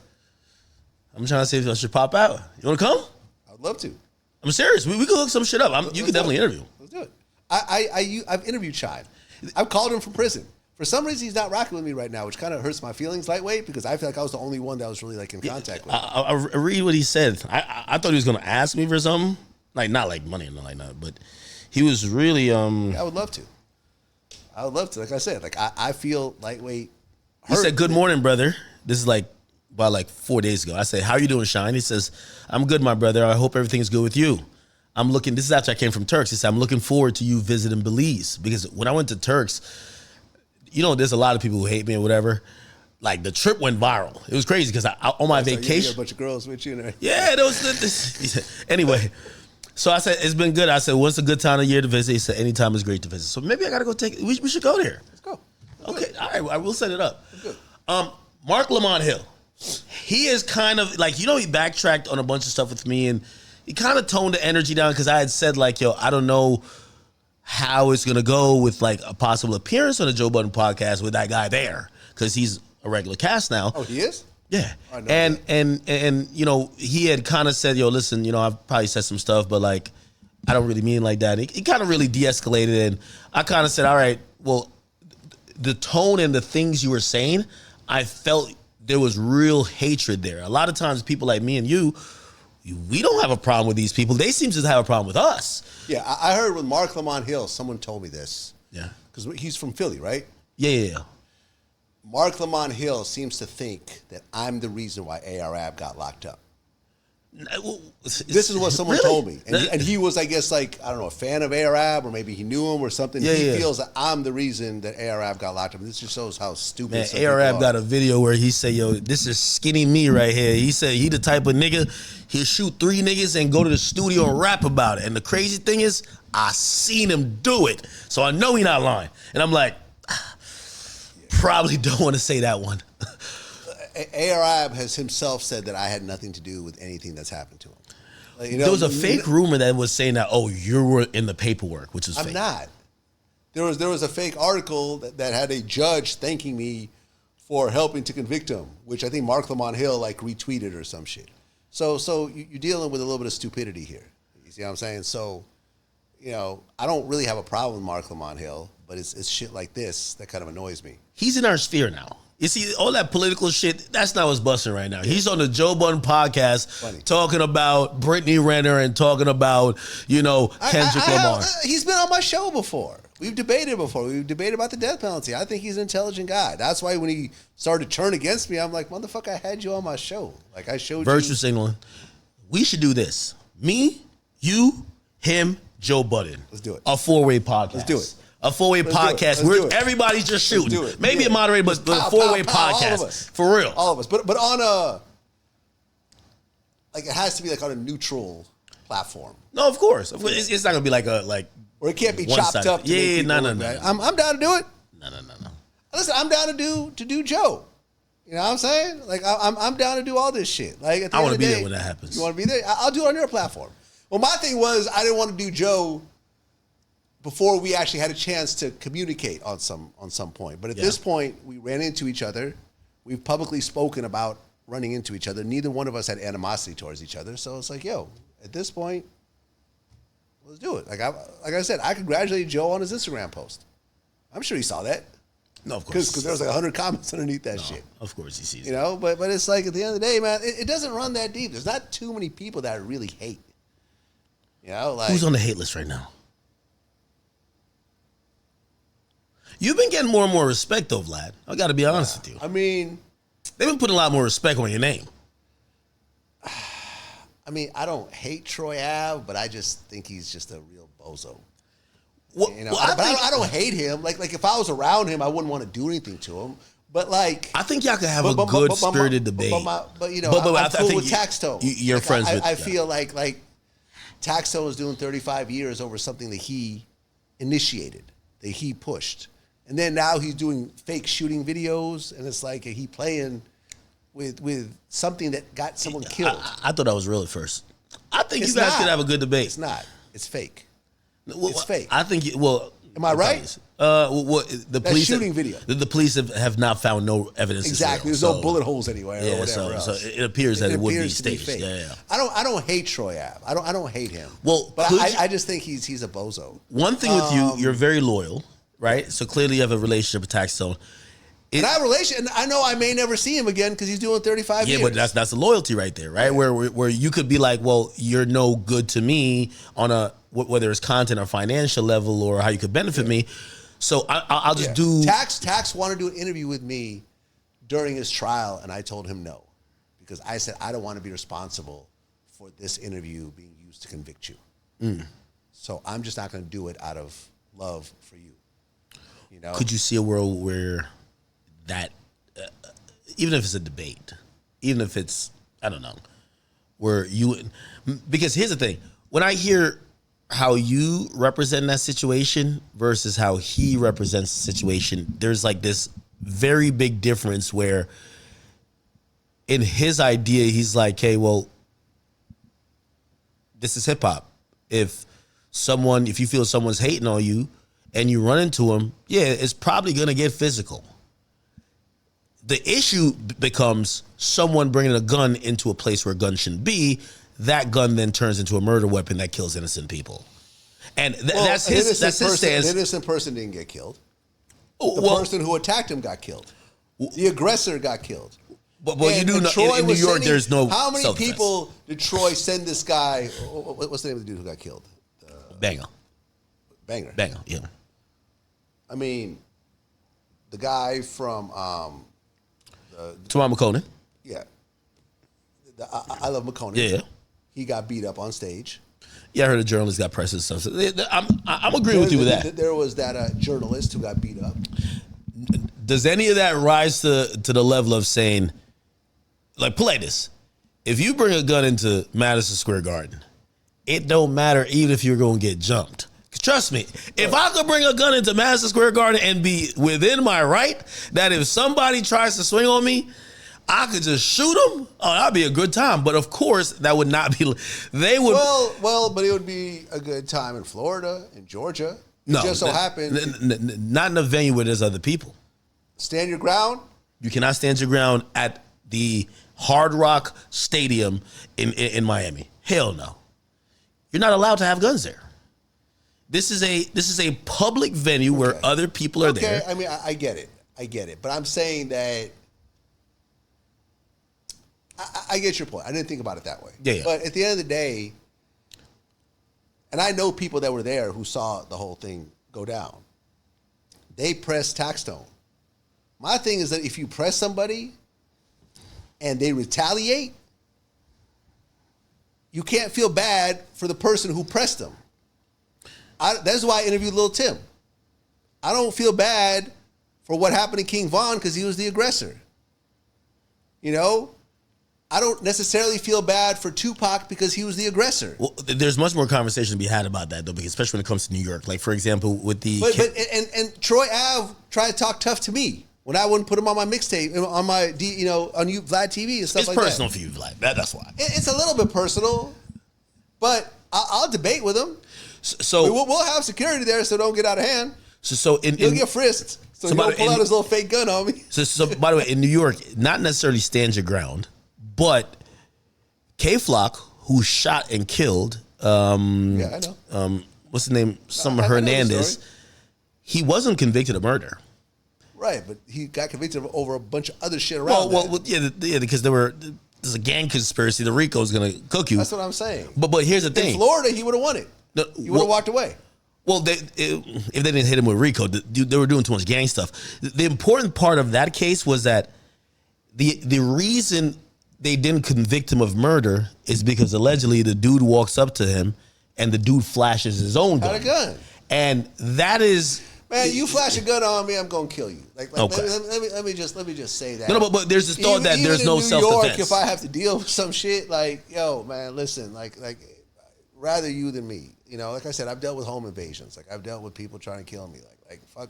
I'm trying to see if I should pop out. You want to come? I'd love to. I'm serious. We could hook some shit up. You could definitely interview. Let's do it. I've interviewed Shine. I've called him from prison. For some reason, he's not rocking with me right now, which kind of hurts my feelings lightweight, because I feel like I was the only one that was really, like, in contact with him. I read what he said. I thought he was going to ask me for something. Like, not like money or nothing like that, but he was really... Yeah, I would love to. Like I said, like, I feel lightweight hurt. He said, good morning, brother. This is like about 4 days ago. I said, how you doing, Shine? He says, I'm good, my brother. I hope everything is good with you. This is after I came from Turks. He said, I'm looking forward to you visiting Belize. Because when I went to Turks... there's a lot of people who hate me or whatever. Like, the trip went viral. It was crazy because on my vacation. You had a bunch of girls with you. Yeah, there was this. Anyway, so I said, it's been good. I said, what's a good time of year to visit? He said, anytime is great to visit. So maybe I got to go we should go there. Let's go. Okay, all right, I will set it up. Mark Lamont Hill. He is kind of, like, he backtracked on a bunch of stuff with me, and he kind of toned the energy down because I had said like, yo, I don't know how it's gonna go with like a possible appearance on the Joe Budden podcast with that guy there because he's a regular cast now. Oh, he is? Yeah. And you know, he had kind of said, yo, listen, you know, I've probably said some stuff, but like, I don't really mean it like that. He kind of really de-escalated, and I kind of said, all right, well, the tone and the things you were saying, I felt there was real hatred there. A lot of times people like me and you, we don't have a problem with these people. They seem to have a problem with us. Yeah, I heard with Mark Lamont Hill, someone told me this. Yeah. Because he's from Philly, right? Yeah. Mark Lamont Hill seems to think that I'm the reason why ARAB got locked up. This is what someone told me. And he was, I guess, like, I don't know, a fan of ARAB, or maybe he knew him or something. He feels that I'm the reason that ARAB got locked up. This just shows how stupid. Man, ARAB got a video where he said, yo, this is skinny me right here. He said he the type of nigga, he'll shoot 3 niggas and go to the studio and rap about it. And the crazy thing is, I seen him do it. So I know he not lying. And I'm like, probably don't want to say that one. ARAB has himself said that I had nothing to do with anything that's happened to him. Like, you know, there was a fake rumor that was saying that, oh, you were in the paperwork, which was fake. I'm not. There was a fake article that had a judge thanking me for helping to convict him, which I think Mark Lamont Hill like retweeted or some shit. So you're dealing with a little bit of stupidity here. You see what I'm saying? So, you know, I don't really have a problem with Mark Lamont Hill, but it's shit like this that kind of annoys me. He's in our sphere now. You see, all that political shit, that's not what's busting right now. He's on the Joe Budden podcast talking about Brittany Renner and talking about, you know, Kendrick Lamar. He's been on my show before. We've debated before. We've debated about the death penalty. I think he's an intelligent guy. That's why when he started to turn against me, I'm like, motherfucker, I had you on my show. Like, I showed you. Virtue signaling. We should do this. Me, you, him, Joe Budden. Let's do it. A 4-way podcast. Let's do it. A 4-way podcast where everybody's just shooting. Maybe a moderator, but a 4-way podcast. All of us. For real. All of us. But on a, like, it has to be like on a neutral platform. No, of course. It's not going to be like a, like. Or it can't be chopped up. Yeah, no. I'm down to do it. No. Listen, I'm down to do Joe. You know what I'm saying? Like, I'm down to do all this shit. Like, at the I want to be there when that happens. You want to be there? I'll do it on your platform. Well, my thing was I didn't want to do Joe before we actually had a chance to communicate on some point. But at this point, we ran into each other. We've publicly spoken about running into each other. Neither one of us had animosity towards each other. So it's like, yo, at this point, let's do it. Like I said, I congratulated Joe on his Instagram post. I'm sure he saw that. No, of course. Because there was like 100 comments underneath that shit. Of course he sees it. You know, but it's like at the end of the day, man, it doesn't run that deep. There's not too many people that I really hate. You know, like, who's on the hate list right now? You've been getting more and more respect, though, Vlad. I got to be honest with you. I mean, they've been putting a lot more respect on your name. I mean, I don't hate Troy Ave, but I just think he's just a real bozo. You know, I don't hate him. Like if I was around him, I wouldn't want to do anything to him. But like, I think y'all could have a good spirited debate. But you know, I'm cool with Tax Tone. You're friends with. I feel like Tax Tone was doing 35 years over something that he initiated, that he pushed. And then now he's doing fake shooting videos, and it's like he playing with something that got someone killed. I thought that was real at first. I think you guys could have a good debate. It's not. It's fake. Well, it's fake. I think. Am I right? The police shooting video. The police have not found no evidence. Exactly. There's no bullet holes anywhere. Or whatever else. So it appears that it would be staged. Yeah. I don't hate Troy Ave. I don't hate him. Well, but I just think he's a bozo. One thing with you're very loyal. Right, so clearly you have a relationship with Tax Tone. And I have a relationship. I know I may never see him again because he's doing 35 years. Yeah, but that's a loyalty right there, right? Yeah. Where you could be like, well, you're no good to me on a whether it's content or financial level or how you could benefit me. So I'll just do. Tax wanted to do an interview with me during his trial, and I told him no because I said I don't want to be responsible for this interview being used to convict you. So I'm just not going to do it out of love for you. You know? Could you see a world where that, even if it's a debate, even if it's, I don't know, where you, because here's the thing, when I hear how you represent that situation versus how he represents the situation, there's like this very big difference where in his idea, he's like, hey, well, this is hip hop. If you feel someone's hating on you and you run into them, yeah, it's probably gonna get physical. The issue becomes someone bringing a gun into a place where a gun shouldn't be. That gun then turns into a murder weapon that kills innocent people. And that's his stance. An innocent person didn't get killed. The person who attacked him got killed. The aggressor got killed. But you do know in New York there's no how many self-defense. people did Troy send this guy? What's the name of the dude who got killed? Banger, yeah. I mean, the guy from Tamar McConan. Yeah. I love McConan. Yeah. He got beat up on stage. Yeah, I heard a journalist got pressed and stuff. So I'm agreeing with you with that. There was that journalist who got beat up. Does any of that rise to the level of saying, like, play this? If you bring a gun into Madison Square Garden, it don't matter even if you're going to get jumped. Trust me, if I could bring a gun into Madison Square Garden and be within my right, that if somebody tries to swing on me, I could just shoot them. Oh, that'd be a good time. But of course, that would not be. They would. Well, but it would be a good time in Florida, in Georgia. No, just so happened. Not in a venue where there's other people. Stand your ground. You cannot stand your ground at the Hard Rock Stadium in Miami. Hell no. You're not allowed to have guns there. This is a public venue where other people are there. I mean, I get it. But I'm saying that I get your point. I didn't think about it that way. Yeah. But at the end of the day, and I know people that were there who saw the whole thing go down. They pressed Taxstone. My thing is that if you press somebody and they retaliate, you can't feel bad for the person who pressed them. That's why I interviewed Lil Tim. I don't feel bad for what happened to King Von because he was the aggressor. You know? I don't necessarily feel bad for Tupac because he was the aggressor. Well, there's much more conversation to be had about that, though, because especially when it comes to New York. Like, for example, with the... But Troy Ave tried to talk tough to me when I wouldn't put him on my mixtape, on my, on Vlad TV and stuff like that. It's personal for you, Vlad. That's why. It's a little bit personal, but I'll debate with him. So we'll have security there, so don't get out of hand. So he'll get frisked. So he don't pull out his little fake gun on me. So by the way, in New York, not necessarily stand your ground, but K-Flock, who shot and killed, I know. What's his name? Hernandez. He wasn't convicted of murder. Right, but he got convicted of over a bunch of other shit around. Well, yeah, because there's a gang conspiracy. The Rico's gonna cook you. That's what I'm saying. But here's the thing. In Florida, he would have won it. He would have walked away. Well, if they didn't hit him with Rico, they were doing too much gang stuff. The important part of that case was that the reason they didn't convict him of murder is because allegedly the dude walks up to him and the dude flashes his own gun. Got a gun. And that is... Man, you flash a gun on me, I'm gonna kill you. Okay. Let me just say that. No, but there's this thought that there's no self-defense. Even in New York, if I have to deal with some shit, yo, man, listen, rather you than me. You know, like I said, I've dealt with home invasions. Like I've dealt with people trying to kill me.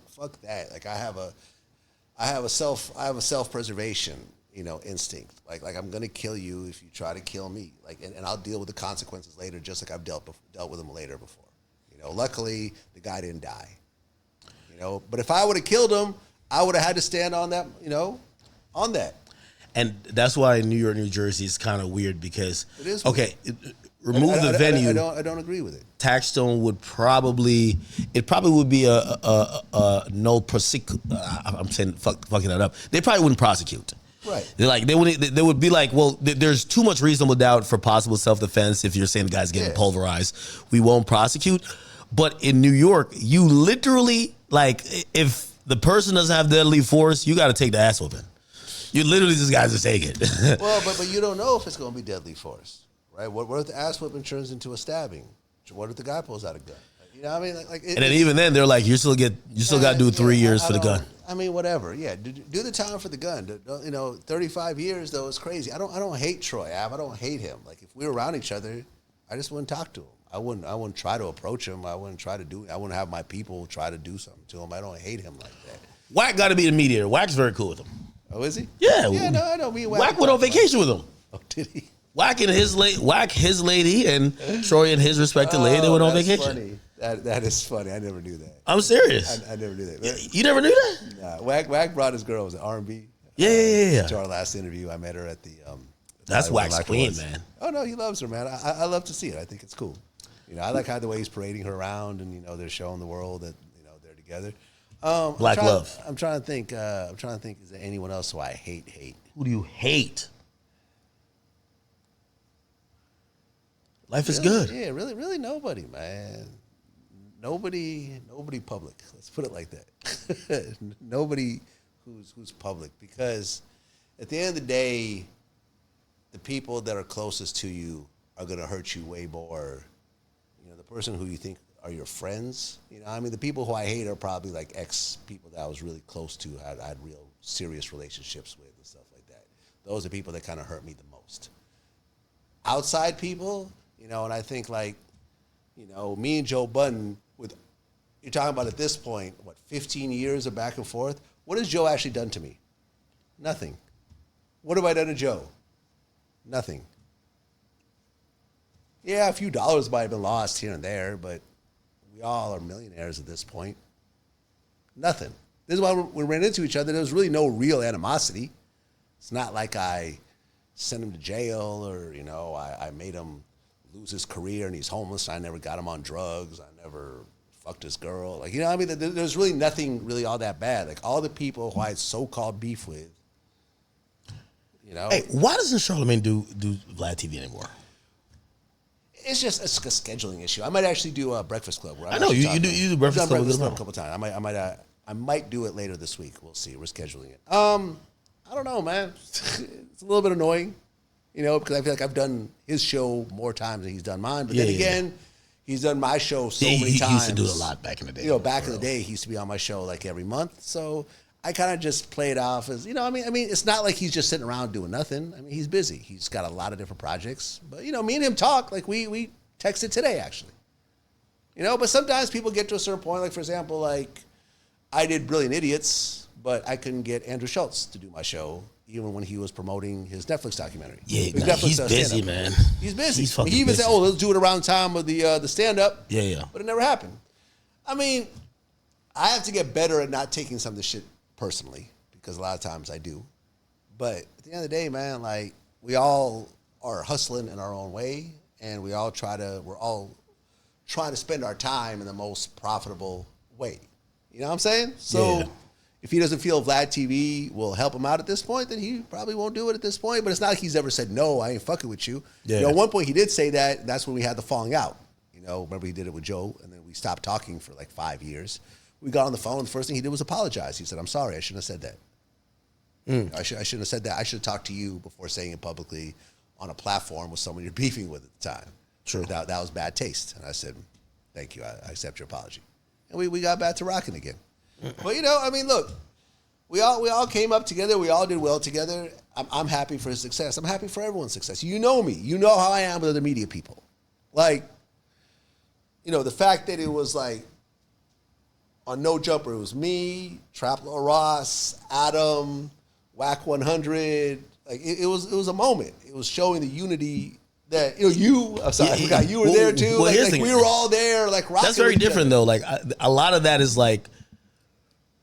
Fuck that. Like I have a self-preservation, instinct. Like I'm gonna kill you if you try to kill me. And I'll deal with the consequences later, just like I've dealt with them later before. Luckily the guy didn't die. But if I would have killed him, I would have had to stand on that. On that. And that's why in New York, New Jersey, it's kind of weird because it is okay. Remove the venue. I don't agree with it. Taxstone would probably be a no prosecute. I'm saying fucking that up. They probably wouldn't prosecute. Right. They would be like, well, there's too much reasonable doubt for possible self-defense if you're saying the guy's getting pulverized. We won't prosecute. But in New York, you literally, if the person doesn't have deadly force, you got to take the ass whooping. You literally just got to take it. Well, but you don't know if it's going to be deadly force. Right? What if the ass whipping turns into a stabbing? What if the guy pulls out a gun? You know what I mean? And then even then, they're like, you still got to do 3 years for the gun. I mean, whatever. Yeah, do the time for the gun. 35 years though is crazy. I don't hate Troy Ave. I don't hate him. If we were around each other, I just wouldn't talk to him. I wouldn't try to approach him. I wouldn't have my people try to do something to him. I don't hate him like that. Wack got to be the mediator. Wack's very cool with him. Oh, is he? Yeah. Yeah, no, I know. Wack went on vacation with him. Oh, did he? Wack his lady and Troy and his respected lady. They went on vacation. Funny. That is funny. I never knew that. I'm serious. I never knew that. You never knew that? Nah, Wack brought his girl. Was it R&B? Yeah. To our last interview, I met her at the. That's Wack's queen, man. Oh no, he loves her, man. I love to see it. I think it's cool. I like how the way he's parading her around, and they're showing the world that they're together. Black love. I'm trying to think. Is there anyone else who I hate? Who do you hate? Life is Really? good. Yeah, really nobody, man. Nobody public. Let's put it like that. Nobody who's public, because at the end of the day, the people that are closest to you are gonna hurt you way more. The person who you think are your friends. The people who I hate are probably like ex people that I was really close to, had real serious relationships with and stuff like that. Those are people that kind of hurt me the most. Outside people, and I think like, me and Joe Budden, you're talking about at this point, 15 years of back and forth? What has Joe actually done to me? Nothing. What have I done to Joe? Nothing. Yeah, a few dollars might have been lost here and there, but we all are millionaires at this point. Nothing. This is why we ran into each other. There was really no real animosity. It's not like I sent him to jail or, I made him lose his career and he's homeless. I never got him on drugs. I never fucked his girl. There's really nothing really all that bad. Like all the people who I had so-called beef with, Hey, why doesn't Charlamagne do Vlad TV anymore? It's a scheduling issue. I might actually do a Breakfast Club. Where I know you do Breakfast Club a couple times. I might do it later this week. We'll see. We're scheduling it. I don't know, man. It's a little bit annoying, because I feel like I've done his show more times than he's done mine. But then again, he's done my show so many times. He used to do it a lot back in the day. Back in the day, he used to be on my show like every month. So I kind of just play it off as, it's not like he's just sitting around doing nothing. He's busy. He's got a lot of different projects. But, me and him talk. Like, we texted today, actually. But sometimes people get to a certain point. Like, for example, like, I did Brilliant Idiots, but I couldn't get Andrew Schultz to do my show, even when he was promoting his Netflix documentary. Yeah, he's busy, man. He's busy. He's fucking he even busy. said, let's do it around the time of the stand-up. Yeah. But it never happened. I have to get better at not taking some of this shit personally, because a lot of times I do. But at the end of the day, man, like, we all are hustling in our own way, and we're all trying to spend our time in the most profitable way. You know what I'm saying? So if he doesn't feel Vlad TV will help him out at this point, then he probably won't do it at this point. But it's not like he's ever said, no, I ain't fucking with you. Yeah. At one point he did say that, and that's when we had the falling out. Remember he did it with Joe, and then we stopped talking for like 5 years. We got on the phone, and the first thing he did was apologize. He said, I'm sorry, I shouldn't have said that. I shouldn't have said that. I should have talked to you before saying it publicly on a platform with someone you're beefing with at the time. True. That was bad taste. And I said, thank you, I accept your apology. And we got back to rocking again. But, look, we all came up together. We all did well together. I'm happy for his success. I'm happy for everyone's success. You know me. You know how I am with other media people. Like, the fact that it was like, on No Jumper, it was me, Trap Lord Ross, Adam, Whack 100. Like it was a moment. It was showing the unity that I forgot you were there too. Like we were all there, like rocking. That's very different though. Like a lot of that is like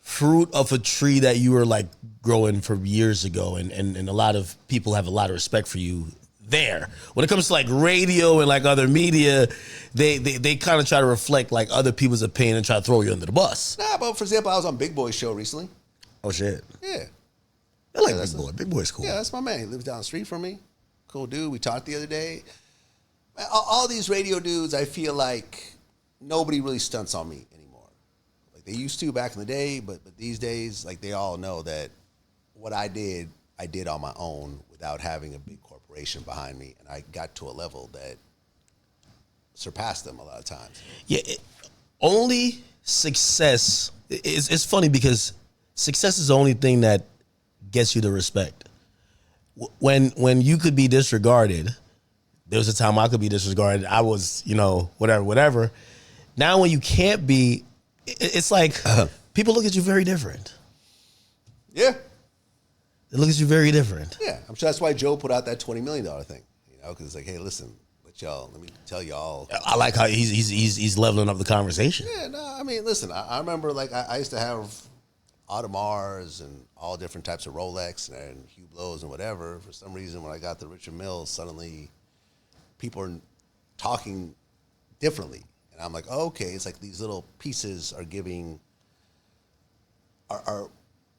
fruit of a tree that you were like growing from years ago, and a lot of people have a lot of respect for you there. When it comes to like radio and like other media, they kind of try to reflect like other people's opinion and try to throw you under the bus. Nah, but for example, I was on Big Boy's show recently. Oh shit. Yeah. I like Big Boy. Big Boy's cool. Yeah, that's my man. He lives down the street from me. Cool dude. We talked the other day. All these radio dudes, I feel like nobody really stunts on me anymore. Like they used to back in the day, but these days, like they all know that what I did on my own without having a big corporation behind me, and I got to a level that surpassed them a lot of times. Yeah, only success. It's funny because success is the only thing that gets you the respect. When you could be disregarded, there was a time I could be disregarded. I was, whatever. Now when you can't be, it's like people look at you very different. Yeah. It looks at you very different. Yeah, I'm sure that's why Joe put out that $20 million thing. because it's like, hey, listen, let me tell y'all. I like how he's leveling up the conversation. Yeah, no, I mean, listen, I remember like I used to have Audemars and all different types of Rolex and Hublots and whatever. For some reason, when I got the Richard Mille, suddenly people are talking differently. And I'm like, oh, okay, it's like these little pieces are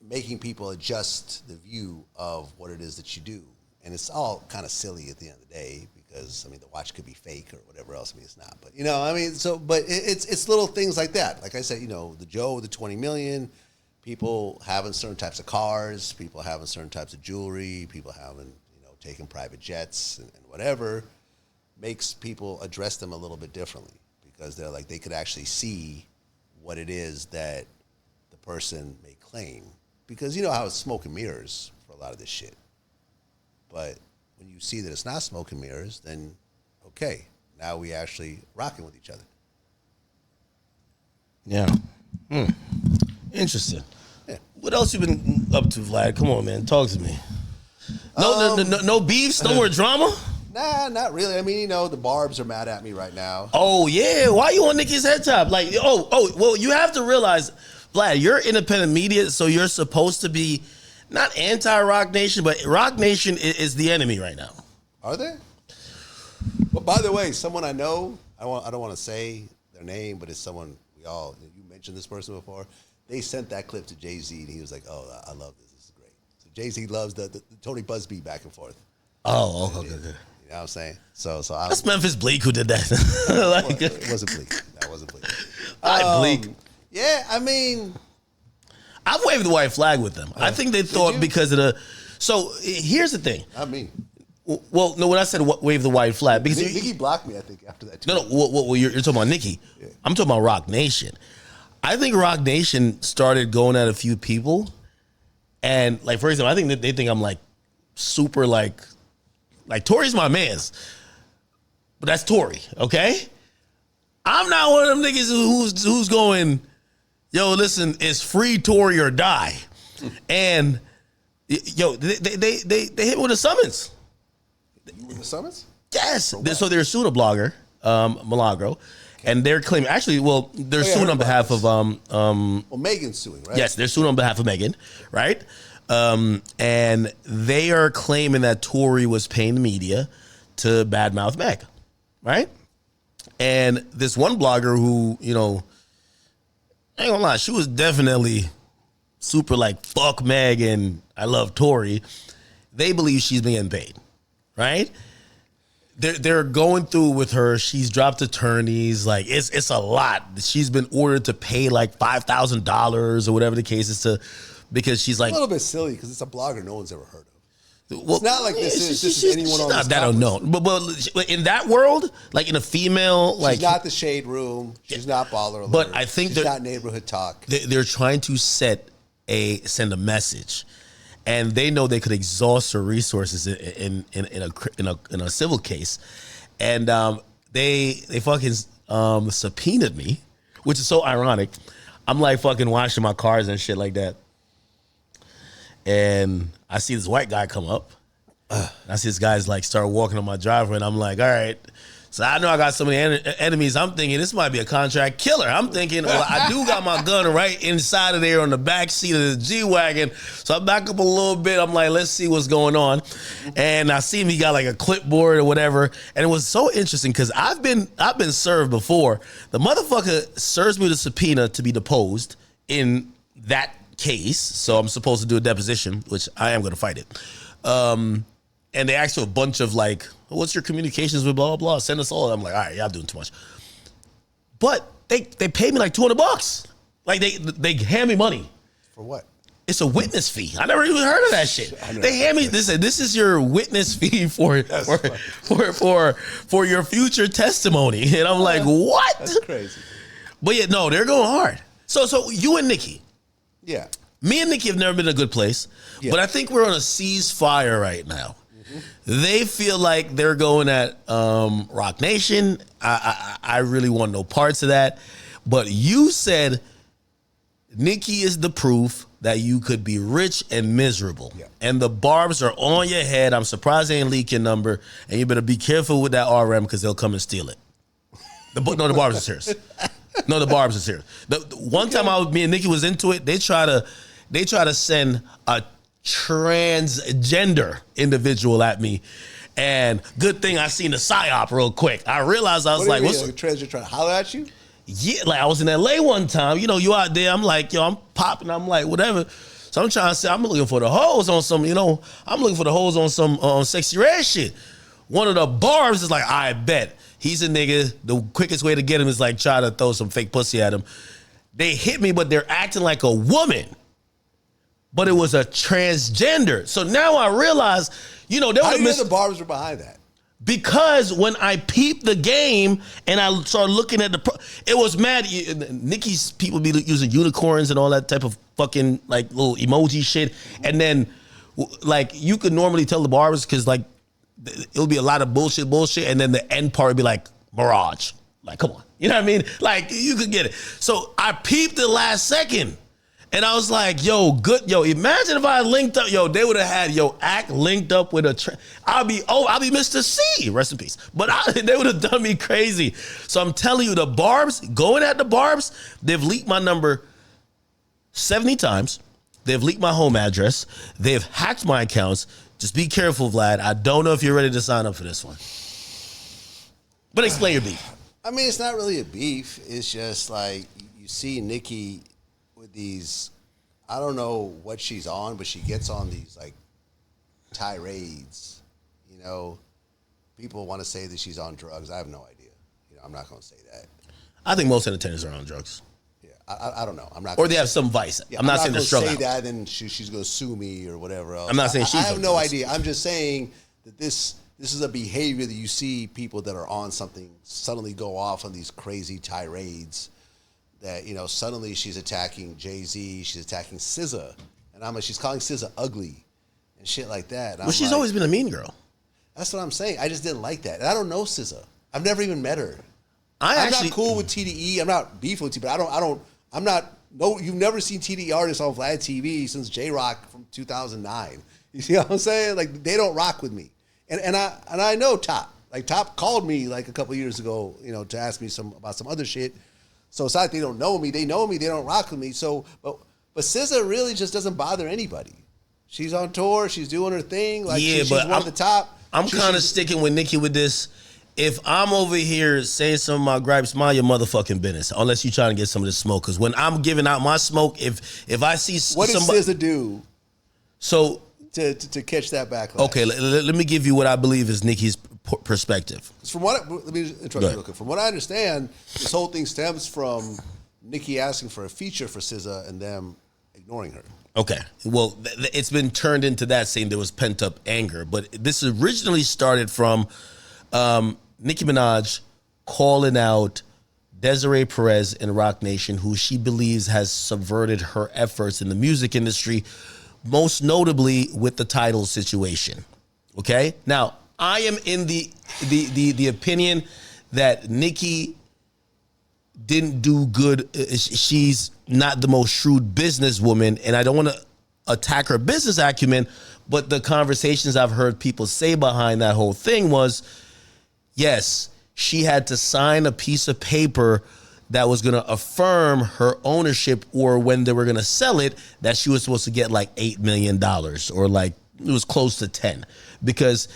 making people adjust the view of what it is that you do. And it's all kind of silly at the end of the day because, I mean, the watch could be fake or whatever else. I mean, it's not. But, I mean, but it's little things like that. Like I said, the Joe, the 20 million, people having certain types of cars, people having certain types of jewelry, people having, taking private jets and whatever, makes people address them a little bit differently because they're like, they could actually see what it is that the person may claim. Because you know how it's smoke and mirrors for a lot of this shit. But when you see that it's not smoke and mirrors, then okay, now we actually rocking with each other. Yeah. Interesting. Yeah. What else you been up to, Vlad? Come on, man. Talk to me. No beefs? No more drama? Nah, not really. I mean, the Barbs are mad at me right now. Oh, yeah. Why you on Nicki's head top? Like, well, you have to realize, Vlad, you're independent media, so you're supposed to be not anti-Rock Nation, but Rock Nation is the enemy right now. Are they? Well, by the way, someone I know, I don't want to say their name, but it's someone you mentioned this person before. They sent that clip to Jay-Z, and he was like, oh, I love this. This is great. So Jay-Z loves the Tony Busby back and forth. Oh, okay. You know what I'm saying? So that's Memphis Bleak who did that. It wasn't Bleak. That wasn't Bleak. Bleak. Yeah, I mean, I've waved the white flag with them. I think they thought because of the. So here's the thing. I mean, well, no, when I said wave the white flag, because Nicki blocked me, I think, after that. Too. No, you're talking about Nicki. Yeah. I'm talking about Rock Nation. I think Rock Nation started going at a few people, and like for example, I think that they think I'm like super like Tory's my man's, but that's Tory, okay? I'm not one of them niggas who's going, yo, listen, it's free Tory or die, and yo, they hit me with a summons. You with the summons? Yes. So they're suing a blogger, Milagro. And they're claiming, they're suing on behalf of... well, Megan's suing, right? Yes, they're suing on behalf of Megan, right? And they are claiming that Tory was paying the media to badmouth Meg, right? And this one blogger who, I ain't gonna lie, she was definitely super like, fuck Meg and I love Tory. They believe she's being paid, right? They're going through with her. She's dropped attorneys. Like it's a lot. She's been ordered to pay like $5,000 or whatever the case is because she's like a little bit silly because it's a blogger no one's ever heard of. Well, it's not like this is anyone she's on not this that unknown. But in that world, like in a female, like she's not the shade room. She's not baller alert. But I think she's not neighborhood talk. They're trying to send a message. And they know they could exhaust her resources in a civil case, and they fucking subpoenaed me, which is so ironic. I'm like fucking washing my cars and shit like that, and I see this white guy come up. I see this guy's like start walking on my driveway, and I'm like, all right. So I know I got so many enemies. I'm thinking this might be a contract killer. I'm thinking, well, I do got my gun right inside of there on the back seat of the G-Wagon. So I back up a little bit. I'm like, let's see what's going on. And I see him. He got like a clipboard or whatever. And it was so interesting because I've been served before. The motherfucker serves me with a subpoena to be deposed in that case. So I'm supposed to do a deposition, which I am going to fight it. And they asked for a bunch of like, what's your communications with blah, blah, blah. Send us all. I'm like, all right, y'all doing too much. But they paid me like $200. Like they hand me money. For what? It's a witness fee. I never even heard of that shit. They hand me this is your witness fee for your future testimony. And I'm like, what? That's crazy. But yeah, no, they're going hard. So you and Nicki. Yeah. Me and Nicki have never been in a good place. Yeah. But I think we're on a ceasefire right now. They feel like they're going at Rock Nation. I really want no parts of that. But you said Nicki is the proof. that you could be rich and miserable. Yeah. And the barbs are on your head. I'm surprised they ain't leak your number. And you better be careful with that RM because they'll come and steal it. The barbs are serious. No, the barbs are serious. The one time me and Nikki was into it, they try to send a transgender individual at me. And good thing I seen the PSYOP real quick. I realized I was like, what's the transgender trying to holler at you? Yeah, like I was in LA one time. You know, you out there. I'm like, yo, I'm popping. I'm like, whatever. So I'm trying to say, I'm looking for the hoes on some, I'm looking for the hoes on some sexy red shit. One of the barbs is like, I bet he's a nigga. The quickest way to get him is like try to throw some fake pussy at him. They hit me, but they're acting like a woman. But it was a transgender. So now I realize, they would How have do you know missed. the barbs were behind that? Because when I peeped the game and I started looking at it was mad. Nikki's people be using unicorns and all that type of fucking like little emoji shit. And then like you could normally tell the barbers because like it'll be a lot of bullshit. And then the end part would be like Mirage. Like, come on. You know what I mean? Like you could get it. So I peeped the last second. And I was like, imagine if I linked up, they would have had Act linked up with I'll be Mr. C, rest in peace. But they would have done me crazy. So I'm telling you, the barbs, going at the barbs, they've leaked my number 70 times. They've leaked my home address. They've hacked my accounts. Just be careful, Vlad. I don't know if you're ready to sign up for this one. But explain your beef. I mean, it's not really a beef. It's just like you see Nikki with these, I don't know what she's on, but she gets on these like tirades. People want to say that she's on drugs. I have no idea. I'm not going to say that. I think most entertainers are on drugs. Yeah, I don't know. I'm not. Or they have some vice. Yeah, I'm not saying they're strung say out. that, then she's going to sue me or whatever else. I'm not saying she's I have on no drugs. idea. I'm just saying that this is a behavior that you see people that are on something suddenly go off on these crazy tirades. That suddenly she's attacking Jay-Z, she's attacking SZA, and she's calling SZA ugly and shit like that. Well, she's always been a mean girl. That's what I'm saying. I just didn't like that, and I don't know SZA. I've never even met her. I'm not cool with TDE. I'm not beefing with you, but I'm not. No, you've never seen TDE artists on Vlad TV since J-Rock from 2009. You see what I'm saying? Like they don't rock with me, and I know Top. Like Top called me like a couple of years ago, to ask me about some other shit. So it's not like they don't know me. They know me. They don't rock with me. So, but SZA really just doesn't bother anybody. She's on tour. She's doing her thing. Like she's one of the top. I'm kind of sticking with Nikki with this. If I'm over here saying some of my gripes, mind your motherfucking business. Unless you're trying to get some of the smoke. Because when I'm giving out my smoke, if I see what somebody, does SZA do? So to catch that backlash. Okay, let me give you what I believe is Nikki's perspective. Let me interrupt you real quick. From what I understand, this whole thing stems from Nikki asking for a feature for SZA and them ignoring her. Okay, well, it's been turned into that, saying there was pent up anger, but this originally started from Nicki Minaj calling out Desiree Perez in Roc Nation, who she believes has subverted her efforts in the music industry, most notably with the title situation. Okay, now I am in the opinion that Nikki didn't do good. She's not the most shrewd businesswoman, and I don't want to attack her business acumen, but the conversations I've heard people say behind that whole thing was, yes, she had to sign a piece of paper that was going to affirm her ownership, or when they were going to sell it, that she was supposed to get like $8 million, or like it was close to 10, because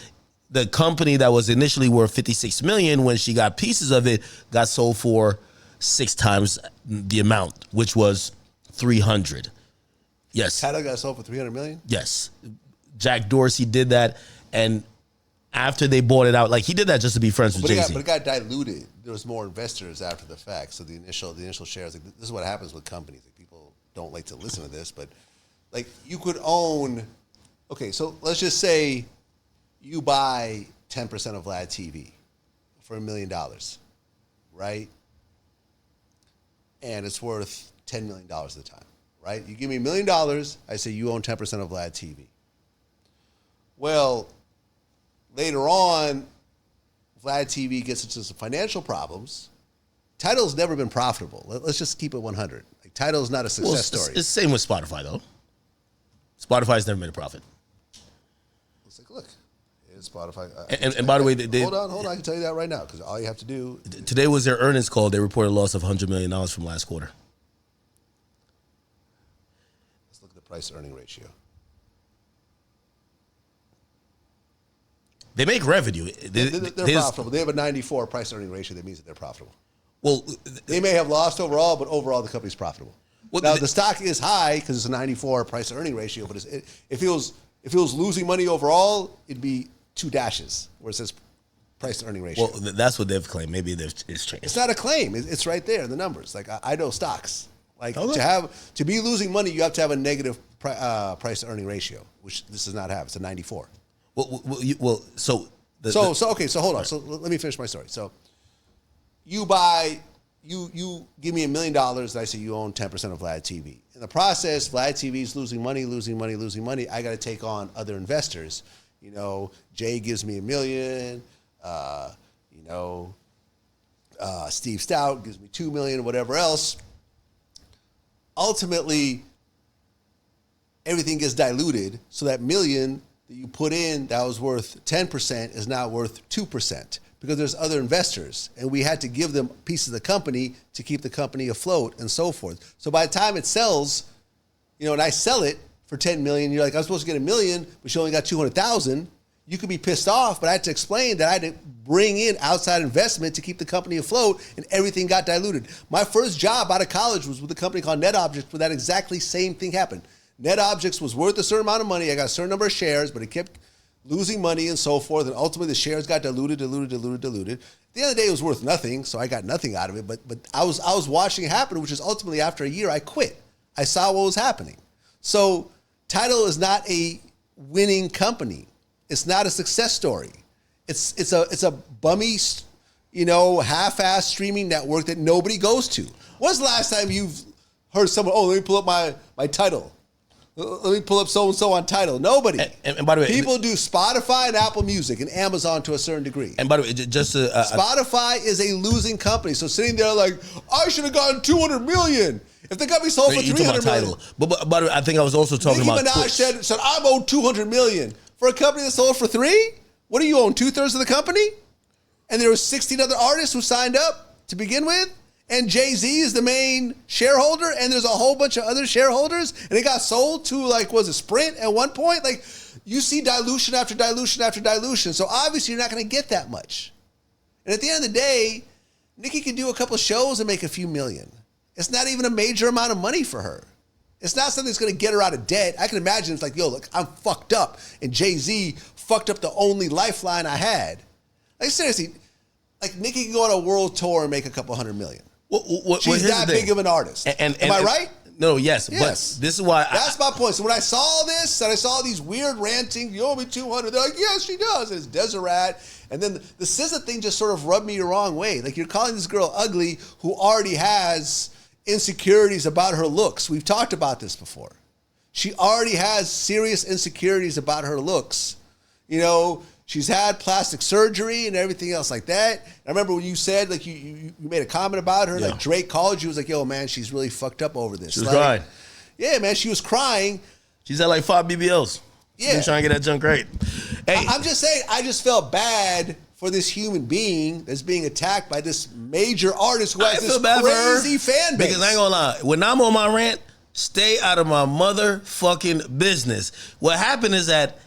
the company that was initially worth 56 million, when she got pieces of it, got sold for 6 times the amount, which was 300. Yes. Title got sold for 300 million? Yes. Jack Dorsey did that, and after they bought it out, like he did that just to be friends with Jay-Z. But it got diluted. There was more investors after the fact. So the initial shares, like, this is what happens with companies. Like, people don't like to listen to this, but like you could own, okay, so let's just say you buy 10% of Vlad TV for $1 million, right? And it's worth $10 million at the time, right? You give me $1 million, I say you own 10% of Vlad TV. Well, later on, Vlad TV gets into some financial problems. Tidal's never been profitable. Let's just keep it 100. Like, Tidal's not a success story. It's the same with Spotify, though. Spotify's never made a profit. Let's take a look. It's Spotify. And by the way, hold on. I can tell you that right now because all you have to do. Today was their earnings call. They reported a loss of $100 million from last quarter. Let's look at the price-earning ratio. They make revenue. They're profitable. They have a 94 price-earning ratio. That means that they're profitable. Well, they may have lost overall, but overall the company's profitable. Well, now the stock is high because it's a 94 price-earning ratio, but if it was losing money overall, it'd be 2 dashes where it says price-earning ratio. Well, that's what they've claimed. Maybe it's changed. It's not a claim. It's right there in the numbers. Like I know stocks. Like to be losing money, you have to have a negative price-earning ratio, which this does not have. It's a 94. So hold on. So let me finish my story. So you give me $1 million, and I say you own 10% of Vlad TV. In the process, Vlad TV is losing money. I got to take on other investors. You know, Jay gives me $1 million. Steve Stout gives me $2 million, whatever else. Ultimately, everything gets diluted, so that $1 million that you put in that was worth 10% is now worth 2% because there's other investors, and we had to give them pieces of the company to keep the company afloat and so forth. So by the time it sells, and I sell it for $10 million, you're like, I'm supposed to get $1 million, but you only got $200,000. You could be pissed off, but I had to explain that I had to bring in outside investment to keep the company afloat, and everything got diluted. My first job out of college was with a company called NetObjects, where that exactly same thing happened. NetObjects was worth a certain amount of money. I got a certain number of shares, but it kept losing money and so forth, and ultimately the shares got diluted. At the end of the day, it was worth nothing, so I got nothing out of it, but I was watching it happen, which is ultimately after a year, I quit. I saw what was happening. So Tidal is not a winning company. It's not a success story. It's a bummy, half-ass streaming network that nobody goes to. When's the last time you've heard someone, let me pull up my Tidal? Let me pull up so-and-so on Tidal. Nobody. And by the way, people do Spotify and Apple Music and Amazon to a certain degree. And by the way, Spotify is a losing company. So sitting there like, I should have gotten $200 million. If the company sold for $300 million. But by the way, I think I was also talking about Nicki Minaj said, I'm owed $200 million. For a company that sold for $3 million? What do you own, 2/3 of the company? And there were 16 other artists who signed up to begin with? And Jay-Z is the main shareholder, and there's a whole bunch of other shareholders, and it got sold to, Sprint at one point? You see dilution after dilution after dilution, so obviously you're not going to get that much. And at the end of the day, Nicki can do a couple shows and make a few million. It's not even a major amount of money for her. It's not something that's going to get her out of debt. I can imagine it's like, look, I'm fucked up, and Jay-Z fucked up the only lifeline I had. Seriously, Nicki can go on a world tour and make a couple $100 million. She's that big of an artist. Am I right? No, yes. But this is why. That's my point. So when I saw this, and I saw these weird ranting, you owe me $200, they're like, yes, she does. And it's Deseret. And then the SZA thing just sort of rubbed me the wrong way. You're calling this girl ugly who already has insecurities about her looks. We've talked about this before. She already has serious insecurities about her looks. She's had plastic surgery and everything else like that. I remember when you said, you made a comment about her, Drake called you, was like, yo, man, she's really fucked up over this. She was crying. Yeah, man, she was crying. She's at 5 BBLs. She's been trying to get that junk right. Hey. I'm just saying, I just felt bad for this human being that's being attacked by this major artist who has this crazy fan base. Because I ain't gonna lie, when I'm on my rant, stay out of my motherfucking business. What happened is that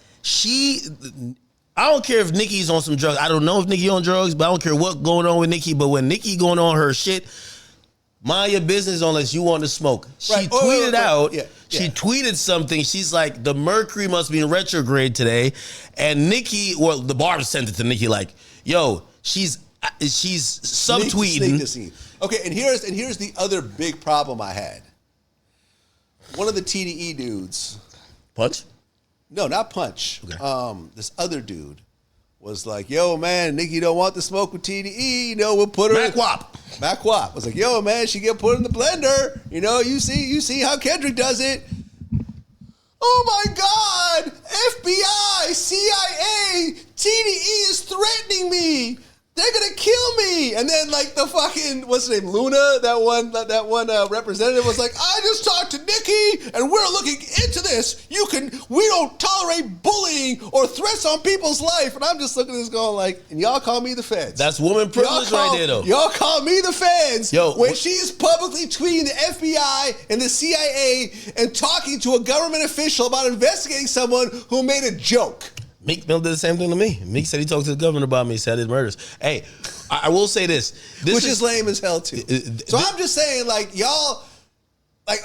I don't care if Nicki's on some drugs. I don't know if Nicki on drugs, but I don't care what's going on with Nicki. But when Nicki going on her shit, mind your business unless you want to smoke. She tweeted out. Yeah. She tweeted something. She's like, the Mercury must be in retrograde today. And Nicki, the barber sent it to Nicki like, yo, she's subtweeting. Okay, and here's the other big problem I had. One of the TDE dudes. Punch? No, not Punch. Okay. This other dude was like, yo, man, Nicki don't want to smoke with TDE. We'll put her Mac Wap was like, yo, man, she get put in the blender. You see how Kendrick does it. Oh, my God. FBI, CIA, TDE is threatening me. they're gonna kill me. And then like the fucking, what's her name, Luna, that one representative was like, I just talked to Nikki and we're looking into this. We don't tolerate bullying or threats on people's life. And I'm just looking at this going like, and y'all call me the feds. That's woman privilege right there though. Y'all call me the feds when she she's publicly tweeting the FBI and the CIA and talking to a government official about investigating someone who made a joke. Meek Mill did the same thing to me. Meek said he talked to the governor about me, said his murders. Hey, I will say this. Which is lame as hell too. So I'm just saying, like, y'all, like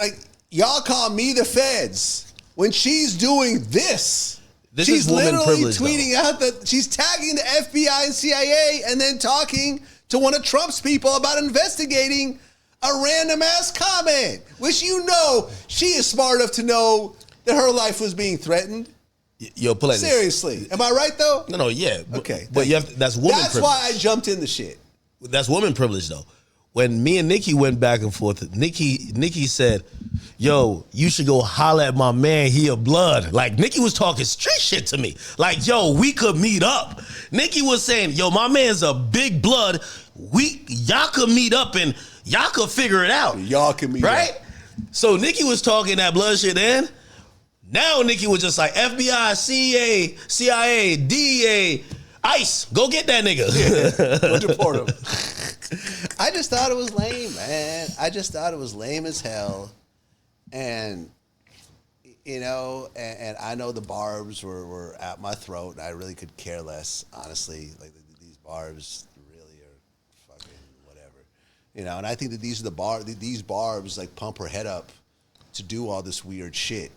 y'all call me the feds when she's doing this. She's literally tweeting out that she's tagging the FBI and CIA and then talking to one of Trump's people about investigating a random ass comment, which she is smart enough to know that her life was being threatened. Yo, politeness. Seriously. Am I right, though? No, yeah. Okay. But that's woman privilege. That's why I jumped in the shit. That's woman privilege, though. When me and Nikki went back and forth, Nikki said, yo, you should go holler at my man, he a blood. Like, Nikki was talking street shit to me. Like, yo, we could meet up. Nikki was saying, yo, my man's a big blood. Y'all could meet up and y'all could figure it out. Y'all can meet up. Right? So Nikki was talking that blood shit then. Now Nikki was just like FBI, CIA, DEA, ICE. Go get that nigga. Yeah, go deport him. I just thought it was lame, man. I just thought it was lame as hell. And, and I know the barbs were at my throat. And I really could care less, honestly. Like, these barbs really are fucking whatever. And I think that these barbs, like, pump her head up to do all this weird shit.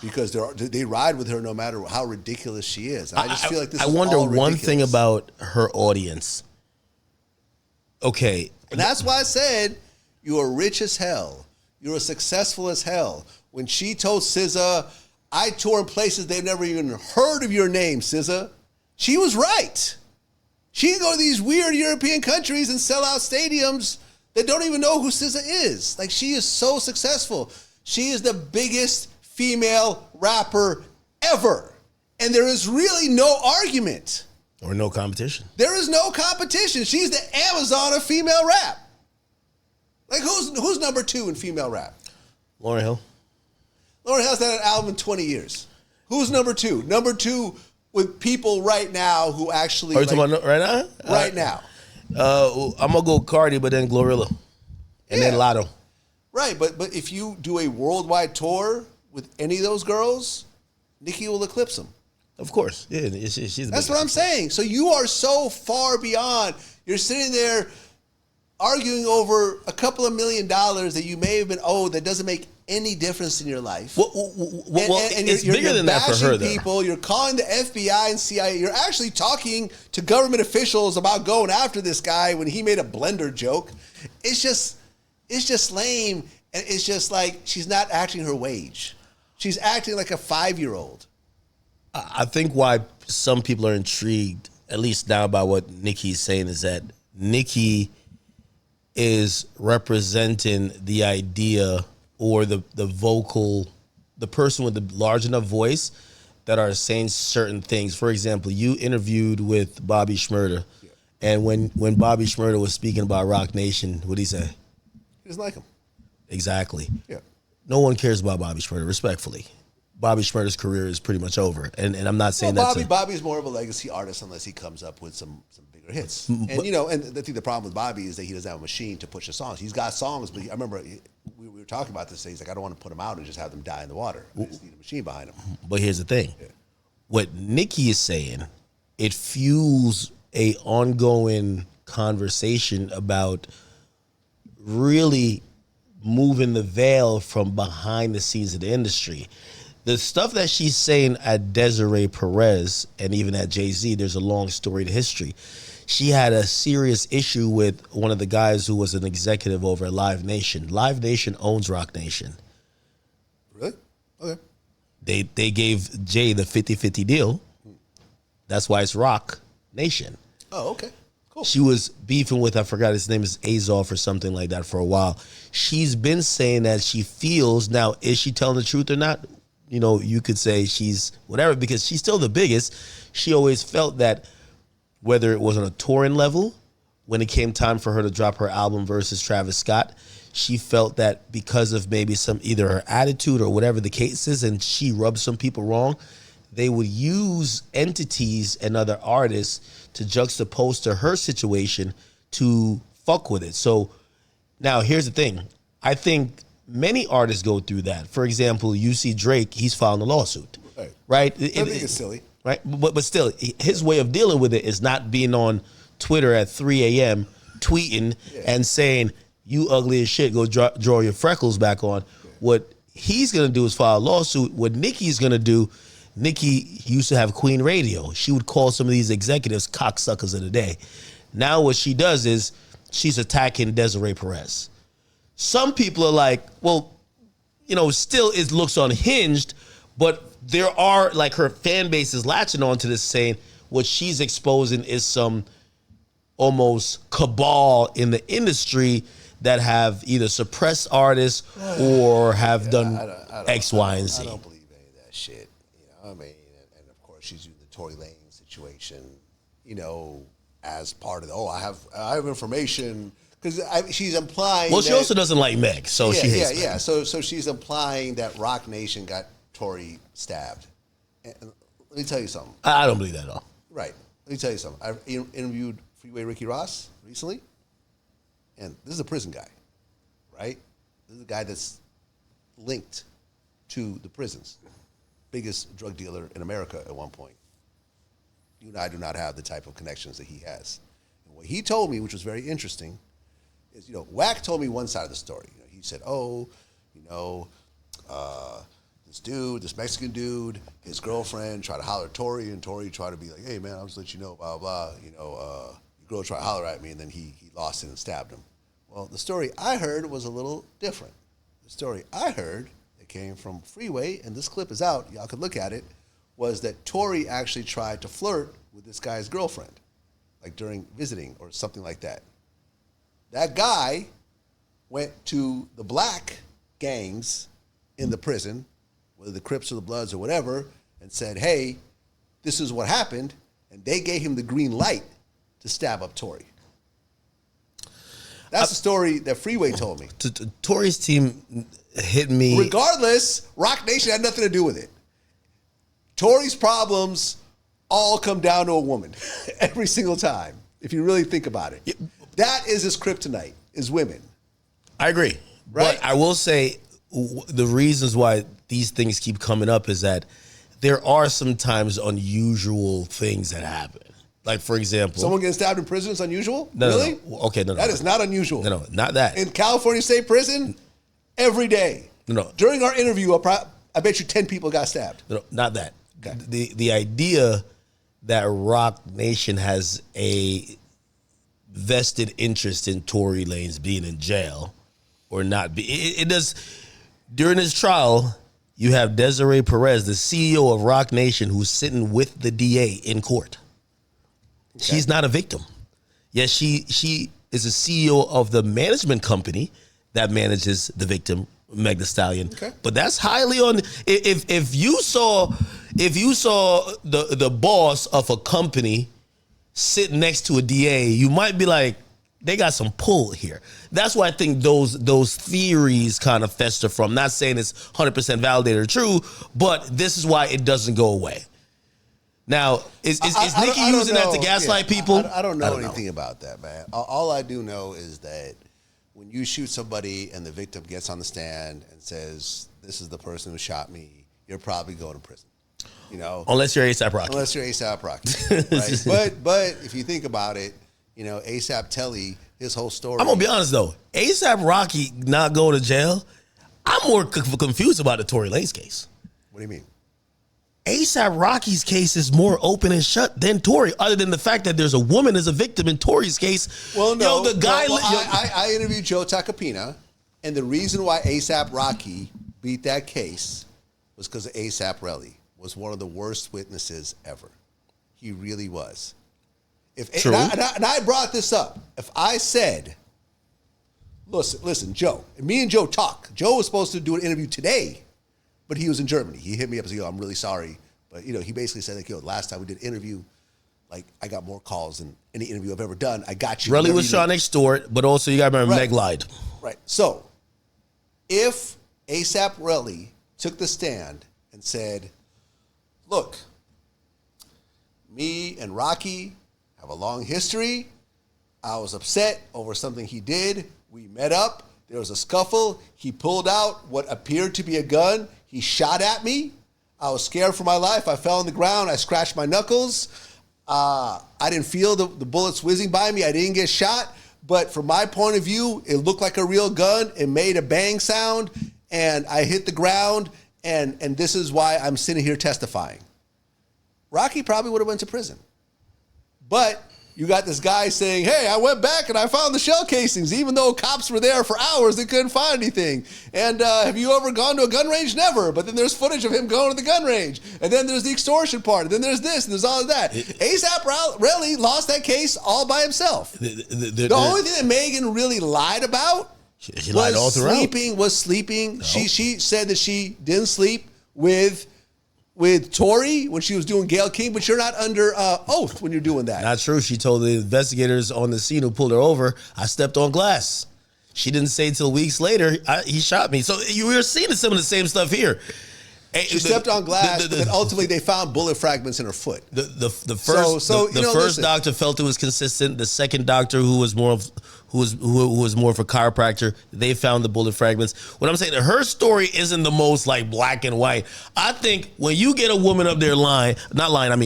Because they ride with her no matter how ridiculous she is. And I just feel like this is all ridiculous. I wonder one thing about her audience. Okay. And that's why I said, you are rich as hell. You're successful as hell. When she told SZA, I tour in places they've never even heard of your name, SZA, she was right. She can go to these weird European countries and sell out stadiums that don't even know who SZA is. Like, she is so successful. She is the biggest female rapper ever. And there is really no argument. Or no competition. There is no competition. She's the Amazon of female rap. Like, who's number 2 in female rap? Lauryn Hill. Lauryn Hill's had an album in 20 years. Who's number 2? Number 2 with people right now who actually... Are you talking about right now? Right now. I'm going to go Cardi, but then Glorilla. And then Lotto. Right, but if you do a worldwide tour with any of those girls, Nicki will eclipse them. Of course. Yeah, she's That's what I'm saying. So you are so far beyond. You're sitting there arguing over a couple of $1 million that you may have been owed that doesn't make any difference in your life. Well, it's bigger than that for her, though. People, you're calling the FBI and CIA. You're actually talking to government officials about going after this guy when he made a blender joke. It's just lame. And it's just like she's not acting her wage. She's acting like a 5-year-old. I think why some people are intrigued, at least now, by what Nicki's saying is that Nicki is representing the idea or the person with the large enough voice that are saying certain things. For example, you interviewed with Bobby Shmurda, and when Bobby Shmurda was speaking about Rock Nation, what did he say? He doesn't like him. Exactly. Yeah. No one cares about Bobby Shmurda, respectfully. Bobby Shmurda's career is pretty much over. And I'm not saying Bobby's more of a legacy artist unless he comes up with some bigger hits. And and I think the problem with Bobby is that he doesn't have a machine to push the songs. He's got songs, but I remember we were talking about this. He's like, I don't want to put them out and just have them die in the water. I just need a machine behind them. But here's the thing. Yeah. What Nicki is saying, it fuels a ongoing conversation about really moving the veil from behind the scenes of the industry. The stuff that she's saying at Desiree Perez and even at Jay-Z, there's a long storied history. She had a serious issue with one of the guys who was an executive over at Live Nation. Live Nation owns Rock Nation. Really? Okay. They gave Jay the 50-50 deal. That's why it's Rock Nation. Oh, okay. Cool. She was beefing with, I forgot his name is Azov or something like that for a while. She's been saying that she feels, now is she telling the truth or not? You know, you could say she's whatever because she's still the biggest. She always felt that whether it was on a touring level when it came time for her to drop her album versus Travis Scott, she felt that because of maybe some either her attitude or whatever the case is, and she rubbed some people wrong, they would use entities and other artists to juxtapose to her situation to fuck with it. So now here's the thing. I think many artists go through that. For example, you see Drake, he's filing a lawsuit. Right? I think it's silly. Right? But still, his way of dealing with it is not being on Twitter at 3 a.m. tweeting and saying, you ugly as shit, go draw your freckles back on. Yeah. What he's going to do is file a lawsuit. What Nicki's going to do, Nicki used to have Queen Radio. She would call some of these executives cocksuckers of the day. Now what she does is she's attacking Desiree Perez. Some people are like, well, you know, still it looks unhinged, but there are, like, her fan base is latching on to this, saying what she's exposing is some almost cabal in the industry that have either suppressed artists or have done X, Y, and Z. I don't believe any of that shit. You know, I mean, and of course she's using the Tory Lanez situation, you know, as part of the, I have information, because she's implying. Well, she also doesn't like Meg, so she hates Meg. Yeah. So she's implying that Rock Nation got Tory stabbed. And let me tell you something. I don't believe that at all. Right. Let me tell you something. I interviewed Freeway Ricky Ross recently, and this is a prison guy, right? This is a guy that's linked to the prisons. Biggest drug dealer in America at one point. You and I do not have the type of connections that he has. And what he told me, which was very interesting, is, you know, Wack told me one side of the story. You know, he said, this Mexican dude, his girlfriend tried to holler at Tory, and Tory tried to be like, hey, man, I'll just let you know, blah, blah, you know, your girl tried to holler at me, and then he lost it and stabbed him. Well, the story I heard was a little different. The story I heard that came from Freeway, and this clip is out, y'all could look at it, was that Tory actually tried to flirt with this guy's girlfriend, like during visiting or something like that. That guy went to the black gangs in the prison, whether the Crips or the Bloods or whatever, and said, hey, this is what happened, and they gave him the green light to stab up Tory. That's the story that Freeway told me. Tory's team hit me. Regardless, Rock Nation had nothing to do with it. Tory's problems all come down to a woman every single time, if you really think about it. Yeah. That is his kryptonite, is women. I agree. Right? But I will say the reasons why these things keep coming up is that there are sometimes unusual things that happen. Like, for example, someone getting stabbed in prison is unusual? No, really? No. Okay, no. That is not unusual. No, not that. In California State Prison, every day. No. During our interview, I bet you 10 people got stabbed. No, not that. Okay. The idea that Rock Nation has a vested interest in Tory Lanez being in jail or not be, it does. During his trial, you have Desiree Perez, the CEO of Rock Nation, who's sitting with the DA in court. Okay. She's not a victim. Yes, she is a CEO of the management company that manages the victim, Meg Thee Stallion. Okay. But that's highly on. If you saw the boss of a company sitting next to a DA, you might be like, they got some pull here. That's why I think those theories kind of fester from. Not saying it's 100% validated or true, but this is why it doesn't go away. Now, is Nicki using that to gaslight people? I don't know anything about that, man. All I do know is that when you shoot somebody and the victim gets on the stand and says, this is the person who shot me, you're probably going to prison. You know, unless you're A$AP Rocky. Unless you're A$AP Rocky, right? But if you think about it, you know, A$AP Telly, his whole story. I'm gonna be honest though, A$AP Rocky not going to jail. I'm more confused about the Tory Lanez case. What do you mean? A$AP Rocky's case is more open and shut than Tory, other than the fact that there's a woman as a victim in Tory's case. Well, no, the guy. I interviewed Joe Tacopina, and the reason why A$AP Rocky beat that case was because A$AP Relly was one of the worst witnesses ever. He really was. True. And I brought this up. If I said, listen, Joe, and me and Joe talk. Joe was supposed to do an interview today, but he was in Germany. He hit me up and said, yo, I'm really sorry. But, you know, he basically said, like, yo, last time we did an interview, like I got more calls than any interview I've ever done. I got you. Relly was trying to extort, but also you got to remember Meg lied. Right. So if ASAP Relly took the stand and said, look, me and Rocky have a long history. I was upset over something he did. We met up. There was a scuffle. He pulled out what appeared to be a gun. He shot at me. I was scared for my life. I fell on the ground. I scratched my knuckles. I didn't feel the bullets whizzing by me. I didn't get shot. But from my point of view, it looked like a real gun. It made a bang sound. And I hit the ground. And this is why I'm sitting here testifying. Rocky probably would have went to prison. But you got this guy saying, hey, I went back and I found the shell casings, even though cops were there for hours, they couldn't find anything. And have you ever gone to a gun range? Never. But then there's footage of him going to the gun range. And then there's the extortion part. And then there's this and there's all of that. ASAP Relly lost that case all by himself. The only thing that Megan really lied about lied all throughout. was sleeping. No. She said that she didn't sleep with Tory when she was doing Gayle King, but you're not under oath when you're doing that. Not true. She told the investigators on the scene who pulled her over, I stepped on glass. She didn't say till weeks later, he shot me. So you were seeing some of the same stuff here. She stepped on glass, but then ultimately they found bullet fragments in her foot. The first doctor felt it was consistent. The second doctor, who was more of a chiropractor, they found the bullet fragments. What I'm saying, her story isn't the most like black and white. I think when you get a woman up there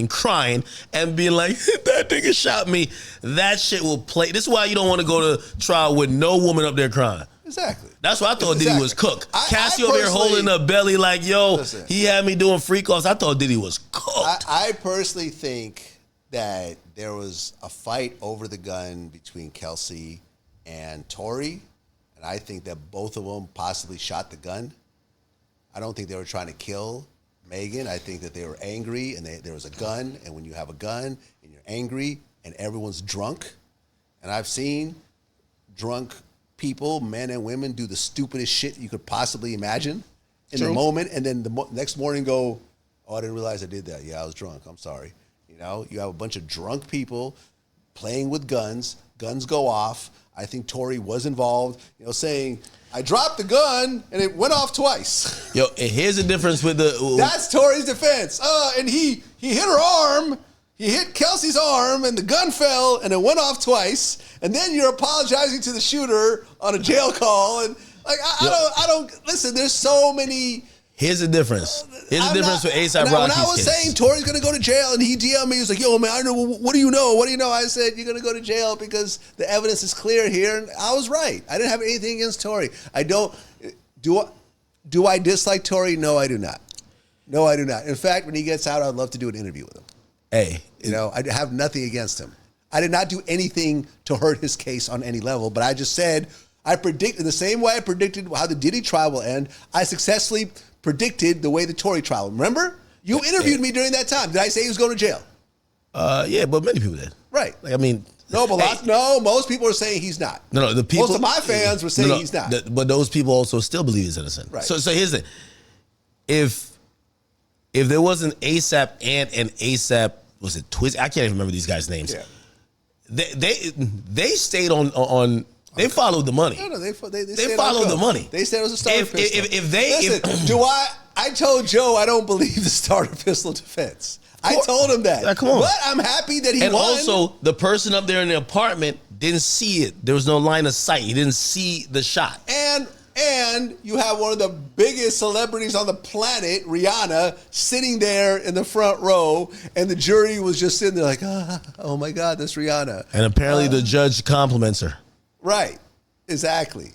crying and being like, that nigga shot me, that shit will play. This is why you don't want to go to trial with no woman up there crying. Exactly. That's why I thought Diddy was cooked. Cassie over here holding her belly like, yo, he had me doing freak offs. I thought Diddy was cooked. I personally think that there was a fight over the gun between Kelsey and Tory, and I think that both of them possibly shot the gun. I don't think they were trying to kill Megan. I think that they were angry, and there was a gun, and when you have a gun, and you're angry, and everyone's drunk, and I've seen drunk people, men and women, do the stupidest shit you could possibly imagine in the moment, and then the next morning go, oh, I didn't realize I did that. Yeah, I was drunk. I'm sorry. You know, you have a bunch of drunk people playing with guns. Guns go off. I think Tory was involved, saying, I dropped the gun and it went off twice. Yo, and here's the difference with That's Tory's defense. And he hit her arm. He hit Kelsey's arm and the gun fell and it went off twice. And then you're apologizing to the shooter on a jail call. And like, I don't listen, there's so many. Here's the difference. Here's the difference with A$AP Rocky's When I was saying Tory's going to go to jail and he DM'd me, he was like, yo, man, I know, what do you know? What do you know? I said, you're going to go to jail because the evidence is clear here. And I was right. I didn't have anything against Tory. Do I dislike Tory? No, I do not. No, I do not. In fact, when he gets out, I'd love to do an interview with him. Hey. I have nothing against him. I did not do anything to hurt his case on any level, but I just said, I predict in the same way I predicted how the Diddy trial will end, I successfully predicted the way the Tory trial. Remember? You interviewed me during that time. Did I say he was going to jail? Yeah, but many people did. Right. Like, I mean, most people are saying he's not. No, the people. Most of my fans were saying he's not. But those people also still believe he's innocent. Right. So here's the thing. If there wasn't ASAP and ASAP, was it Twiz? I can't even remember these guys' names. Yeah. They stayed on. They followed the money. No, they followed the money. They said it was a starter If pistol. I told Joe I don't believe the starter pistol defense. I told him that. Come on. But I'm happy that he won. And also, the person up there in the apartment didn't see it. There was no line of sight. He didn't see the shot. And you have one of the biggest celebrities on the planet, Rihanna, sitting there in the front row, and the jury was just sitting there like, oh my God, that's Rihanna. And apparently the judge compliments her. Right, exactly.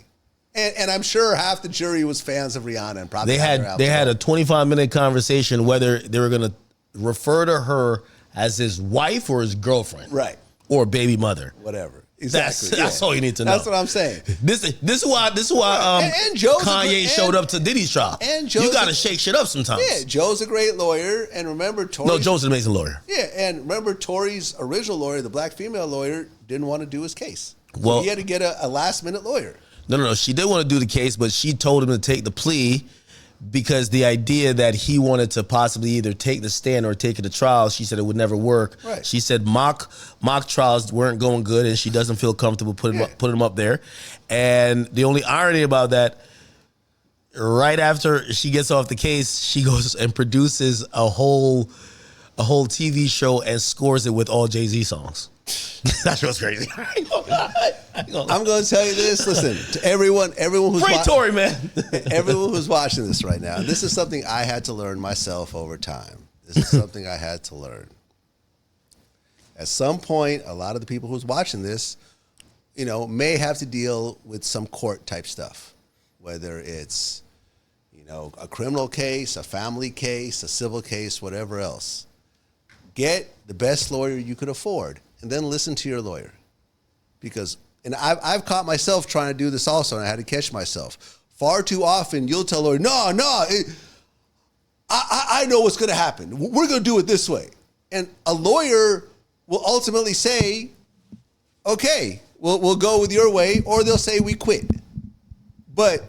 And I'm sure half the jury was fans of Rihanna and probably they had a 25-minute conversation whether they were going to refer to her as his wife or his girlfriend, right, or baby mother, whatever. Exactly. That's all you need to know. That's what I'm saying. This is why Kanye showed up to Diddy's trial. And you got to shake shit up sometimes. Yeah, Joe's a great lawyer, and remember Joe's an amazing lawyer. Yeah, and remember Tory's original lawyer, the black female lawyer, didn't want to do his case. Well, he had to get a last minute lawyer. No. She did want to do the case, but she told him to take the plea because the idea that he wanted to possibly either take the stand or take it to trial, she said it would never work. Right. She said mock trials weren't going good, and she doesn't feel comfortable putting him up there. And the only irony about that, right after she gets off the case, she goes and produces a whole TV show and scores it with all Jay-Z songs. That's what's crazy. I'm going to tell you this. Listen, to everyone who's Free Tory, man. Everyone who's watching this right now, this is something I had to learn myself over time. This is something I had to learn. At some point, a lot of the people who's watching this, may have to deal with some court type stuff, whether it's, a criminal case, a family case, a civil case, whatever else. Get the best lawyer you could afford, and then listen to your lawyer. And I've caught myself trying to do this also, and I had to catch myself. Far too often, you'll tell a lawyer, I know what's going to happen. We're going to do it this way. And a lawyer will ultimately say, okay, we'll go with your way, or they'll say we quit. But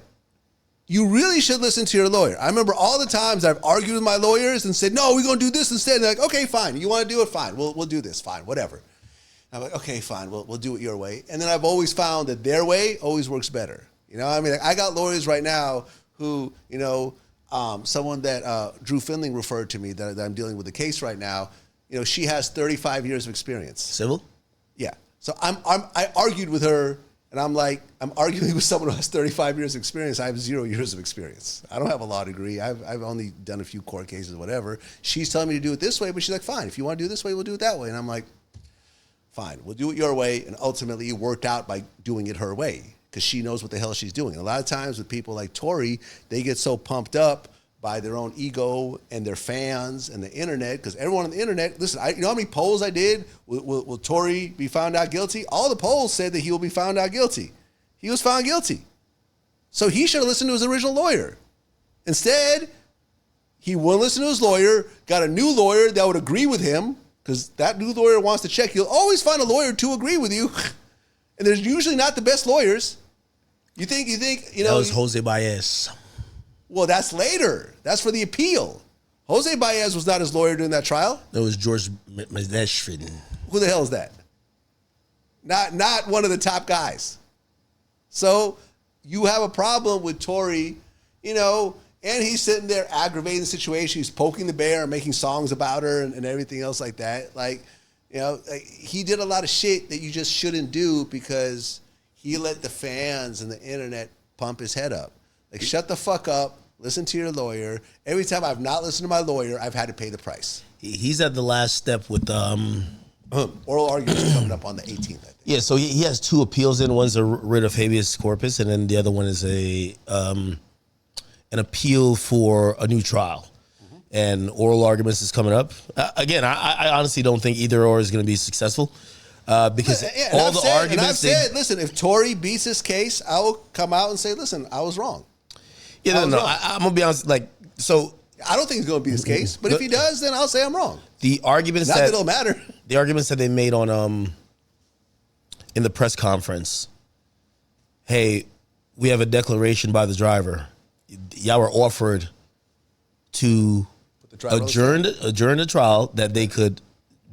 you really should listen to your lawyer. I remember all the times I've argued with my lawyers and said, no, we're going to do this instead. And they're like, okay, fine. You want to do it? Fine. We'll do this. Fine. Whatever. I'm like, okay, fine. We'll do it your way. And then I've always found that their way always works better. I got lawyers right now who, someone that Drew Finling referred to me that I'm dealing with a case right now. She has 35 years of experience. Civil? Yeah. So I argued with her. And I'm arguing with someone who has 35 years of experience. I have 0 years of experience. I don't have a law degree. I've only done a few court cases, whatever. She's telling me to do it this way, but she's like, fine, if you want to do it this way, we'll do it that way. And I'm like, fine, we'll do it your way. And ultimately it worked out by doing it her way because she knows what the hell she's doing. And a lot of times with people like Tory, they get so pumped up by their own ego and their fans and the internet, because everyone on the internet, listen, you know how many polls I did? Will Tory be found out guilty? All the polls said that he will be found out guilty. He was found guilty. So he should have listened to his original lawyer. Instead, he wouldn't listen to his lawyer, got a new lawyer that would agree with him, because that new lawyer wants to check. You'll always find a lawyer to agree with you. And they're usually not the best lawyers. You think, That was Jose Baez. Well, that's later. That's for the appeal. Jose Baez was not his lawyer during that trial. That was George Medeshvin. Who the hell is that? Not one of the top guys. So you have a problem with Tory, and he's sitting there aggravating the situation. He's poking the bear and making songs about her and everything else like that. He did a lot of shit that you just shouldn't do because he let the fans and the internet pump his head up. Shut the fuck up. Listen to your lawyer. Every time I've not listened to my lawyer, I've had to pay the price. He's at the last step with oral arguments coming up on the 18th, I think. Yeah, so he has two appeals in. One's a writ of habeas corpus, and then the other one is an appeal for a new trial. Mm-hmm. And oral arguments is coming up. Again, I honestly don't think either or is going to be successcul. Because all the arguments... And I've said, listen, if Tory beats this case, I will come out and say, listen, I was wrong. Yeah, I'm going to be honest, so... I don't think he's going to beat his case, but if he does, then I'll say I'm wrong. The arguments that it'll matter. The arguments that they made on in the press conference, hey, we have a declaration by the driver. Y'all were offered to adjourn the trial that they could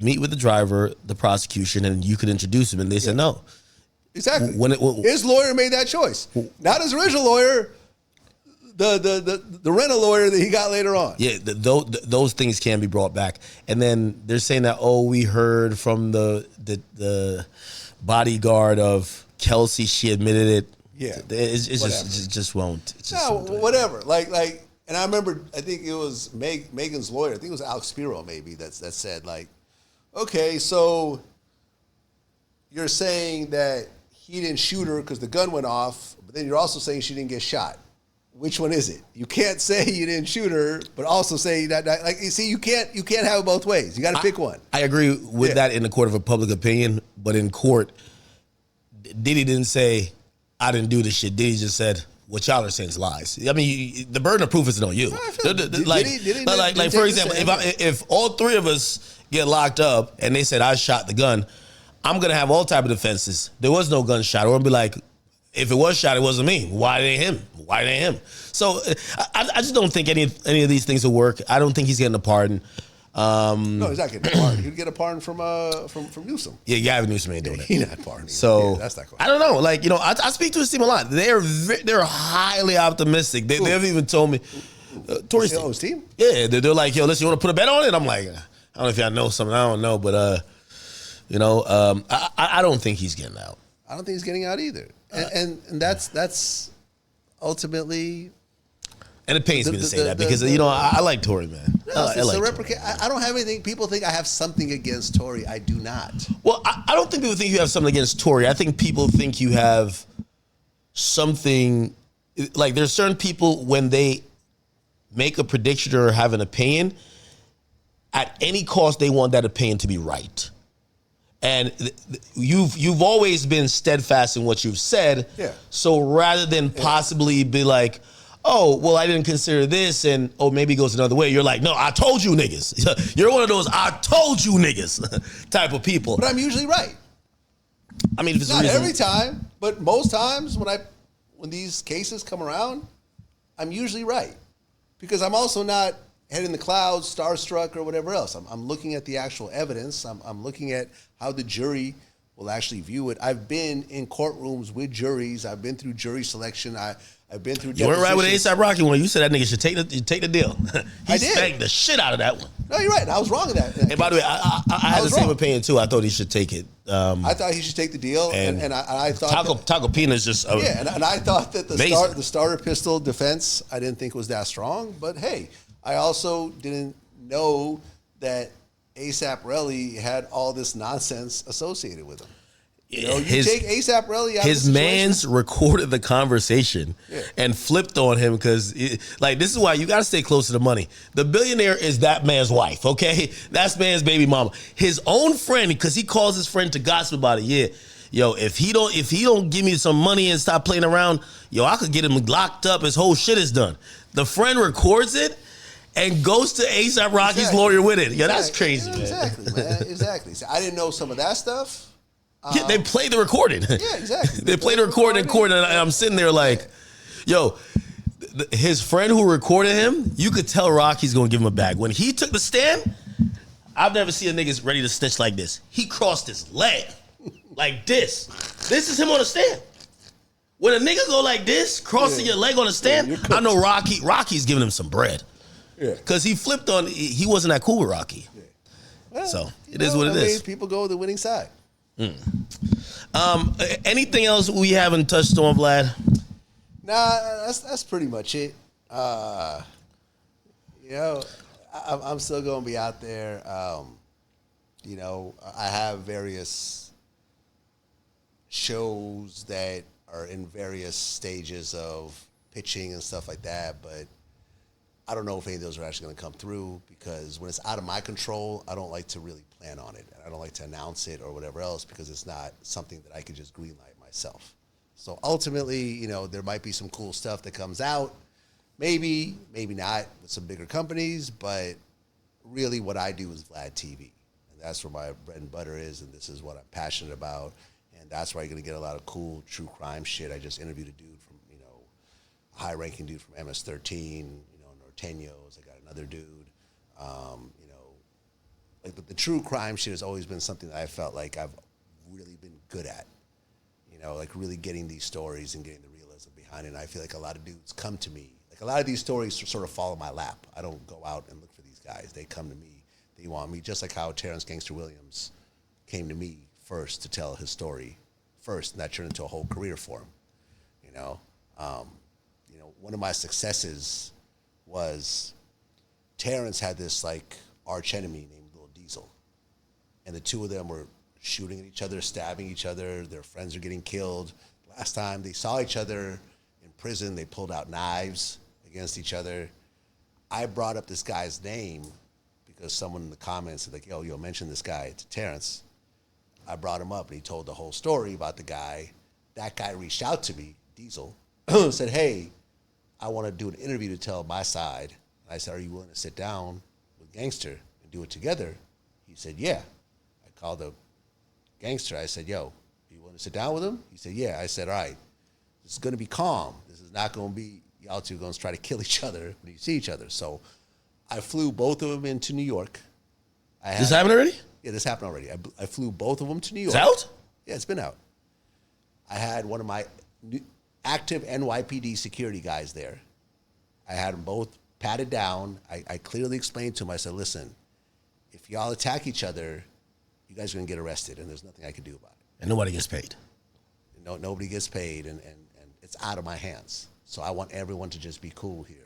meet with the driver, the prosecution, and you could introduce him, and they said no. Exactly. His lawyer made that choice. Not his original lawyer. The rental lawyer that he got later on. Yeah, those things can be brought back. And then they're saying that, we heard from the bodyguard of Kelsey, she admitted it. Yeah. It just won't. Whatever. And I remember, I think it was Megan's lawyer, I think it was Alex Spiro maybe, that said, okay, so you're saying that he didn't shoot her because the gun went off, but then you're also saying she didn't get shot. Which one is it? You can't say you didn't shoot her, but also say that you can't have it both ways. You got to pick one. I agree with that in the court of a public opinion, but in court, Diddy didn't say, I didn't do this shit. Diddy just said, what y'all are saying is lies. I mean, the burden of proof isn't on you. Diddy for example, if all three of us get locked up and they said I shot the gun, I'm gonna have all type of defenses. There was no gunshot, or I'll be like, if it was shot, it wasn't me. Why it ain't him? Why it ain't him? So I just don't think any of these things will work. I don't think he's getting a pardon. No, he's not getting a pardon. He'd get a pardon from Newsom. Yeah, Gavin Newsom ain't doing that. He's not pardoning. So yeah, that's not going. I don't know. Like, you know, I speak to his team a lot. They're highly optimistic. They've even told me, Tory's his team. Yeah, they're like, yo, listen, you want to put a bet on it? I'm like, I don't know if y'all know something. I don't know, but you know, I don't think he's getting out. I don't think he's getting out either. And that's ultimately. And it pains me to say that because, you know, I like Tory, man. No, I don't have anything. People think I have something against Tory. I do not. Well, I don't think people think you have something against Tory. I think people think you have something, like there's certain people when they make a prediction or have an opinion, at any cost they want that opinion to be right. And you've always been steadfast in what you've said. Yeah. So rather than possibly be like, oh, well, I didn't consider this, and maybe it goes another way. You're like, no, I told you niggas. You're one of those I told you niggas type of people. But I'm usually right. I mean, if it's not a reason, every time, but most times when these cases come around, I'm usually right. Because I'm also not head in the clouds, starstruck, or whatever else. I'm looking at the actual evidence. I'm looking at how the jury will actually view it. I've been in courtrooms with juries. I've been through jury selection. I've been through. You weren't right with the A$AP Rocky one. You said that nigga should take the deal. He I did. spanked the shit out of that one. No, you're right. I was wrong in that. And by the way, I had the same opinion too. I thought he should take it. I thought he should take the deal, and I thought Taco Pina's just and I thought that the starter pistol defense I didn't think was that strong. But hey, I also didn't know that A$AP Rocky had all this nonsense associated with him. You know, you take A$AP Rocky out his of the man's recorded the conversation and flipped on him because, like, this is why you got to stay close to the money. The billionaire is that man's wife, okay? That's man's baby mama. His own friend, because he calls his friend to gossip about it. Yeah, yo, if he don't give me some money and stop playing around, yo, I could get him locked up. His whole shit is done. The friend records it and goes to A$AP Rocky's lawyer with it. Yo, that's crazy, man. Exactly, man. Exactly. So I didn't know some of that stuff. Yeah, they played the recording. Yeah, exactly. They played the recording in court, and I'm sitting there like, yo, his friend who recorded him, you could tell Rocky's going to give him a bag. When he took the stand, I've never seen a nigga ready to snitch like this. He crossed his leg like this. This is him on the stand. When a nigga go like this, crossing your leg on the stand, I know Rocky's giving him some bread. Yeah. Because he flipped on, he wasn't that cool with Rocky. Yeah. Well, so it is what it is. People go with the winning side. Anything else we haven't touched on, Vlad? Nah, that's pretty much it. You know, I'm still gonna be out there. You know, I have various shows that are in various stages of pitching and stuff like that, but I don't know if any of those are actually going to come through because when it's out of my control, I don't like to really plan on it. I don't like to announce it or whatever else because it's not something that I could just greenlight myself. So ultimately, you know, there might be some cool stuff that comes out. Maybe, maybe not with some bigger companies, but really what I do is Vlad TV. And that's where my bread and butter is, and this is what I'm passionate about. And that's where you're going to get a lot of cool true crime shit. I just interviewed a dude from, you know, a high-ranking dude from MS-13, Norteños. I got another dude. You know, like the true crime shit has always been something that I felt like I've really been good at. You know, like really getting these stories and getting the realism behind it. And I feel like a lot of dudes come to me. Like a lot of these stories sort of fall in my lap. I don't go out and look for these guys. They come to me. They want me, just like how Terrence Gangster Williams came to me first to tell his story first, and that turned into a whole career for him. You know, one of my successes was Terrence had this like arch enemy named Lil Diesel, and the two of them were shooting at each other, stabbing each other. Their friends are getting killed. Last time they saw each other in prison, they pulled out knives against each other. I brought up this guy's name because someone in the comments said like, yo, mention this guy to Terrence. I brought him up and he told the whole story about the guy. That guy reached out to me, Diesel, said, hey, I want to do an interview to tell my side. I said, are you willing to sit down with Gangster and do it together? He said, yeah. I called the Gangster. I said, yo, are you willing to sit down with him? He said, yeah. I said, all right, This is going to be calm. This is not going to be y'all two going to try to kill each other when you see each other. So I flew both of them into New York. This happened already? Yeah, this happened already. I flew both of them to New York. It's out? Yeah, it's been out. I had one of my active NYPD security guys there. I had them both patted down. I clearly explained to them, I said, listen, if y'all attack each other, you guys are going to get arrested, and there's nothing I can do about it. And nobody gets paid. No, nobody gets paid, and it's out of my hands. So I want everyone to just be cool here.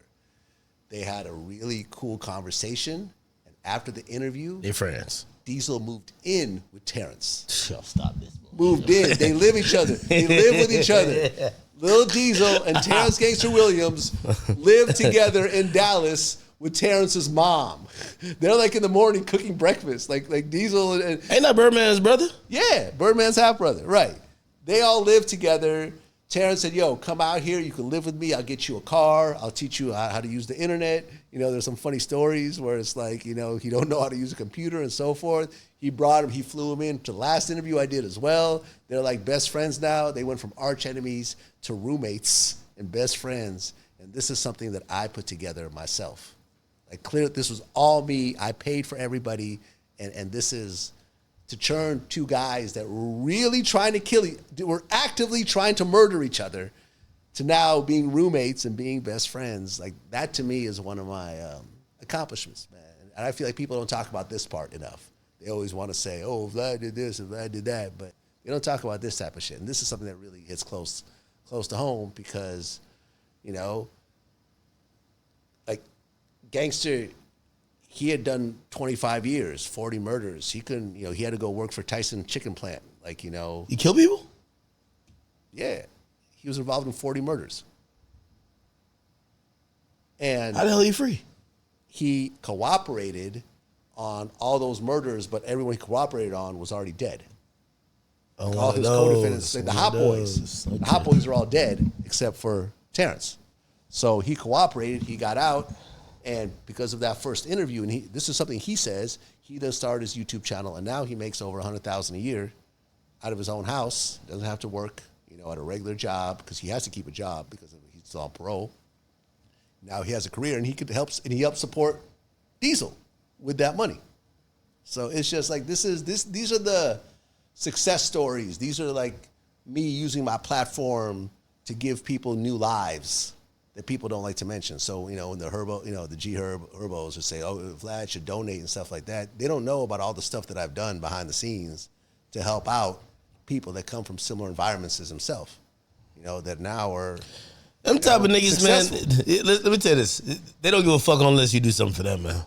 They had a really cool conversation, and after the interview, They're friends. Diesel moved in with Terrence. Yo, stop this. Moved in. They live each other. They live with each other. Lil Diesel and Terrence Gangster Williams live together in Dallas with Terrence's mom. They're like in the morning cooking breakfast, like Diesel and Ain't that Birdman's brother? yeah, Birdman's half brother, right? They all live together. Terrence said, yo, come out here. You can live with me. I'll get you a car. I'll teach you how to use the internet. You know, there's some funny stories where it's like, you know, he don't know how to use a computer and so forth. He brought him. He flew him in to the last interview I did as well. They're like best friends now. They went from arch enemies to roommates and best friends. And this is something that I put together myself. Like, clear, this was all me. I paid for everybody. And this is to turn two guys that were really trying to kill, were actively trying to murder each other, to now being roommates and being best friends. Like, that to me is one of my accomplishments, man. And I feel like people don't talk about this part enough. They always want to say, oh, Vlad did this and Vlad did that, but they don't talk about this type of shit. And this is something that really hits close to home because, you know, like, Gangster, he had done 25 years, 40 murders. He couldn't, you know, he had to go work for Tyson Chicken Plant. Like, you know. He kill people? Yeah. He was involved in 40 murders. And how the hell are you free? He cooperated on all those murders, but everyone he cooperated on was already dead. Oh, all his co-defendants, like the Hot Boys. Okay. The Hot Boys are all dead except for Terrence. So he cooperated, he got out, and because of that first interview, and this is something he says, he then started his YouTube channel, and now he makes over $100,000 a year out of his own house. Doesn't have to work, you know, at a regular job because he has to keep a job because he's still on parole. Now he has a career, and he helps support Diesel with that money. So it's just like these are the success stories. These are like me using my platform to give people new lives that people don't like to mention. So, you know, when the Herbo, you know, the Herbos would say, oh, Vlad should donate and stuff like that. They don't know about all the stuff that I've done behind the scenes to help out people that come from similar environments as himself, you know, that now are them type of niggas, successful. Man. Let me tell you this. They don't give a fuck unless you do something for them, man.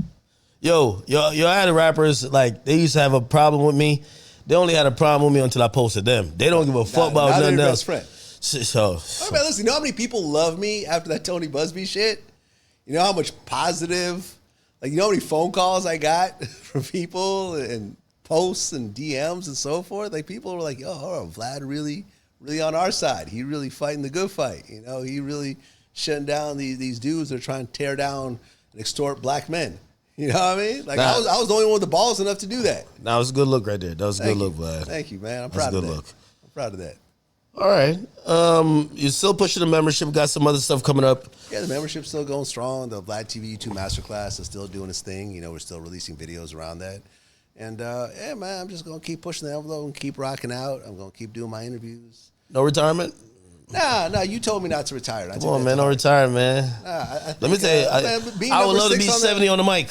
Yo, I had rappers, like, they used to have a problem with me. They only had a problem with me until I posted them. They don't give a fuck about nothing else. Best friend. So, oh, man, listen, you know how many people love me after that Tony Busby shit? You know how much positive, like, you know how many phone calls I got from people and posts and DMs and so forth? Like, people were like, yo, oh, Vlad really on our side. He really fighting the good fight. You know, he really shutting down these dudes that are trying to tear down and extort black men. You know what I mean? Like, I was the only one with the balls enough to do that. That was a good look right there. That was a good look, Vlad. Thank you, man. I'm proud of that. Look. I'm proud of that. All right. You're still pushing the membership. Got some other stuff coming up. Yeah, the membership's still going strong. The Vlad TV YouTube Masterclass is still doing its thing. You know, we're still releasing videos around that. And, yeah, man, I'm just going to keep pushing the envelope and keep rocking out. I'm going to keep doing my interviews. No retirement? Nah, you told me not to retire. Come on, man, no retirement, man. Let me tell you, I would love to be 70 on the mic.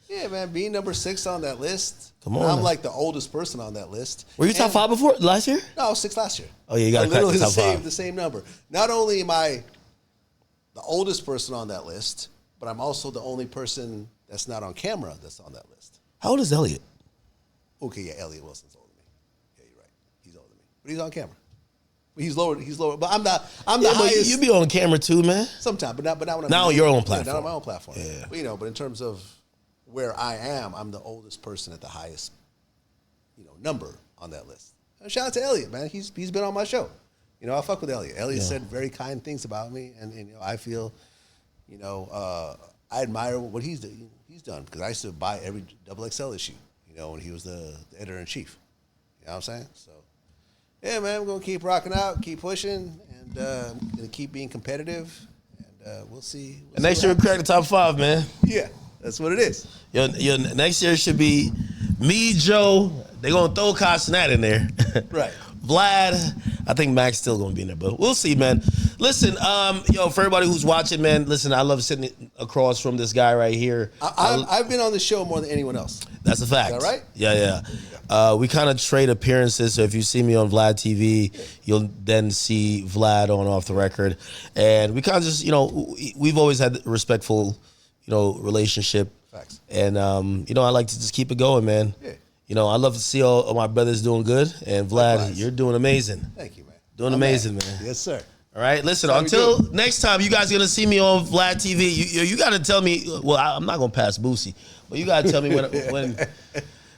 Yeah, man, being number 6 on that list. Come on. I'm like the oldest person on that list. Were you top 5 before last year? No, I was 6 last year. Oh, yeah, you got to crack the top 5. The same number. Not only am I the oldest person on that list, but I'm also the only person that's not on camera that's on that list. How old is Elliot? Okay, yeah, Elliot Wilson's older than me. Yeah, you're right. He's older than me. But he's on camera. He's lower. But I'm the highest. You be on camera too, man. Sometimes, but not when I'm not on your own platform. Not on my own platform. Yeah. But, but in terms of where I am, I'm the oldest person at the highest, number on that list. And shout out to Elliot, man. He's been on my show. I fuck with Elliot. Elliot said very kind things about me, and I feel, I admire what he's done because I used to buy every XXL issue, when he was the editor in chief. You know what I'm saying? So, Yeah, man, we're gonna keep rocking out, keep pushing, and gonna keep being competitive. And we'll see. And next year we crack the top 5, man. Yeah, that's what it is. Yo, next year should be me, Joe. They gonna throw Castanat in there. Right. Vlad, I think Mac's still gonna be in there, but we'll see, man. Listen, for everybody who's watching, man, listen, I love sitting across from this guy right here. I've been on the show more than anyone else. That's a fact. Is that right? Yeah. We kind of trade appearances, so if you see me on Vlad TV, you'll then see Vlad on Off the Record. And we kind of just, we've always had a respectful, relationship. Facts. And, I like to just keep it going, man. Yeah. I love to see all my brothers doing good. And Vlad, Likewise. You're doing amazing. Thank you, man. Doing amazing, man. Yes, sir. All right, listen, until next time, you guys are going to see me on Vlad TV. You got to tell me, well, I'm not going to pass Boosie, but you got to tell me when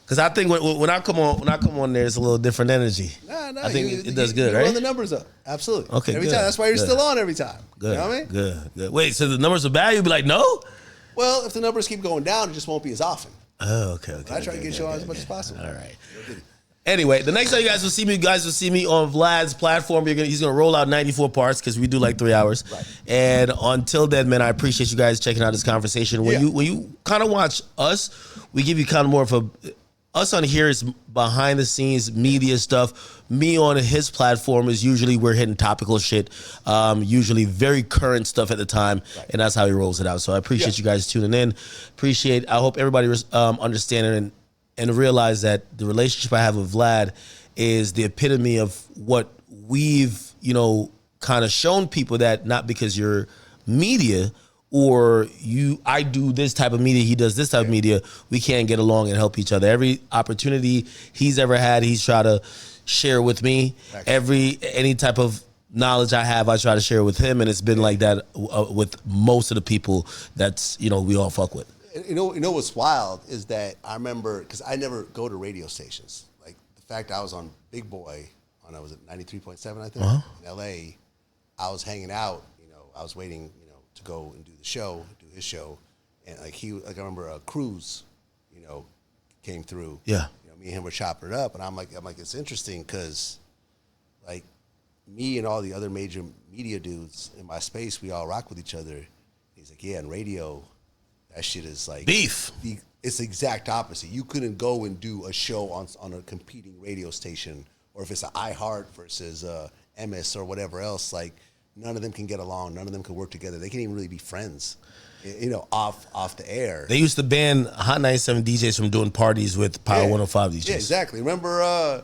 because I think when I come on there, it's a little different energy. No, I think it does good, you right? run the numbers up. Absolutely. Okay, every good, time. That's why you're good. still on every time. Good, you know what I mean? Good. Wait, so the numbers are bad? You'll be like, no? Well, if the numbers keep going down, it just won't be as often. Oh, okay. I try to get you on as much as possible. All right. Anyway, the next time you guys will see me on Vlad's platform. He's gonna roll out 94 parts because we do like 3 hours. Right. And until then, man, I appreciate you guys checking out this conversation. When you kind of watch us, we give you kind of more of us on here is behind the scenes media stuff. Me on his platform is usually we're hitting topical shit, usually very current stuff at the time, and that's how he rolls it out. So I appreciate you guys tuning in. I hope everybody understanding and realize that the relationship I have with Vlad is the epitome of what we've, kind of shown people, that not because you're media or I do this type of media, he does this type of media, we can't get along and help each other. Every opportunity he's ever had, he's tried to share with me. Any type of knowledge I have, I try to share with him, and it's been like that with most of the people that's, we all fuck with. You know what's wild is that I remember, because I never go to radio stations. Like the fact I was on Big Boy on, was it 93.7, I think, in LA. I was hanging out, I was waiting, to go and do his show. And I remember a Cruz, came through. Yeah. Me and him were chopping it up, and I'm like, it's interesting because, like, me and all the other major media dudes in my space, we all rock with each other. He's like, yeah, in radio, that shit is like beef. It's the exact opposite. You couldn't go and do a show on a competing radio station, or if it's an iHeart versus MS or whatever else, like none of them can get along. None of them can work together. They can't even really be friends, off the air. They used to ban Hot 97 DJs from doing parties with Power 105 DJs. Yeah, exactly. Remember,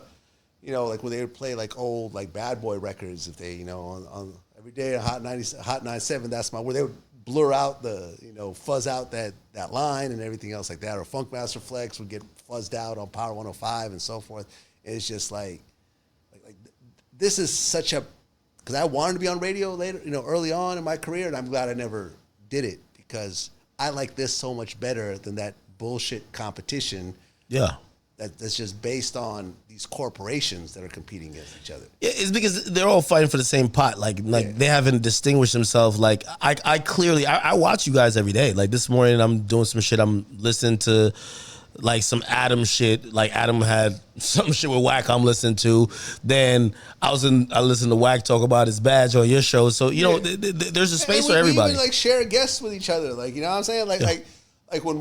like when they would play like old like Bad Boy records, if they, on every day on Hot 97, that's where they would blur out the, fuzz out that line and everything else like that. Or Funkmaster Flex would get fuzzed out on Power 105 and so forth. And it's just like this is such a, because I wanted to be on radio later, early on in my career, and I'm glad I never did it because I like this so much better than that bullshit competition. Yeah. That's just based on these corporations that are competing against each other. Yeah, it's because they're all fighting for the same pot. They haven't distinguished themselves. Like I clearly watch you guys every day. Like this morning I'm doing some shit. I'm listening to like some Adam shit. Like Adam had some shit with Wack I'm listening to. Then I listened to Wack talk about his badge on your show. So there's a space for everybody. We even share guests with each other. Like, you know what I'm saying? Like when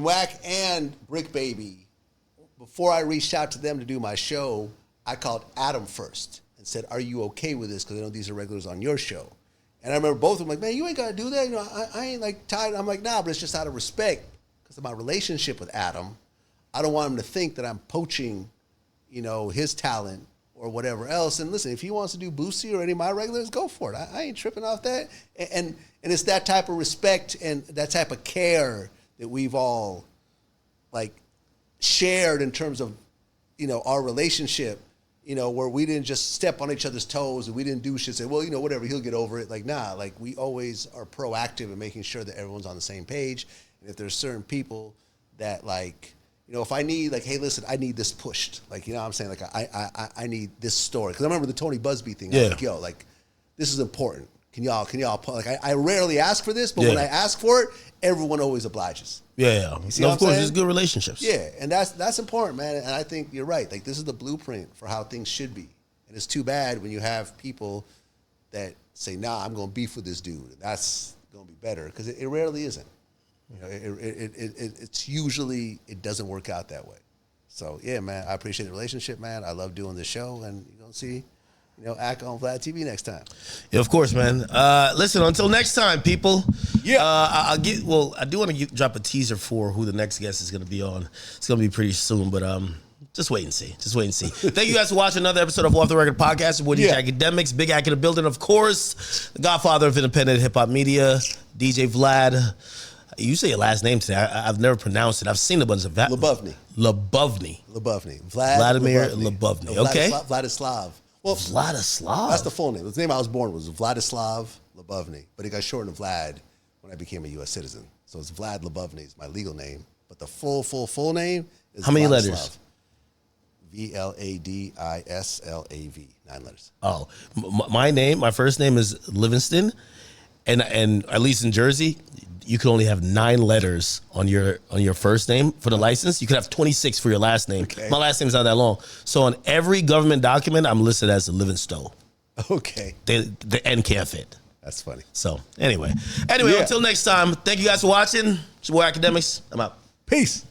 Wack and Brick Baby, before I reached out to them to do my show, I called Adam first and said, "Are you okay with this? Because I know these are regulars on your show." And I remember both of them like, "Man, you ain't got to do that. I ain't like tired." I'm like, "Nah, but it's just out of respect because of my relationship with Adam. I don't want him to think that I'm poaching, his talent or whatever else. And listen, if he wants to do Boosie or any of my regulars, go for it. I ain't tripping off that." And it's that type of respect and that type of care that we've all shared in terms of, our relationship, where we didn't just step on each other's toes and we didn't do shit, say, well, whatever, he'll get over it. Like, nah, we always are proactive in making sure that everyone's on the same page. And if there's certain people that if I need hey, listen, I need this pushed. What I'm saying? I need this story. Cause I remember the Tony Busby thing. I was like, yo, this is important. Can y'all like I rarely ask for this, but when I ask for it, everyone always obliges. Yeah. You see No, what of course, I'm saying? it's good relationships. Yeah, and that's important, man. And I think you're right. Like this is the blueprint for how things should be. And it's too bad when you have people that say, "Nah, I'm going to beef with this dude." That's going to be better because it rarely isn't. You know, it's usually it doesn't work out that way. So yeah, man, I appreciate the relationship, man. I love doing this show, and you're gonna see, Ak on Vlad TV next time. Yeah, of course, man. Listen, until next time, people. Yeah. I do want to drop a teaser for who the next guest is gonna be on. It's gonna be pretty soon, but just wait and see. Thank you guys for watching another episode of Off the Record Podcast with DJ Akademiks, Big Ak in the building, of course. The godfather of independent hip hop media, DJ Vlad. You say your last name today. I've never pronounced it. I've seen a bunch of that. Lebovny. Vladimir Lebovny. Okay. Vladislav. Well, Vladislav. That's the full name. The name I was born was Vladislav Lebovny, but it got shortened to Vlad when I became a U.S. citizen. So it's Vlad Lebovny is my legal name, but the full name is how many Vladislav. letters? Vladislav. 9 letters. Oh, my first name is Livingston, and at least in Jersey, you can only have 9 letters on your first name for the license. You could have 26 for your last name. Okay. My last name's not that long. So on every government document, I'm listed as Livingstone. Okay. The N can't fit. That's funny. So anyway, until next time, thank you guys for watching. It's your boy Akademiks. I'm out. Peace.